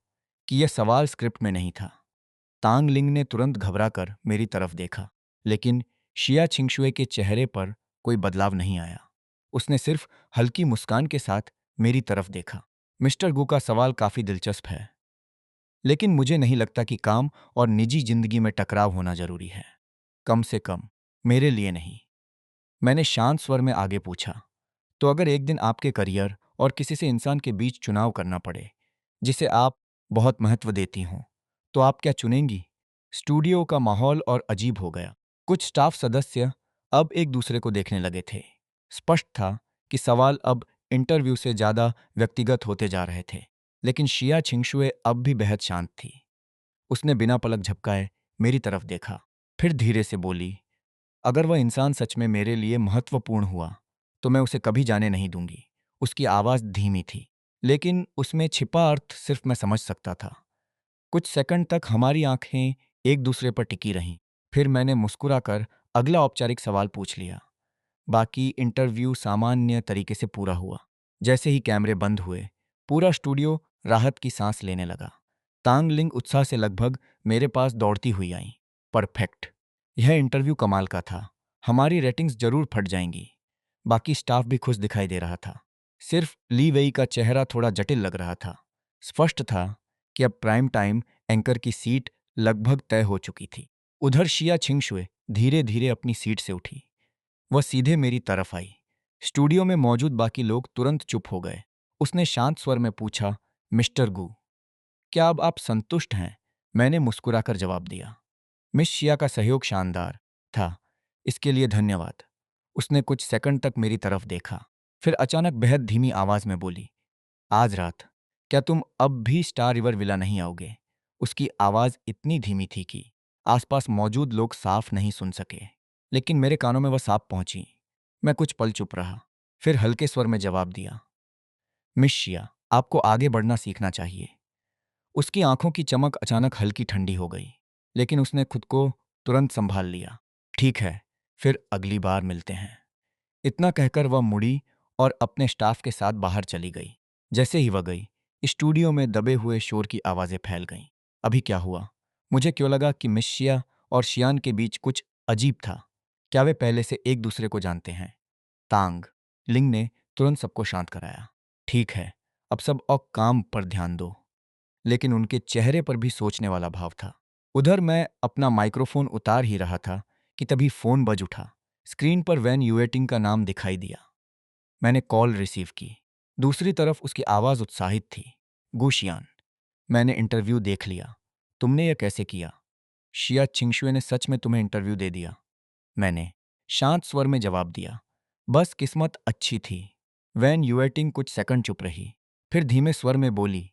कि यह सवाल स्क्रिप्ट में नहीं था। तांग लिंग ने तुरंत घबराकर मेरी तरफ देखा, लेकिन शिया छिंगशुए के चेहरे पर कोई बदलाव नहीं आया। उसने सिर्फ हल्की मुस्कान के साथ मेरी तरफ देखा। मिस्टर गू का सवाल काफी दिलचस्प है, लेकिन मुझे नहीं लगता कि काम और निजी जिंदगी में टकराव होना जरूरी है। कम से कम मेरे लिए नहीं। मैंने शांत स्वर में आगे पूछा। तो अगर एक दिन आपके करियर और किसी से इंसान के बीच चुनाव करना पड़े जिसे आप बहुत महत्व देती हों, तो आप क्या चुनेंगी? स्टूडियो का माहौल और अजीब हो गया। कुछ स्टाफ सदस्य अब एक दूसरे को देखने लगे थे। स्पष्ट था कि सवाल अब इंटरव्यू से ज्यादा व्यक्तिगत होते जा रहे थे। लेकिन शिया छिंगशुए अब भी बेहद शांत थी। उसने बिना पलक झपकाए मेरी तरफ देखा, फिर धीरे से बोली, अगर वह इंसान सच में मेरे लिए महत्वपूर्ण हुआ, तो मैं उसे कभी जाने नहीं दूंगी। उसकी आवाज़ धीमी थी, लेकिन उसमें छिपा अर्थ सिर्फ मैं समझ सकता था। कुछ सेकंड तक हमारी आंखें एक दूसरे पर टिकी रहीं। फिर मैंने मुस्कुराकर अगला औपचारिक सवाल पूछ लिया। बाकी इंटरव्यू सामान्य तरीके से पूरा हुआ। जैसे ही कैमरे बंद हुए, पूरा स्टूडियो राहत की सांस लेने लगा। तांग लिंग उत्साह से लगभग मेरे पास दौड़ती हुई आई। परफेक्ट! यह इंटरव्यू कमाल का था। हमारी रेटिंग्स जरूर फट जाएंगी। बाकी स्टाफ भी खुश दिखाई दे रहा था। सिर्फ ली वेई का चेहरा थोड़ा जटिल लग रहा था। स्पष्ट था कि अब प्राइम टाइम एंकर की सीट लगभग तय हो चुकी थी। उधर शिया छिंगशुए धीरे धीरे अपनी सीट से उठी। वह सीधे मेरी तरफ आई। स्टूडियो में मौजूद बाकी लोग तुरंत चुप हो गए। उसने शांत स्वर में पूछा, मिस्टर गू, क्या अब आप संतुष्ट हैं? मैंने मुस्कुराकर जवाब दिया। मिस शिया का सहयोग शानदार था, इसके लिए धन्यवाद। उसने कुछ सेकंड तक मेरी तरफ देखा, फिर अचानक बेहद धीमी आवाज में बोली, आज रात क्या तुम अब भी स्टार रिवर विला नहीं आओगे? उसकी आवाज इतनी धीमी थी कि आसपास मौजूद लोग साफ नहीं सुन सके, लेकिन मेरे कानों में वह साफ पहुंची। मैं कुछ पल चुप रहा, फिर हल्के स्वर में जवाब दिया, मिस शिया, आपको आगे बढ़ना सीखना चाहिए। उसकी आंखों की चमक अचानक हल्की ठंडी हो गई, लेकिन उसने खुद को तुरंत संभाल लिया। ठीक है, फिर अगली बार मिलते हैं। इतना कहकर वह मुड़ी और अपने स्टाफ के साथ बाहर चली गई। जैसे ही वह गई, स्टूडियो में दबे हुए शोर की आवाजें फैल गईं। अभी क्या हुआ? मुझे क्यों लगा कि मिस शिया और शियान के बीच कुछ अजीब था। क्या वे पहले से एक दूसरे को जानते हैं? तांग लिंग ने तुरंत सबको शांत कराया। ठीक है, अब सब और काम पर ध्यान दो। लेकिन उनके चेहरे पर भी सोचने वाला भाव था। उधर मैं अपना माइक्रोफोन उतार ही रहा था कि तभी फोन बज उठा। स्क्रीन पर वैन यूएटिंग का नाम दिखाई दिया। मैंने कॉल रिसीव की। दूसरी तरफ उसकी आवाज उत्साहित थी। गुशियान, मैंने इंटरव्यू देख लिया। तुमने यह कैसे किया? शिया छिंगशुए ने सच में तुम्हें इंटरव्यू दे दिया? मैंने शांत स्वर में जवाब दिया। बस किस्मत अच्छी थी। वैन यूएटिंग कुछ सेकंड चुप रही, फिर धीमे स्वर में बोली,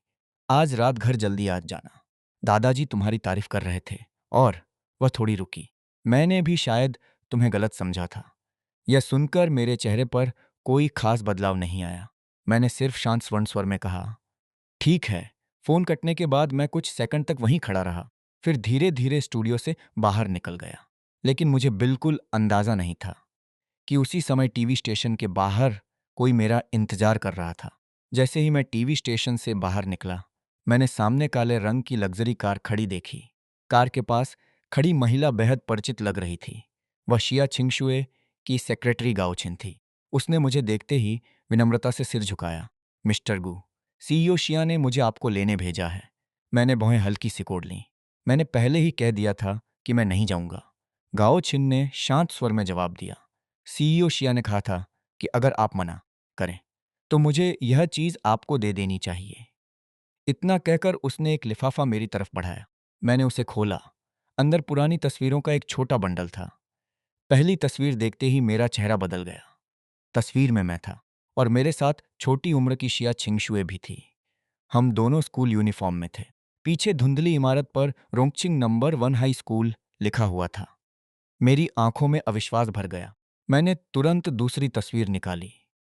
आज रात घर जल्दी आ जाना। दादाजी तुम्हारी तारीफ कर रहे थे। और वह थोड़ी रुकी। मैंने भी शायद तुम्हें गलत समझा था। यह सुनकर मेरे चेहरे पर कोई खास बदलाव नहीं आया। मैंने सिर्फ शांत स्वर्ण स्वर में कहा, ठीक है। फोन कटने के बाद मैं कुछ सेकंड तक वहीं खड़ा रहा। फिर धीरे धीरे स्टूडियो से बाहर निकल गया। लेकिन मुझे बिल्कुल अंदाजा नहीं था कि उसी समय टीवी स्टेशन के बाहर कोई मेरा इंतजार कर रहा था। जैसे ही मैं टीवी स्टेशन से बाहर निकला, मैंने सामने काले रंग की लग्जरी कार खड़ी देखी। कार के पास खड़ी महिला बेहद परिचित लग रही थी। वह शिया छिंगशुए की सेक्रेटरी गाओछिन थी। उसने मुझे देखते ही विनम्रता से सिर झुकाया। मिस्टर गु, सीईओ शिया ने मुझे आपको लेने भेजा है। मैंने भौहें हल्की सिकोड़ लीं। मैंने पहले ही कह दिया था कि मैं नहीं जाऊंगा। गाओछिन ने शांत स्वर में जवाब दिया। सीईओ शिया ने कहा था कि अगर आप मना करें तो मुझे यह चीज आपको दे देनी चाहिए। इतना कहकर उसने एक लिफाफा मेरी तरफ बढ़ाया। मैंने उसे खोला। अंदर पुरानी तस्वीरों का एक छोटा बंडल था। पहली तस्वीर देखते ही मेरा चेहरा बदल गया। तस्वीर में मैं था और मेरे साथ छोटी उम्र की शिया छिंगशुए भी थी। हम दोनों स्कूल यूनिफॉर्म में थे। पीछे धुंधली इमारत पर रोंगचिंग नंबर 1 हाई स्कूल लिखा हुआ था। मेरी आंखों में अविश्वास भर गया। मैंने तुरंत दूसरी तस्वीर निकाली।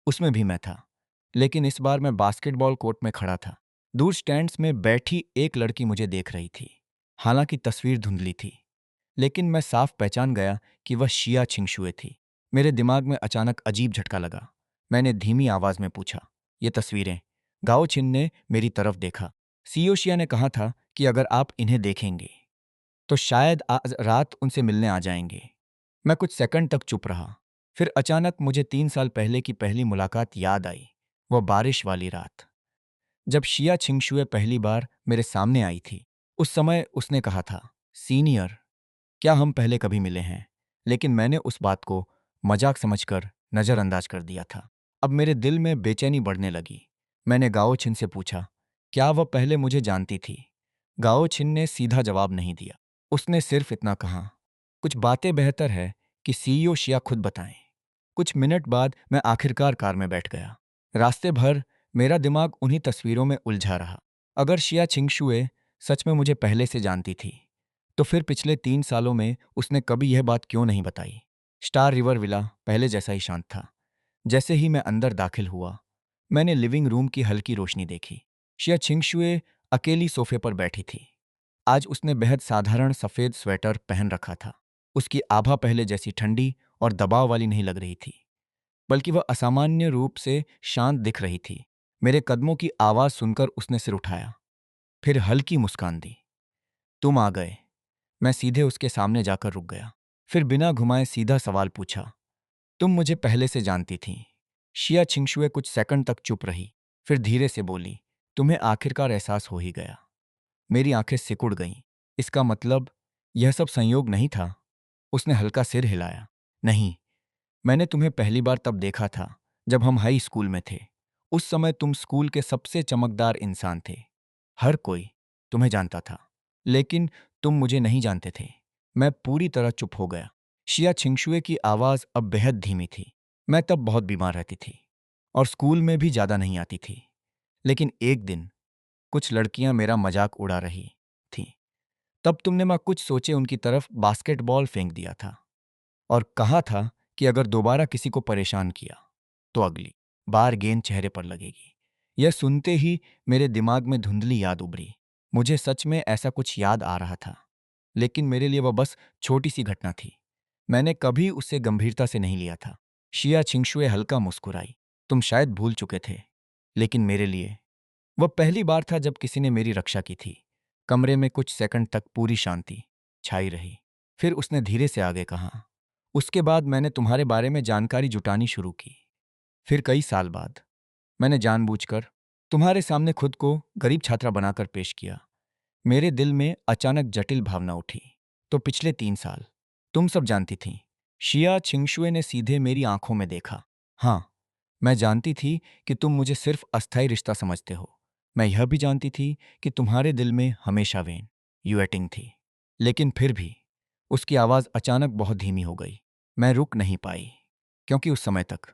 उसमें भी मैं था, लेकिन इस बार मैं बास्केटबॉल कोर्ट में खड़ा था। दूर स्टैंड्स में बैठी एक लड़की मुझे देख रही थी। हालांकि तस्वीर धुंधली थी, लेकिन मैं साफ पहचान गया कि वह शिया छिंगशुए थी। मेरे दिमाग में अचानक अजीब झटका लगा। मैंने धीमी आवाज में पूछा, ये तस्वीरें? गाओ छिन ने मेरी तरफ देखा। सीओ शिया ने कहा था कि अगर आप इन्हें देखेंगे तो शायद आज रात उनसे मिलने आ जाएंगे। मैं कुछ सेकंड तक चुप रहा। फिर अचानक मुझे 3 साल पहले की पहली मुलाकात याद आई। वह बारिश वाली रात, जब शिया छिंगशुए पहली बार मेरे सामने आई थी। उस समय उसने कहा था, सीनियर, क्या हम पहले कभी मिले हैं? लेकिन मैंने उस बात को मजाक समझकर नजरअंदाज कर दिया था। अब मेरे दिल में बेचैनी बढ़ने लगी। मैंने गाओ छिन से पूछा, क्या वह पहले मुझे जानती थी? गाओ छिन ने सीधा जवाब नहीं दिया। उसने सिर्फ इतना कहा, कुछ बातें बेहतर है कि सीईओ शिया खुद बताएं। कुछ मिनट बाद मैं आखिरकार कार में बैठ गया। रास्ते भर मेरा दिमाग उन्हीं तस्वीरों में उलझा रहा। अगर शिया छिंगशुए सच में मुझे पहले से जानती थी, तो फिर पिछले 3 सालों में उसने कभी यह बात क्यों नहीं बताई? स्टार रिवर विला पहले जैसा ही शांत था। जैसे ही मैं अंदर दाखिल हुआ, मैंने लिविंग रूम की हल्की रोशनी देखी। शिया छिंगशुए अकेली सोफे पर बैठी थी। आज उसने बेहद साधारण सफेद स्वेटर पहन रखा था। उसकी आभा पहले जैसी ठंडी और दबाव वाली नहीं लग रही थी, बल्कि वह असामान्य रूप से शांत दिख रही थी। मेरे कदमों की आवाज सुनकर उसने सिर उठाया, फिर हल्की मुस्कान दी। तुम आ गए। मैं सीधे उसके सामने जाकर रुक गया। फिर बिना घुमाए सीधा सवाल पूछा, तुम मुझे पहले से जानती थी? शिया छिंगशुए कुछ सेकंड तक चुप रही, फिर धीरे से बोली, तुम्हें आखिरकार एहसास हो ही गया। मेरी आंखें सिकुड़ गईं। इसका मतलब यह सब संयोग नहीं था? उसने हल्का सिर हिलाया। नहीं, मैंने तुम्हें पहली बार तब देखा था जब हम हाई स्कूल में थे। उस समय तुम स्कूल के सबसे चमकदार इंसान थे। हर कोई तुम्हें जानता था, लेकिन तुम मुझे नहीं जानते थे। मैं पूरी तरह चुप हो गया। शिया छिंगशुए की आवाज अब बेहद धीमी थी। मैं तब बहुत बीमार रहती थी और स्कूल में भी ज्यादा नहीं आती थी। लेकिन एक दिन कुछ लड़कियां मेरा मजाक उड़ा रही थीं। तब तुमने मैं कुछ सोचे उनकी तरफ बास्केटबॉल फेंक दिया था और कहा था कि अगर दोबारा किसी को परेशान किया तो अगली बार गेंद चेहरे पर लगेगी। यह सुनते ही मेरे दिमाग में धुंधली याद उभरी। मुझे सच में ऐसा कुछ याद आ रहा था, लेकिन मेरे लिए वह बस छोटी सी घटना थी। मैंने कभी उसे गंभीरता से नहीं लिया था। शिया छिंगशुए हल्का मुस्कुराई। तुम शायद भूल चुके थे, लेकिन मेरे लिए वह पहली बार था जब किसी ने मेरी रक्षा की थी। कमरे में कुछ सेकंड तक पूरी शांति छाई रही। फिर उसने धीरे से आगे कहा, उसके बाद मैंने तुम्हारे बारे में जानकारी जुटानी शुरू की। फिर कई साल बाद मैंने जानबूझकर तुम्हारे सामने खुद को गरीब छात्रा बनाकर पेश किया। मेरे दिल में अचानक जटिल भावना उठी। तो पिछले 3 साल तुम सब जानती थीं? शिया छिंगशुए ने सीधे मेरी आंखों में देखा। हाँ, मैं जानती थी कि तुम मुझे सिर्फ अस्थायी रिश्ता समझते हो। मैं यह भी जानती थी कि तुम्हारे दिल में हमेशा वेन युएटिंग थी। लेकिन फिर भी उसकी आवाज अचानक बहुत धीमी हो गई। मैं रुक नहीं पाई, क्योंकि उस समय तक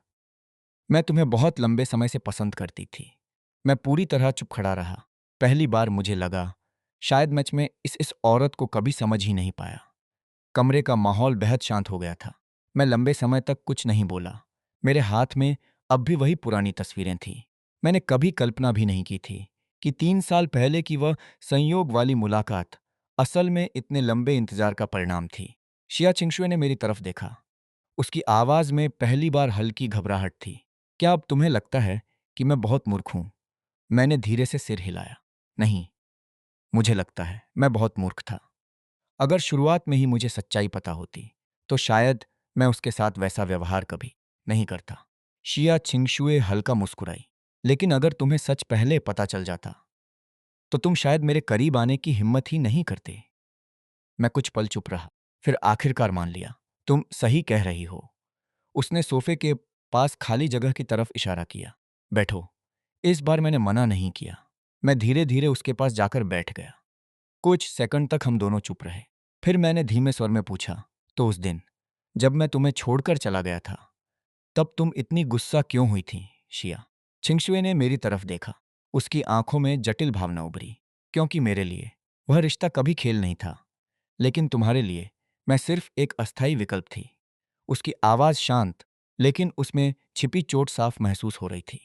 मैं तुम्हें बहुत लंबे समय से पसंद करती थी। मैं पूरी तरह चुप खड़ा रहा। पहली बार मुझे लगा शायद मैं में इस औरत को कभी समझ ही नहीं पाया। कमरे का माहौल बेहद शांत हो गया था। मैं लंबे समय तक कुछ नहीं बोला। मेरे हाथ में अब भी वही पुरानी तस्वीरें थीं। मैंने कभी कल्पना भी नहीं की थी कि 3 साल पहले की वह संयोग वाली मुलाकात असल में इतने लंबे इंतजार का परिणाम थी। शिया चिंगशुए ने मेरी तरफ देखा। उसकी आवाज में पहली बार हल्की घबराहट थी। क्या अब तुम्हें लगता है कि मैं बहुत मूर्ख हूं? मैंने धीरे से सिर हिलाया। नहीं, मुझे लगता है मैं बहुत मूर्ख था। अगर शुरुआत में ही मुझे सच्चाई पता होती तो शायद मैं उसके साथ वैसा व्यवहार कभी नहीं करता। शिया छिंगशुए हल्का मुस्कुराई। लेकिन अगर तुम्हें सच पहले पता चल जाता तो तुम शायद मेरे करीब आने की हिम्मत ही नहीं करते। मैं कुछ पल चुप रहा, फिर आखिरकार मान लिया। तुम सही कह रही हो। उसने सोफे के पास खाली जगह की तरफ इशारा किया। बैठो। इस बार मैंने मना नहीं किया। मैं धीरे धीरे उसके पास जाकर बैठ गया। कुछ सेकंड तक हम दोनों चुप रहे। फिर मैंने धीमे स्वर में पूछा, तो उस दिन जब मैं तुम्हें छोड़कर चला गया था तब तुम इतनी गुस्सा क्यों हुई थी, शिया? छिंगशुए ने मेरी तरफ देखा। उसकी आंखों में जटिल भावना उभरी। क्योंकि मेरे लिए वह रिश्ता कभी खेल नहीं था, लेकिन तुम्हारे लिए मैं सिर्फ एक अस्थायी विकल्प थी। उसकी आवाज शांत, लेकिन उसमें छिपी चोट साफ महसूस हो रही थी।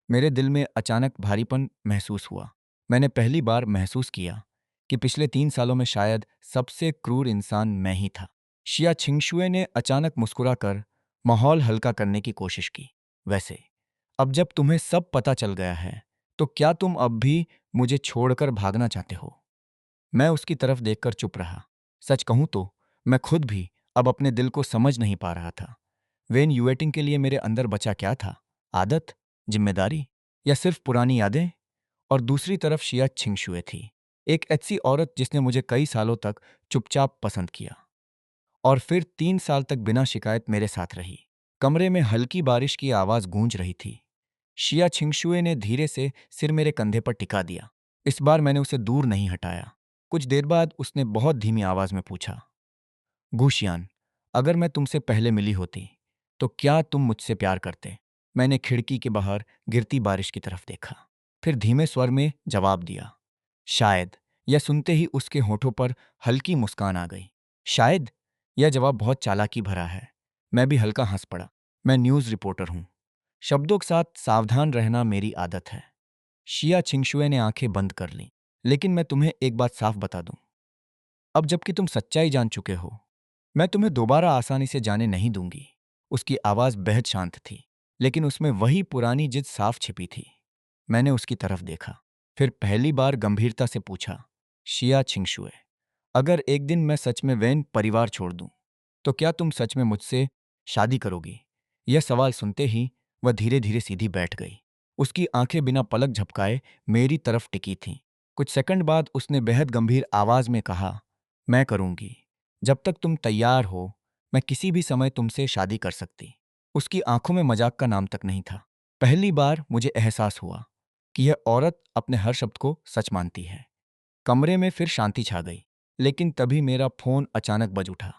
मेरे दिल में अचानक भारीपन महसूस हुआ। मैंने पहली बार महसूस किया कि पिछले 3 सालों में शायद सबसे क्रूर इंसान मैं ही था। शिया छिंगशुए ने अचानक मुस्कुराकर माहौल हल्का करने की कोशिश की। वैसे अब जब तुम्हें सब पता चल गया है तो क्या तुम अब भी मुझे छोड़कर भागना चाहते हो? मैं उसकी तरफ देखकर चुप रहा। सच कहूं तो मैं खुद भी अब अपने दिल को समझ नहीं पा रहा था। वेन यूएटिंग के लिए मेरे अंदर बचा क्या था? आदत, जिम्मेदारी, या सिर्फ पुरानी यादें? और दूसरी तरफ शिया छिंगशुए थी, एक ऐसी औरत जिसने मुझे कई सालों तक चुपचाप पसंद किया और फिर 3 साल तक बिना शिकायत मेरे साथ रही। कमरे में हल्की बारिश की आवाज गूंज रही थी। शिया छिंगशुए ने धीरे से सिर मेरे कंधे पर टिका दिया। इस बार मैंने उसे दूर नहीं हटाया। कुछ देर बाद उसने बहुत धीमी आवाज में पूछा, गुशियान, अगर मैं तुमसे पहले मिली होती तो क्या तुम मुझसे प्यार करते? मैंने खिड़की के बाहर गिरती बारिश की तरफ देखा, फिर धीमे स्वर में जवाब दिया, शायद। यह सुनते ही उसके होठों पर हल्की मुस्कान आ गई। शायद? यह जवाब बहुत चालाकी भरा है। मैं भी हल्का हंस पड़ा। मैं न्यूज़ रिपोर्टर हूं। शब्दों के साथ सावधान रहना मेरी आदत है। शिया छिंगशुए ने आंखें बंद कर लीं। लेकिन मैं तुम्हें एक बात साफ बता दूं, अब जबकि तुम सच्चाई जान चुके हो, मैं तुम्हें दोबारा आसानी से जाने नहीं दूंगी। उसकी आवाज बेहद शांत थी, लेकिन उसमें वही पुरानी जिद साफ छिपी थी। मैंने उसकी तरफ देखा, फिर पहली बार गंभीरता से पूछा, शिया छिंगशुए, अगर एक दिन मैं सच में वैन परिवार छोड़ दूं, तो क्या तुम सच में मुझसे शादी करोगी? यह सवाल सुनते ही वह धीरे धीरे सीधी बैठ गई। उसकी आंखें बिना पलक झपकाए मेरी तरफ टिकी थीं। कुछ सेकंड बाद उसने बेहद गंभीर आवाज में कहा, मैं करूंगी। जब तक तुम तैयार हो, मैं किसी भी समय तुमसे शादी कर सकती। उसकी आंखों में मजाक का नाम तक नहीं था। पहली बार मुझे एहसास हुआ कि यह औरत अपने हर शब्द को सच मानती है। कमरे में फिर शांति छा गई, लेकिन तभी मेरा फोन अचानक बज उठा।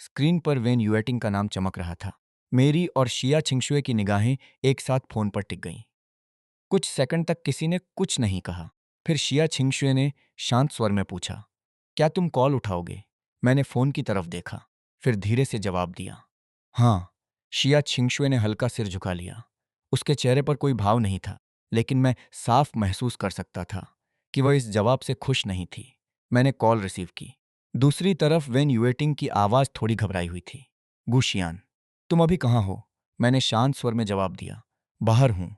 स्क्रीन पर वेन यूएटिंग का नाम चमक रहा था। मेरी और शिया छिंगशुए की निगाहें एक साथ फोन पर टिक गईं। कुछ सेकंड तक किसी ने कुछ नहीं कहा। फिर शिया छिंगशुए ने शांत स्वर में पूछा, क्या तुम कॉल उठाओगे? मैंने फोन की तरफ देखा, फिर धीरे से जवाब दिया, हाँ। शिया छिंगशुए ने हल्का सिर झुका लिया। उसके चेहरे पर कोई भाव नहीं था, लेकिन मैं साफ महसूस कर सकता था कि वह इस जवाब से खुश नहीं थी। मैंने कॉल रिसीव की। दूसरी तरफ वेन यूएटिंग की आवाज थोड़ी घबराई हुई थी। गुशियान, तुम अभी कहाँ हो? मैंने शांत स्वर में जवाब दिया, बाहर हूं।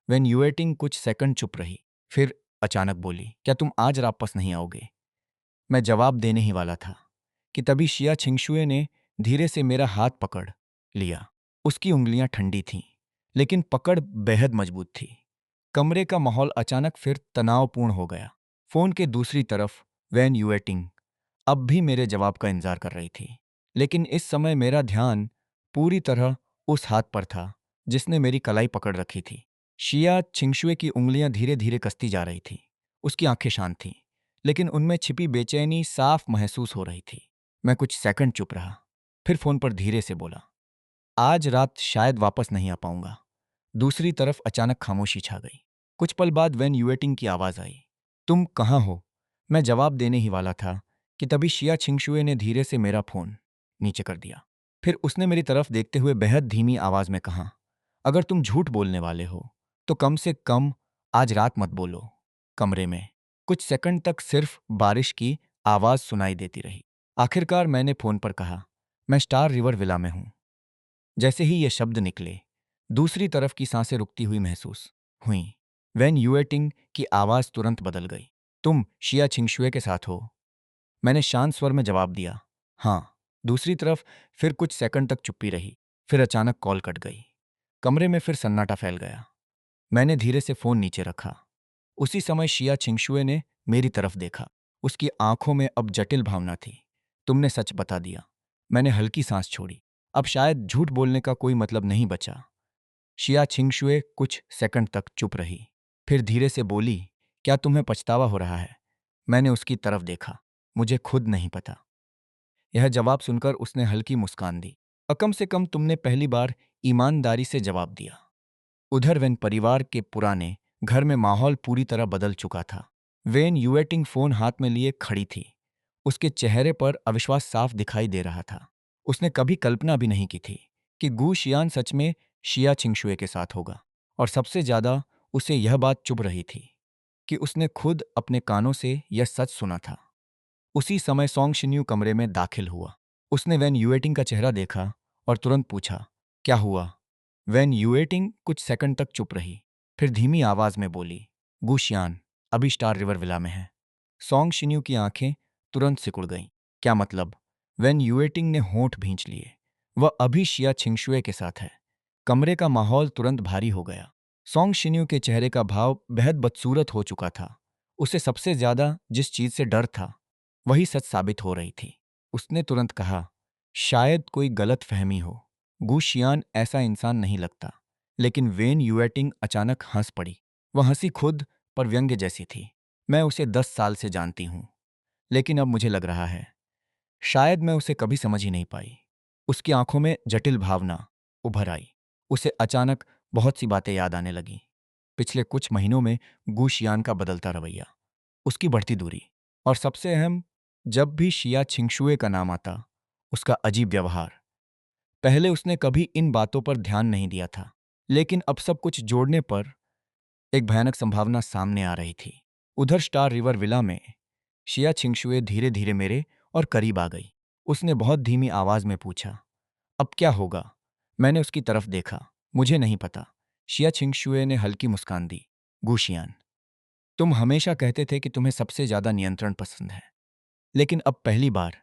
वेन यूएटिंग कुछ सेकंड चुप रही, फिर अचानक बोली, क्या तुम आज वापस नहीं आओगे? मैं जवाब देने ही वाला था कि तभी शिया छिंगशुए ने धीरे से मेरा हाथ पकड़ लिया। उसकी उंगलियां ठंडी थीं, लेकिन पकड़ बेहद मजबूत थी। कमरे का माहौल अचानक फिर तनावपूर्ण हो गया। फोन के दूसरी तरफ वैन यूएटिंग अब भी मेरे जवाब का इंतजार कर रही थी, लेकिन इस समय मेरा ध्यान पूरी तरह उस हाथ पर था जिसने मेरी कलाई पकड़ रखी थी। शिया छिंगशुए की उंगलियां धीरे धीरे कसती जा रही थी। उसकी आंखें शांत थीं, लेकिन उनमें छिपी बेचैनी साफ महसूस हो रही थी। मैं कुछ सेकंड चुप रहा, फिर फोन पर धीरे से बोला, आज रात शायद वापस नहीं आ पाऊंगा। दूसरी तरफ अचानक खामोशी छा गई। कुछ पल बाद वैन यूएटिंग की आवाज आई, तुम कहाँ हो? मैं जवाब देने ही वाला था कि तभी शिया छिंगशुए ने धीरे से मेरा फोन नीचे कर दिया। फिर उसने मेरी तरफ देखते हुए बेहद धीमी आवाज में कहा, अगर तुम झूठ बोलने वाले हो तो कम से कम आज रात मत बोलो। कमरे में कुछ सेकंड तक सिर्फ बारिश की आवाज सुनाई देती रही। आखिरकार मैंने फोन पर कहा, मैं स्टार रिवर विला में हूं। जैसे ही ये शब्द निकले, दूसरी तरफ की सांसें रुकती हुई महसूस हुई। वैन यूएटिंग की आवाज तुरंत बदल गई। तुम शिया छिंगशुए के साथ हो? मैंने शांत स्वर में जवाब दिया, हाँ। दूसरी तरफ फिर कुछ सेकंड तक चुप्पी रही। फिर अचानक कॉल कट गई। कमरे में फिर सन्नाटा फैल गया। मैंने धीरे से फोन नीचे रखा। उसी समय शिया छिंगशुए ने मेरी तरफ देखा। उसकी आंखों में अब जटिल भावना थी। तुमने सच बता दिया। मैंने हल्की सांस छोड़ी। अब शायद झूठ बोलने का कोई मतलब नहीं बचा। शिया छिंगशुए कुछ सेकंड तक चुप रही। फिर धीरे से बोली, क्या तुम्हें पछतावा हो रहा है? मैंने उसकी तरफ देखा। मुझे खुद नहीं पता। यह जवाब सुनकर उसने हल्की मुस्कान दी। कम से कम तुमने पहली बार ईमानदारी से जवाब दिया। उधर वेन परिवार के पुराने घर में माहौल पूरी तरह बदल चुका था। वेन यूएटिंग फोन हाथ में लिए खड़ी थी। उसके चेहरे पर अविश्वास साफ दिखाई दे रहा था। उसने कभी कल्पना भी नहीं की थी कि गू शियान सच में शिया छिंगशुए के साथ होगा। और सबसे ज्यादा उसे यह बात चुभ रही थी कि उसने खुद अपने कानों से यह सच सुना था। उसी समय सोंग शिन्यू कमरे में दाखिल हुआ। उसने वैन यूएटिंग का चेहरा देखा और तुरंत पूछा, क्या हुआ? वैन यूएटिंग कुछ सेकंड तक चुप रही। फिर धीमी आवाज में बोली, गुशियान अभी स्टार रिवर विला में है। सोंग शिन्यू की आंखें तुरंत सिकुड़ गईं। क्या मतलब? वैन यूएटिंग ने होंठ भींच लिए। वह अभी शिया छिंगशुए के साथ है। कमरे का माहौल तुरंत भारी हो गया। सोंग शिन्यू के चेहरे का भाव बेहद बदसूरत हो चुका था। उसे सबसे ज्यादा जिस चीज से डर था वही सच साबित हो रही थी। उसने तुरंत कहा, शायद कोई गलत फहमी हो। गू शियान ऐसा इंसान नहीं लगता। लेकिन वेन यूएटिंग अचानक हंस पड़ी। वह हंसी खुद पर व्यंग्य जैसी थी। मैं उसे 10 साल से जानती हूं, लेकिन अब मुझे लग रहा है शायद मैं उसे कभी समझ ही नहीं पाई। उसकी आंखों में जटिल भावना उभर आई। उसे अचानक बहुत सी बातें याद आने लगीं। पिछले कुछ महीनों में गू शियान का बदलता रवैया, उसकी बढ़ती दूरी, और सबसे अहम, जब भी शिया छिंगशुए का नाम आता, उसका अजीब व्यवहार। पहले उसने कभी इन बातों पर ध्यान नहीं दिया था, लेकिन अब सब कुछ जोड़ने पर एक भयानक संभावना सामने आ रही थी। उधर स्टार रिवर विला में शिया छिंगशुए धीरे धीरे मेरे और करीब आ गई। उसने बहुत धीमी आवाज में पूछा, अब क्या होगा? मैंने उसकी तरफ देखा। मुझे नहीं पता। शिया छिंगशुए ने हल्की मुस्कान दी। गुशियान, तुम हमेशा कहते थे कि तुम्हें सबसे ज्यादा नियंत्रण पसंद है, लेकिन अब पहली बार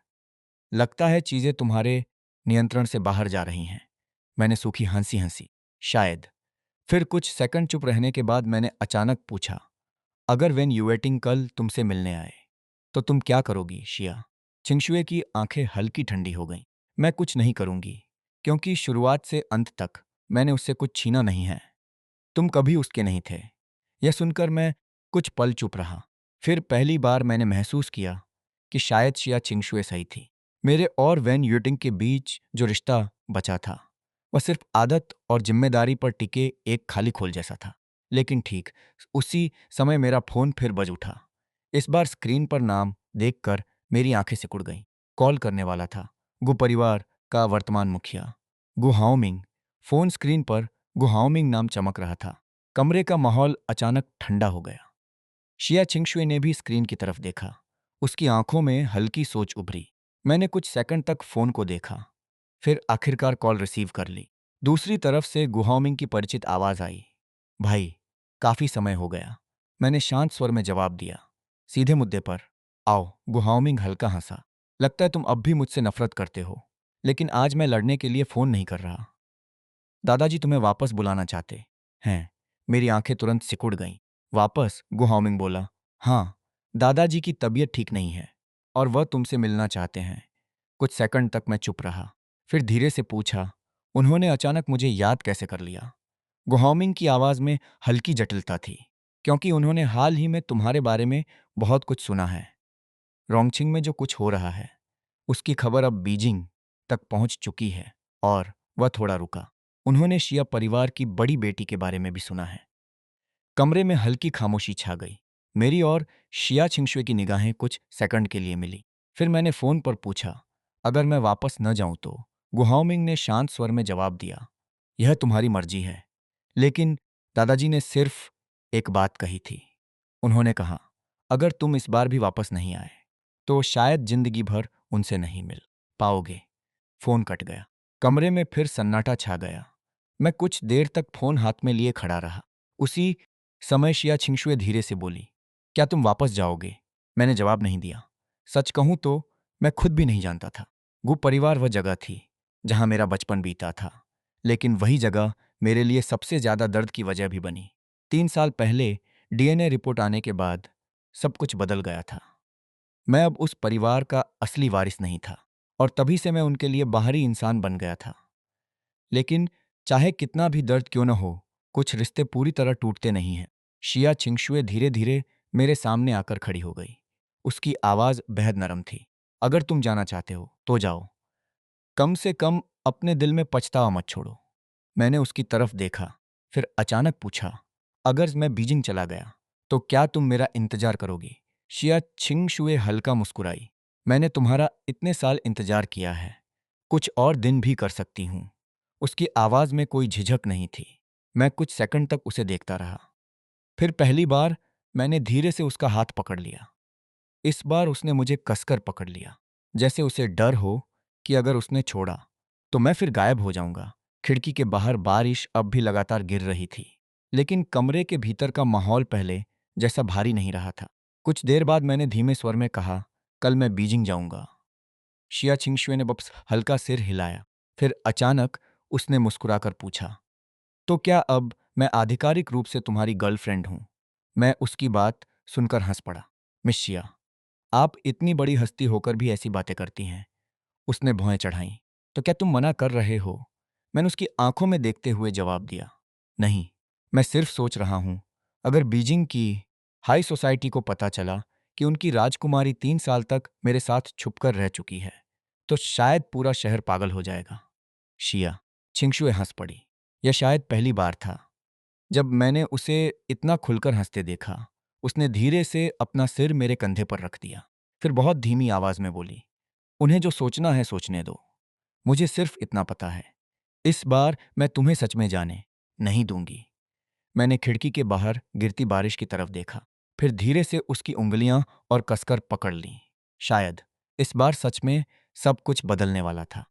लगता है चीजें तुम्हारे नियंत्रण से बाहर जा रही हैं। मैंने सूखी हंसी हंसी। शायद। फिर कुछ सेकंड चुप रहने के बाद मैंने अचानक पूछा, अगर वेन यूएटिंग कल तुमसे मिलने आए तो तुम क्या करोगी शिया? छिंगशुए की आंखें हल्की ठंडी हो गईं। मैं कुछ नहीं करूंगी, क्योंकि शुरुआत से अंत तक मैंने उससे कुछ छीना नहीं है। तुम कभी उसके नहीं थे। यह सुनकर मैं कुछ पल चुप रहा। फिर पहली बार मैंने महसूस किया कि शायद शिया छिंगशुए सही थी। मेरे और वैन यूटिंग के बीच जो रिश्ता बचा था वह सिर्फ आदत और जिम्मेदारी पर टिके एक खाली खोल जैसा था। लेकिन ठीक उसी समय मेरा फोन फिर बज उठा। इस बार स्क्रीन पर नाम देखकर मेरी आंखें सिकुड़ गईं। कॉल करने वाला था गु परिवार का वर्तमान मुखिया, गु हाओमिंग। फोन स्क्रीन पर गु हाओमिंग नाम चमक रहा था। कमरे का माहौल अचानक ठंडा हो गया। शिया छिंगशुए ने भी स्क्रीन की तरफ देखा। उसकी आंखों में हल्की सोच उभरी। मैंने कुछ सेकंड तक फोन को देखा, फिर आखिरकार कॉल रिसीव कर ली। दूसरी तरफ से गुहाओमिंग की परिचित आवाज आई, भाई, काफी समय हो गया। मैंने शांत स्वर में जवाब दिया, सीधे मुद्दे पर आओ। गुहाओमिंग हल्का हंसा। लगता है तुम अब भी मुझसे नफरत करते हो, लेकिन आज मैं लड़ने के लिए फोन नहीं कर रहा। दादाजी तुम्हें वापस बुलाना चाहते हैं। मेरी आंखें तुरंत सिकुड़ गईं। वापस? गुहाओमिंग बोला, हाँ। दादाजी की तबीयत ठीक नहीं है और वह तुमसे मिलना चाहते हैं। कुछ सेकंड तक मैं चुप रहा, फिर धीरे से पूछा, उन्होंने अचानक मुझे याद कैसे कर लिया? गुहाओमिंग की आवाज में हल्की जटिलता थी, क्योंकि उन्होंने हाल ही में तुम्हारे बारे में बहुत कुछ सुना है। रोंगछिंग में जो कुछ हो रहा है उसकी खबर अब बीजिंग तक पहुंच चुकी है। और वह थोड़ा रुका। उन्होंने शिया परिवार की बड़ी बेटी के बारे में भी सुना है। कमरे में हल्की खामोशी छा गई। मेरी और शिया छिंगशुए की निगाहें कुछ सेकंड के लिए मिली। फिर मैंने फोन पर पूछा, अगर मैं वापस न जाऊं तो? गुहाओमिंग ने शांत स्वर में जवाब दिया, यह तुम्हारी मर्जी है। लेकिन दादाजी ने सिर्फ एक बात कही थी। उन्होंने कहा, अगर तुम इस बार भी वापस नहीं आए तो शायद जिंदगी भर उनसे नहीं मिल पाओगे। फोन कट गया। कमरे में फिर सन्नाटा छा गया। मैं कुछ देर तक फोन हाथ में लिए खड़ा रहा। उसी समय शिया छिंगशुए धीरे से बोली, क्या तुम वापस जाओगे? मैंने जवाब नहीं दिया। सच कहूं तो मैं खुद भी नहीं जानता था। गु परिवार वह जगह थी जहां मेरा बचपन बीता था, लेकिन वही जगह मेरे लिए सबसे ज्यादा दर्द की वजह भी बनी। 3 साल पहले डीएनए रिपोर्ट आने के बाद सब कुछ बदल गया था। मैं अब उस परिवार का असली वारिस नहीं था और तभी से मैं उनके लिए बाहरी इंसान बन गया था। लेकिन चाहे कितना भी दर्द क्यों न हो, कुछ रिश्ते पूरी तरह टूटते नहीं हैं। शिया छिंगशुए धीरे धीरे मेरे सामने आकर खड़ी हो गई। उसकी आवाज बेहद नरम थी। अगर तुम जाना चाहते हो तो जाओ, कम से कम अपने दिल में पछतावा मत छोड़ो। मैंने उसकी तरफ देखा, फिर अचानक पूछा, अगर मैं बीजिंग चला गया तो क्या तुम मेरा इंतजार करोगी? शिया छिंगशुए हल्का मुस्कुराई। मैंने तुम्हारा इतने साल इंतजार किया है, कुछ और दिन भी कर सकती हूं। उसकी आवाज में कोई झिझक नहीं थी। मैं कुछ सेकंड तक उसे देखता रहा। फिर पहली बार मैंने धीरे से उसका हाथ पकड़ लिया। इस बार उसने मुझे कसकर पकड़ लिया, जैसे उसे डर हो कि अगर उसने छोड़ा तो मैं फिर गायब हो जाऊंगा। खिड़की के बाहर बारिश अब भी लगातार गिर रही थी, लेकिन कमरे के भीतर का माहौल पहले जैसा भारी नहीं रहा था। कुछ देर बाद मैंने धीमे स्वर में कहा, कल मैं बीजिंग जाऊंगा। शिया छिंगशुए ने बस हल्का सिर हिलाया। फिर अचानक उसने मुस्कुराकर पूछा, तो क्या अब मैं आधिकारिक रूप से तुम्हारी गर्लफ्रेंड हूं? मैं उसकी बात सुनकर हंस पड़ा। मिस शिया, आप इतनी बड़ी हस्ती होकर भी ऐसी बातें करती हैं। उसने भौहें चढ़ाईं। तो क्या तुम मना कर रहे हो? मैंने उसकी आंखों में देखते हुए जवाब दिया, नहीं, मैं सिर्फ सोच रहा हूं, अगर बीजिंग की हाई सोसाइटी को पता चला कि उनकी राजकुमारी 3 साल तक मेरे साथ छुपकर रह चुकी है, तो शायद पूरा शहर पागल हो जाएगा। शिया छिंगशुए हंस पड़ी। यह शायद पहली बार था जब मैंने उसे इतना खुलकर हंसते देखा। उसने धीरे से अपना सिर मेरे कंधे पर रख दिया। फिर बहुत धीमी आवाज में बोली, उन्हें जो सोचना है सोचने दो। मुझे सिर्फ इतना पता है, इस बार मैं तुम्हें सच में जाने नहीं दूंगी। मैंने खिड़की के बाहर गिरती बारिश की तरफ देखा, फिर धीरे से उसकी उंगलियां और कसकर पकड़ लीं। शायद इस बार सच में सब कुछ बदलने वाला था।